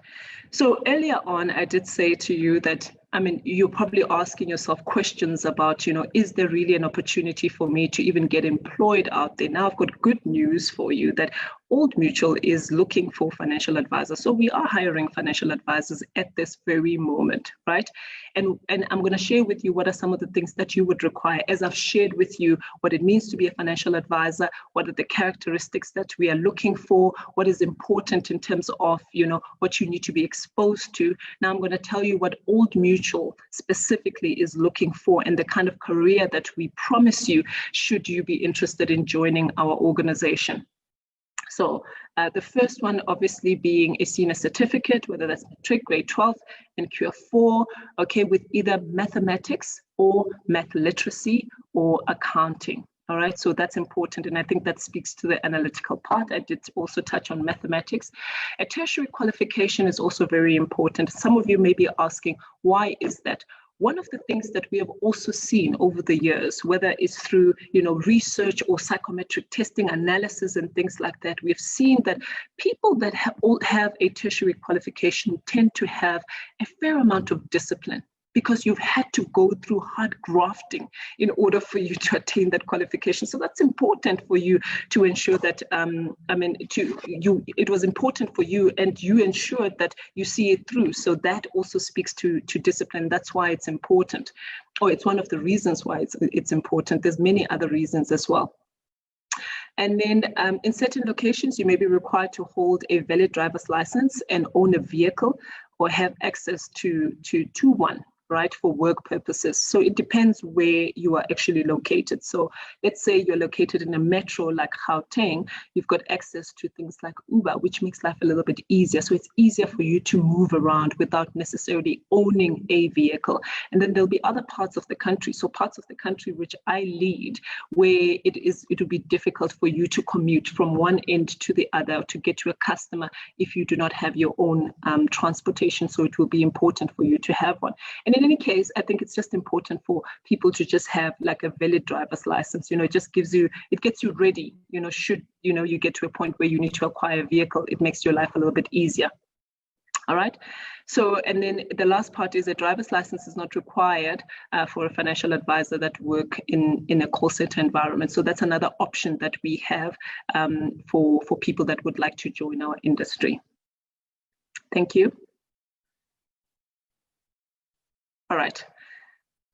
So earlier on, I did say to you that, I mean, you're probably asking yourself questions about, is there really an opportunity for me to even get employed out there? Now, I've got good news for you that Old Mutual is looking for financial advisors. So we are hiring financial advisors at this very moment, right? And I'm going to share with you what are some of the things that you would require, as I've shared with you what it means to be a financial advisor, what are the characteristics that we are looking for, what is important in terms of, what you need to be exposed to. Now I'm going to tell you what Old Mutual specifically is looking for and the kind of career that we promise you should you be interested in joining our organization. So the first one obviously being a senior certificate, whether that's matric, grade 12, and GearUp4, okay, with either mathematics or math literacy or accounting. All right, so that's important. And I think that speaks to the analytical part. I did also touch on mathematics. A tertiary qualification is also very important. Some of you may be asking, why is that? One of the things that we have also seen over the years, whether it's through research or psychometric testing analysis and things like that, we've seen that people that have a tertiary qualification tend to have a fair amount of discipline, because you've had to go through hard grafting in order for you to attain that qualification. So that's important for you to ensure that, it was important for you and you ensured that you see it through. So that also speaks to discipline. That's why it's important, or it's one of the reasons why it's important. There's many other reasons as well. And then in certain locations, you may be required to hold a valid driver's license and own a vehicle or have access to one, right, for work purposes. So it depends where you are actually located. So let's say you're located in a metro like Gauteng, you've got access to things like Uber, which makes life a little bit easier. So it's easier for you to move around without necessarily owning a vehicle. And then there'll be other parts of the country. So parts of the country which I lead, where it will be difficult for you to commute from one end to the other to get to a customer if you do not have your own transportation. So it will be important for you to have one. And in any case, I think it's just important for people to just have like a valid driver's license. It just gets you ready, should, you get to a point where you need to acquire a vehicle, it makes your life a little bit easier. All right. So, and then the last part is a driver's license is not required for a financial advisor that work in a call center environment. So that's another option that we have for people that would like to join our industry. Thank you. All right.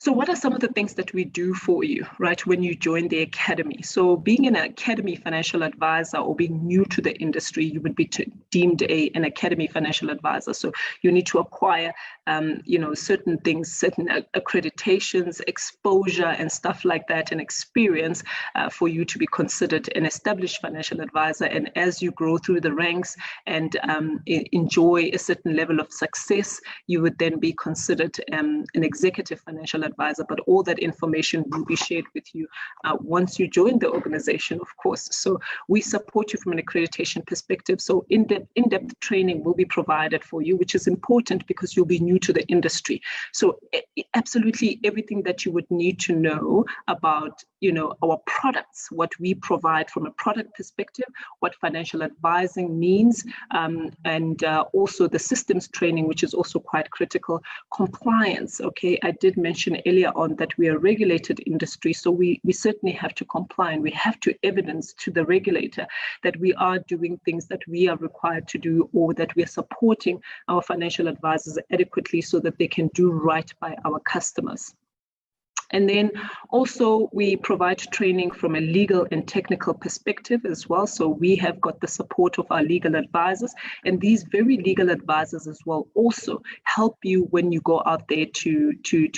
So what are some of the things that we do for you, right, when you join the academy? So being an academy financial advisor or being new to the industry, you would be deemed an academy financial advisor. So you need to acquire, certain things, certain accreditations, exposure and stuff like that, and experience for you to be considered an established financial advisor. And as you grow through the ranks and enjoy a certain level of success, you would then be considered an executive financial advisor. But all that information will be shared with you once you join the organization, of course. So we support you from an accreditation perspective. So in-depth training will be provided for you, which is important because you'll be new to the industry. So absolutely everything that you would need to know about, our products, what we provide from a product perspective, what financial advising means, and also the systems training, which is also quite critical. Compliance, okay, I did mention earlier on that we are a regulated industry, so we certainly have to comply, and we have to evidence to the regulator that we are doing things that we are required to do, or that we are supporting our financial advisors adequately so that they can do right by our customers. And then also we provide training from a legal and technical perspective as well. So we have got the support of our legal advisors, and these very legal advisors as well also help you when you go out there to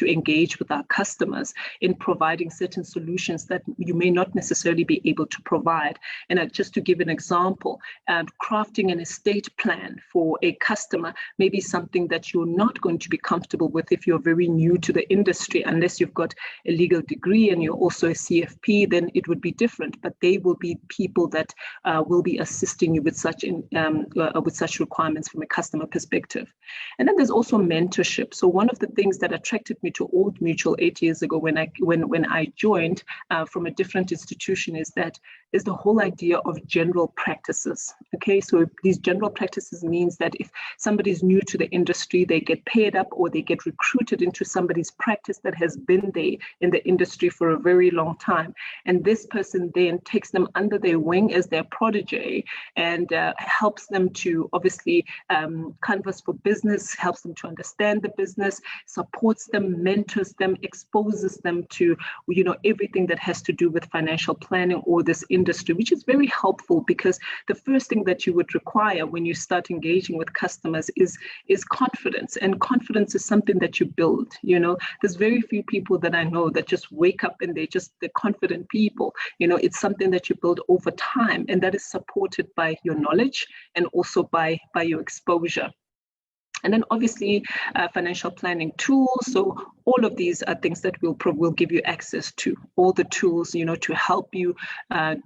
engage with our customers in providing certain solutions that you may not necessarily be able to provide. And just to give an example, crafting an estate plan for a customer may be something that you're not going to be comfortable with if you're very new to the industry, unless you've got a legal degree and you're also a CFP, then it would be different. But they will be people that will be assisting you with such requirements from a customer perspective. And then there's also mentorship. So one of the things that attracted me to Old Mutual 8 years ago when I joined from a different institution is the whole idea of general practices. Okay, so these general practices means that if somebody's new to the industry, they get paired up or they get recruited into somebody's practice that has been there in the industry for a very long time. And this person then takes them under their wing as their protege and helps them to obviously canvas for business, helps them to understand the business, supports them, mentors them, exposes them to everything that has to do with financial planning or this industry, which is very helpful, because the first thing that you would require when you start engaging with customers is confidence. And confidence is something that you build. There's very few people that I know that just wake up and they're confident people. It's something that you build over time, and that is supported by your knowledge and also by your exposure. And then obviously financial planning tools. So all of these are things that will give you access to, all the tools, to help you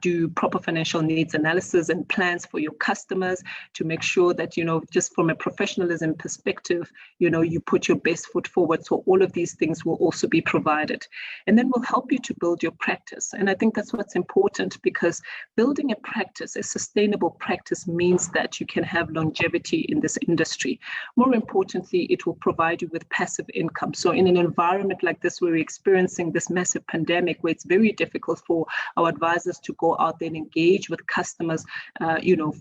do proper financial needs analysis and plans for your customers, to make sure that, just from a professionalism perspective, you put your best foot forward. So all of these things will also be provided. And then we'll help you to build your practice. And I think that's what's important, because building a practice, a sustainable practice, means that you can have longevity in this industry. More importantly, it will provide you with passive income. So in an environment like this, where we're experiencing this massive pandemic, where it's very difficult for our advisors to go out there and engage with customers,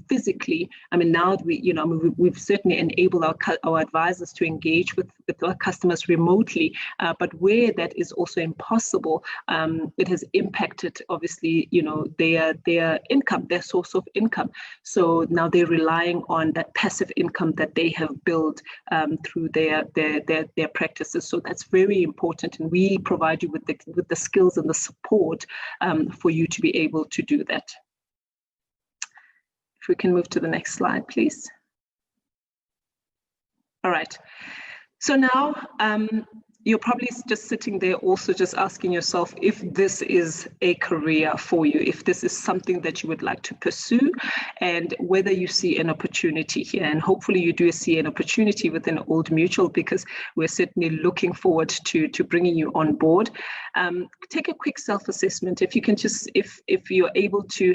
physically. I mean, now we've certainly enabled our advisors to engage with our customers remotely, but where that is also impossible, it has impacted, obviously, their income, their source of income. So now they're relying on that passive income that they have built through their practices. So that's very important, and we provide you with the skills and the support for you to be able to do that. If we can move to the next slide, please. All right. So now you're probably just sitting there also just asking yourself if this is a career for you, if this is something that you would like to pursue, and whether you see an opportunity here. And hopefully you do see an opportunity within Old Mutual, because we're certainly looking forward to bringing you on board. Take a quick self-assessment. If you can just, if you're able to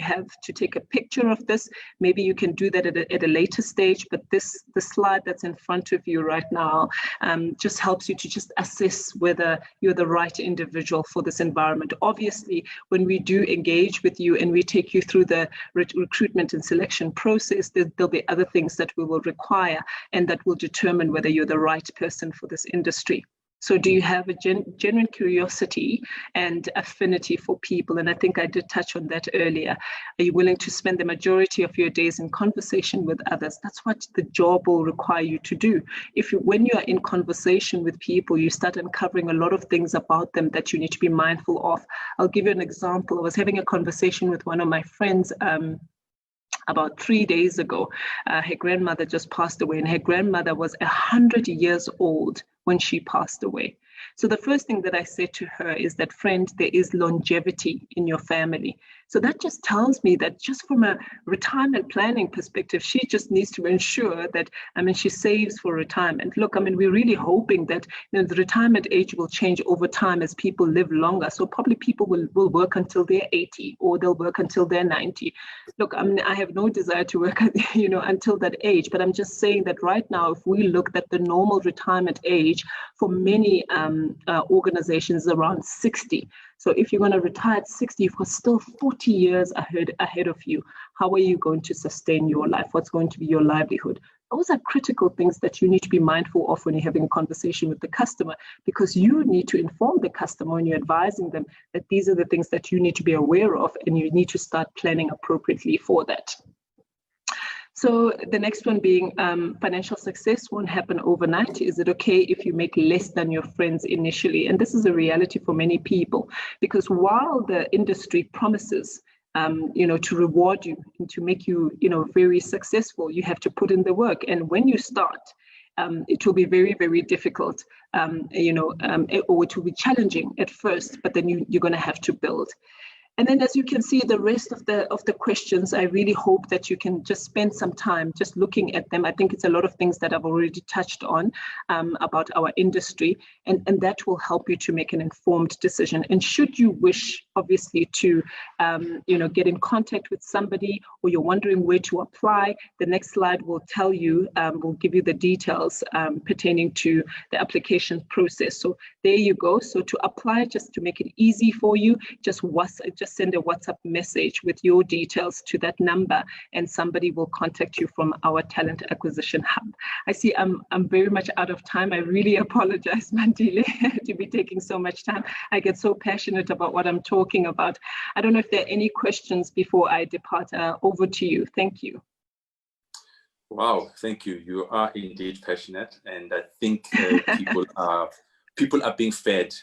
take a picture of this, maybe you can do that at a later stage, but the slide that's in front of you right now just helps you to just assess whether you're the right individual for this environment. Obviously, when we do engage with you and we take you through the recruitment and selection process, there'll be other things that we will require, and that will determine whether you're the right person for this industry. So do you have a genuine curiosity and affinity for people? And I think I did touch on that earlier. Are you willing to spend the majority of your days in conversation with others? That's what the job will require you to do. When you are in conversation with people, you start uncovering a lot of things about them that you need to be mindful of. I'll give you an example. I was having a conversation with one of my friends about 3 days ago. Her grandmother just passed away, and her grandmother was 100 years old when she passed away. So the first thing that I said to her is that, friend, there is longevity in your family. So that just tells me that just from a retirement planning perspective, she just needs to ensure that, she saves for retirement. Look, we're really hoping that the retirement age will change over time as people live longer. So probably people will work until they're 80, or they'll work until they're 90. Look, I have no desire to work, until that age, but I'm just saying that right now, if we look at the normal retirement age for many organizations, around 60. So if you're going to retire at 60, you've got still 40 years ahead of you. How are you going to sustain your life? What's going to be your livelihood? Those are critical things that you need to be mindful of when you're having a conversation with the customer, because you need to inform the customer when you're advising them that these are the things that you need to be aware of, and you need to start planning appropriately for that. So the next one being financial success won't happen overnight. Is it okay if you make less than your friends initially? And this is a reality for many people, because while the industry promises to reward you and to make you, very successful, you have to put in the work. And when you start, it will be very, very difficult, or it will be challenging at first, but then you're going to have to build. And then, as you can see, the rest of the questions, I really hope that you can just spend some time just looking at them. I think it's a lot of things that I've already touched on about our industry, and that will help you to make an informed decision. And should you wish, obviously, to get in contact with somebody, or you're wondering where to apply, the next slide will tell you, will give you the details pertaining to the application process. So there you go. So to apply, just to make it easy for you, just send a WhatsApp message with your details to that number, and somebody will contact you from our talent acquisition hub. I see I'm very much out of time. I really apologize, Mandile, to be taking so much time. I get so passionate about what I'm talking about. I don't know if there are any questions before I depart. Over to you. Thank you. Wow, thank you. You are indeed passionate, and I think people are being fed.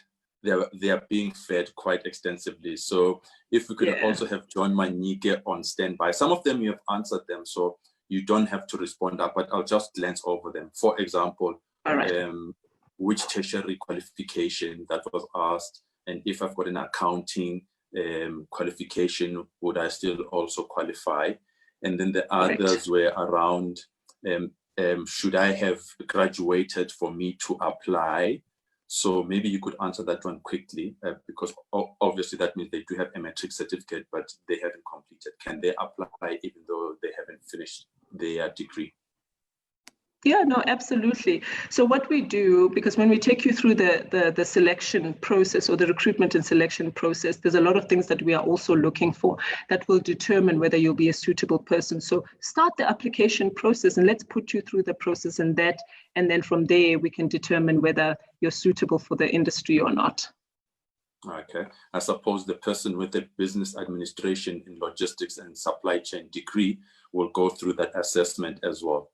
They are being fed quite extensively. So if we could also have John Manike on standby. Some of them you have answered them, so you don't have to respond up, but I'll just glance over them. For example, which tertiary qualification that was asked, and if I've got an accounting qualification, would I still also qualify? And then the others were around, should I have graduated for me to apply? So maybe you could answer that one quickly, because obviously that means they do have a matric certificate, but they haven't completed. Can they apply even though they haven't finished their degree? Yeah, no, absolutely. So what we do, because when we take you through the selection process or the recruitment and selection process, there's a lot of things that we are also looking for that will determine whether you'll be a suitable person. So start the application process and let's put you through the process and then from there we can determine whether you're suitable for the industry or not. Okay, I suppose the person with a business administration in logistics and supply chain degree will go through that assessment as well.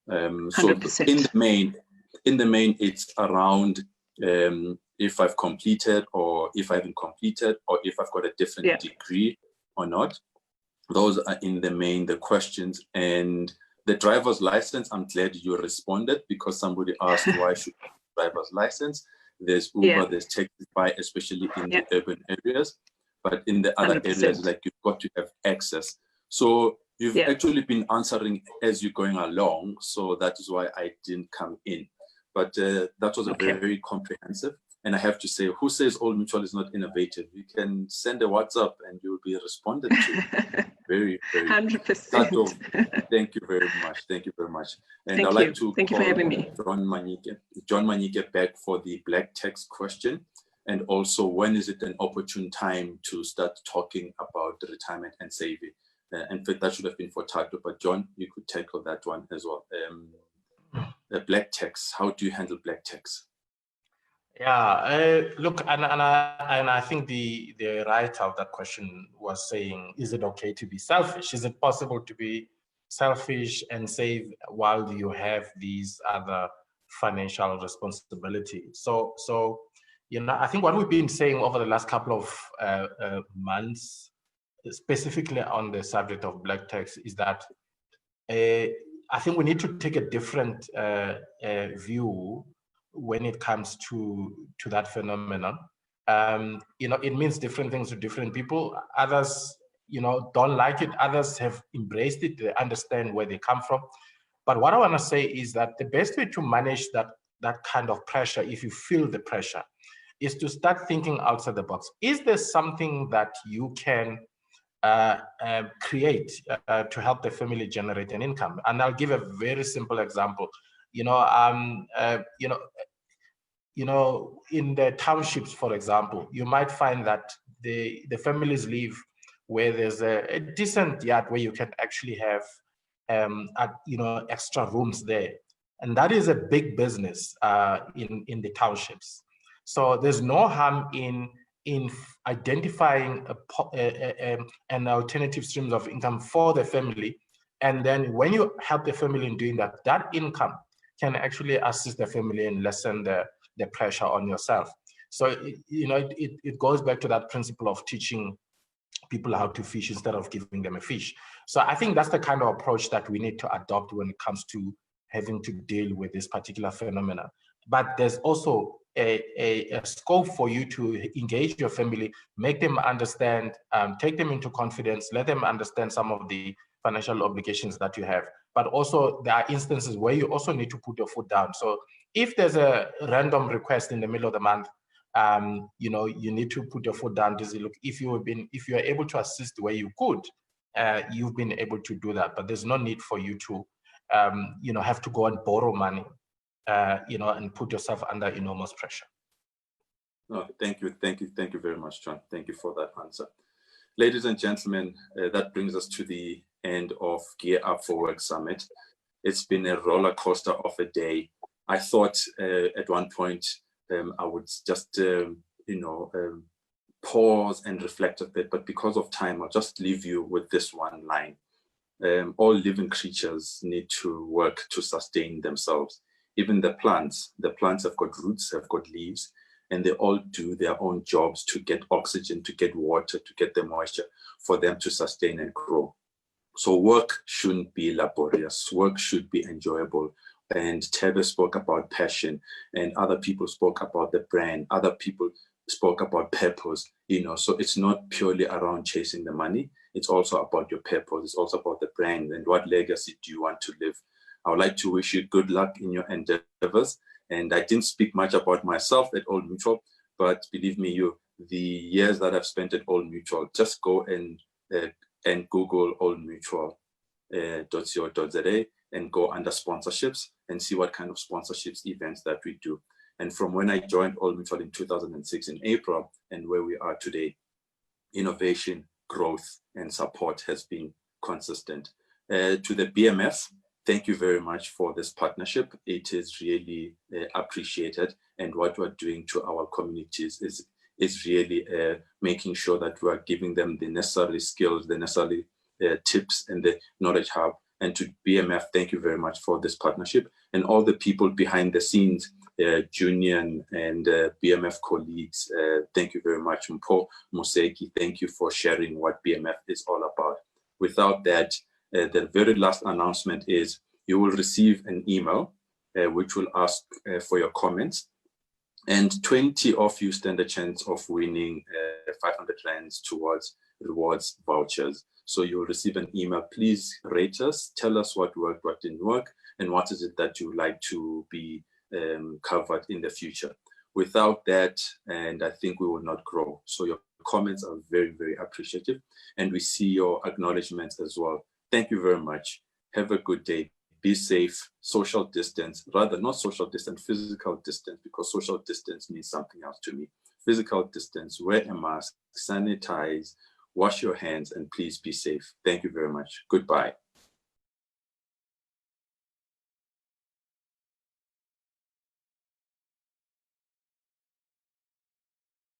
So in the main, it's around if I've completed or if I haven't completed or if I've got a different degree or not. Those are in the main the questions. And the driver's license, I'm glad you responded, because somebody asked why should I have a driver's license. There's Uber, there's Taxify, especially in the urban areas, but in the other 100%. areas, like, you've got to have access. So you've actually been answering as you're going along, so that is why I didn't come in. But that was very comprehensive. And I have to say, who says Old Mutual is not innovative? You can send a WhatsApp and you'll be responded to. Very, very 100%. Thank you very much. Thank you very much. And Thank I'd you. like to Thank you for having me. John Manike back for the black text question. And also, when is it an opportune time to start talking about retirement and saving? In fact, that should have been for Tato, but John, you could tackle that one as well. The black text, how do you handle black text? Yeah, look, and I think the writer of that question was saying, is it okay to be selfish? Is it possible to be selfish and save while you have these other financial responsibilities? So you know, I think what we've been saying over the last couple of months, specifically on the subject of black tax, is that I think we need to take a different view when it comes to that phenomenon. You know, it means different things to different people. Others, you know, don't like it. Others have embraced it. They understand where they come from. But what I want to say is that the best way to manage that kind of pressure, if you feel the pressure, is to start thinking outside the box. Is there something that you can create to help the family generate an income? And I'll give a very simple example. You know, in the townships, for example, you might find that the families live where there's a decent yard where you can actually have extra rooms there, and that is a big business in the townships. So there's no harm in identifying an alternative streams of income for the family, and then when you help the family in doing that, that income can actually assist the family and lessen the pressure on yourself. So it goes back to that principle of teaching people how to fish instead of giving them a fish. So I think that's the kind of approach that we need to adopt when it comes to having to deal with this particular phenomena. But there's also a scope for you to engage your family, make them understand, take them into confidence, let them understand some of the financial obligations that you have. But also there are instances where you also need to put your foot down. So if there's a random request in the middle of the month, you need to put your foot down to say, look, if you are able to assist where you could, you've been able to do that. But there's no need for you to have to go and borrow money, and put yourself under enormous pressure. No, thank you very much, John. Thank you for that answer. Ladies and gentlemen, that brings us to the end of GearUp4Work Summit. It's been a roller coaster of a day. I thought at one point I would just pause and reflect a bit, but because of time, I'll just leave you with this one line. All living creatures need to work to sustain themselves. Even the plants have got roots, have got leaves, and they all do their own jobs to get oxygen, to get water, to get the moisture for them to sustain and grow. So work shouldn't be laborious. Work should be enjoyable. And Tebe spoke about passion, and other people spoke about the brand. Other people spoke about purpose, you know, so it's not purely around chasing the money. It's also about your purpose. It's also about the brand and what legacy do you want to live. I would like to wish you good luck in your endeavors. And I didn't speak much about myself at Old Mutual, but believe me, the years that I've spent at Old Mutual, just go and Google oldmutual.co.za and go under sponsorships and see what kind of sponsorships events that we do. And from when I joined Old Mutual in 2006 in April and where we are today, innovation, growth, and support has been consistent. To the BMF, thank you very much for this partnership. It is really appreciated. And what we're doing to our communities is really making sure that we are giving them the necessary skills, the necessary tips, and the knowledge hub. And to BMF, thank you very much for this partnership. And all the people behind the scenes, Junior and BMF colleagues, thank you very much. Mpo Moseki, thank you for sharing what BMF is all about. Without that, the very last announcement is you will receive an email which will ask for your comments, and 20 of you stand a chance of winning 500 rands towards rewards vouchers. So you'll receive an email. Please rate us, tell us what worked, what didn't work, and what is it that you would like to be covered in the future. Without that, and I think we will not grow. So your comments are very, very appreciative, and we see your acknowledgements as well. Thank you very much. Have a good day. Be safe, social distance, rather not social distance, physical distance, because social distance means something else to me. Physical distance, wear a mask, sanitize, wash your hands, and please be safe. Thank you very much. Goodbye.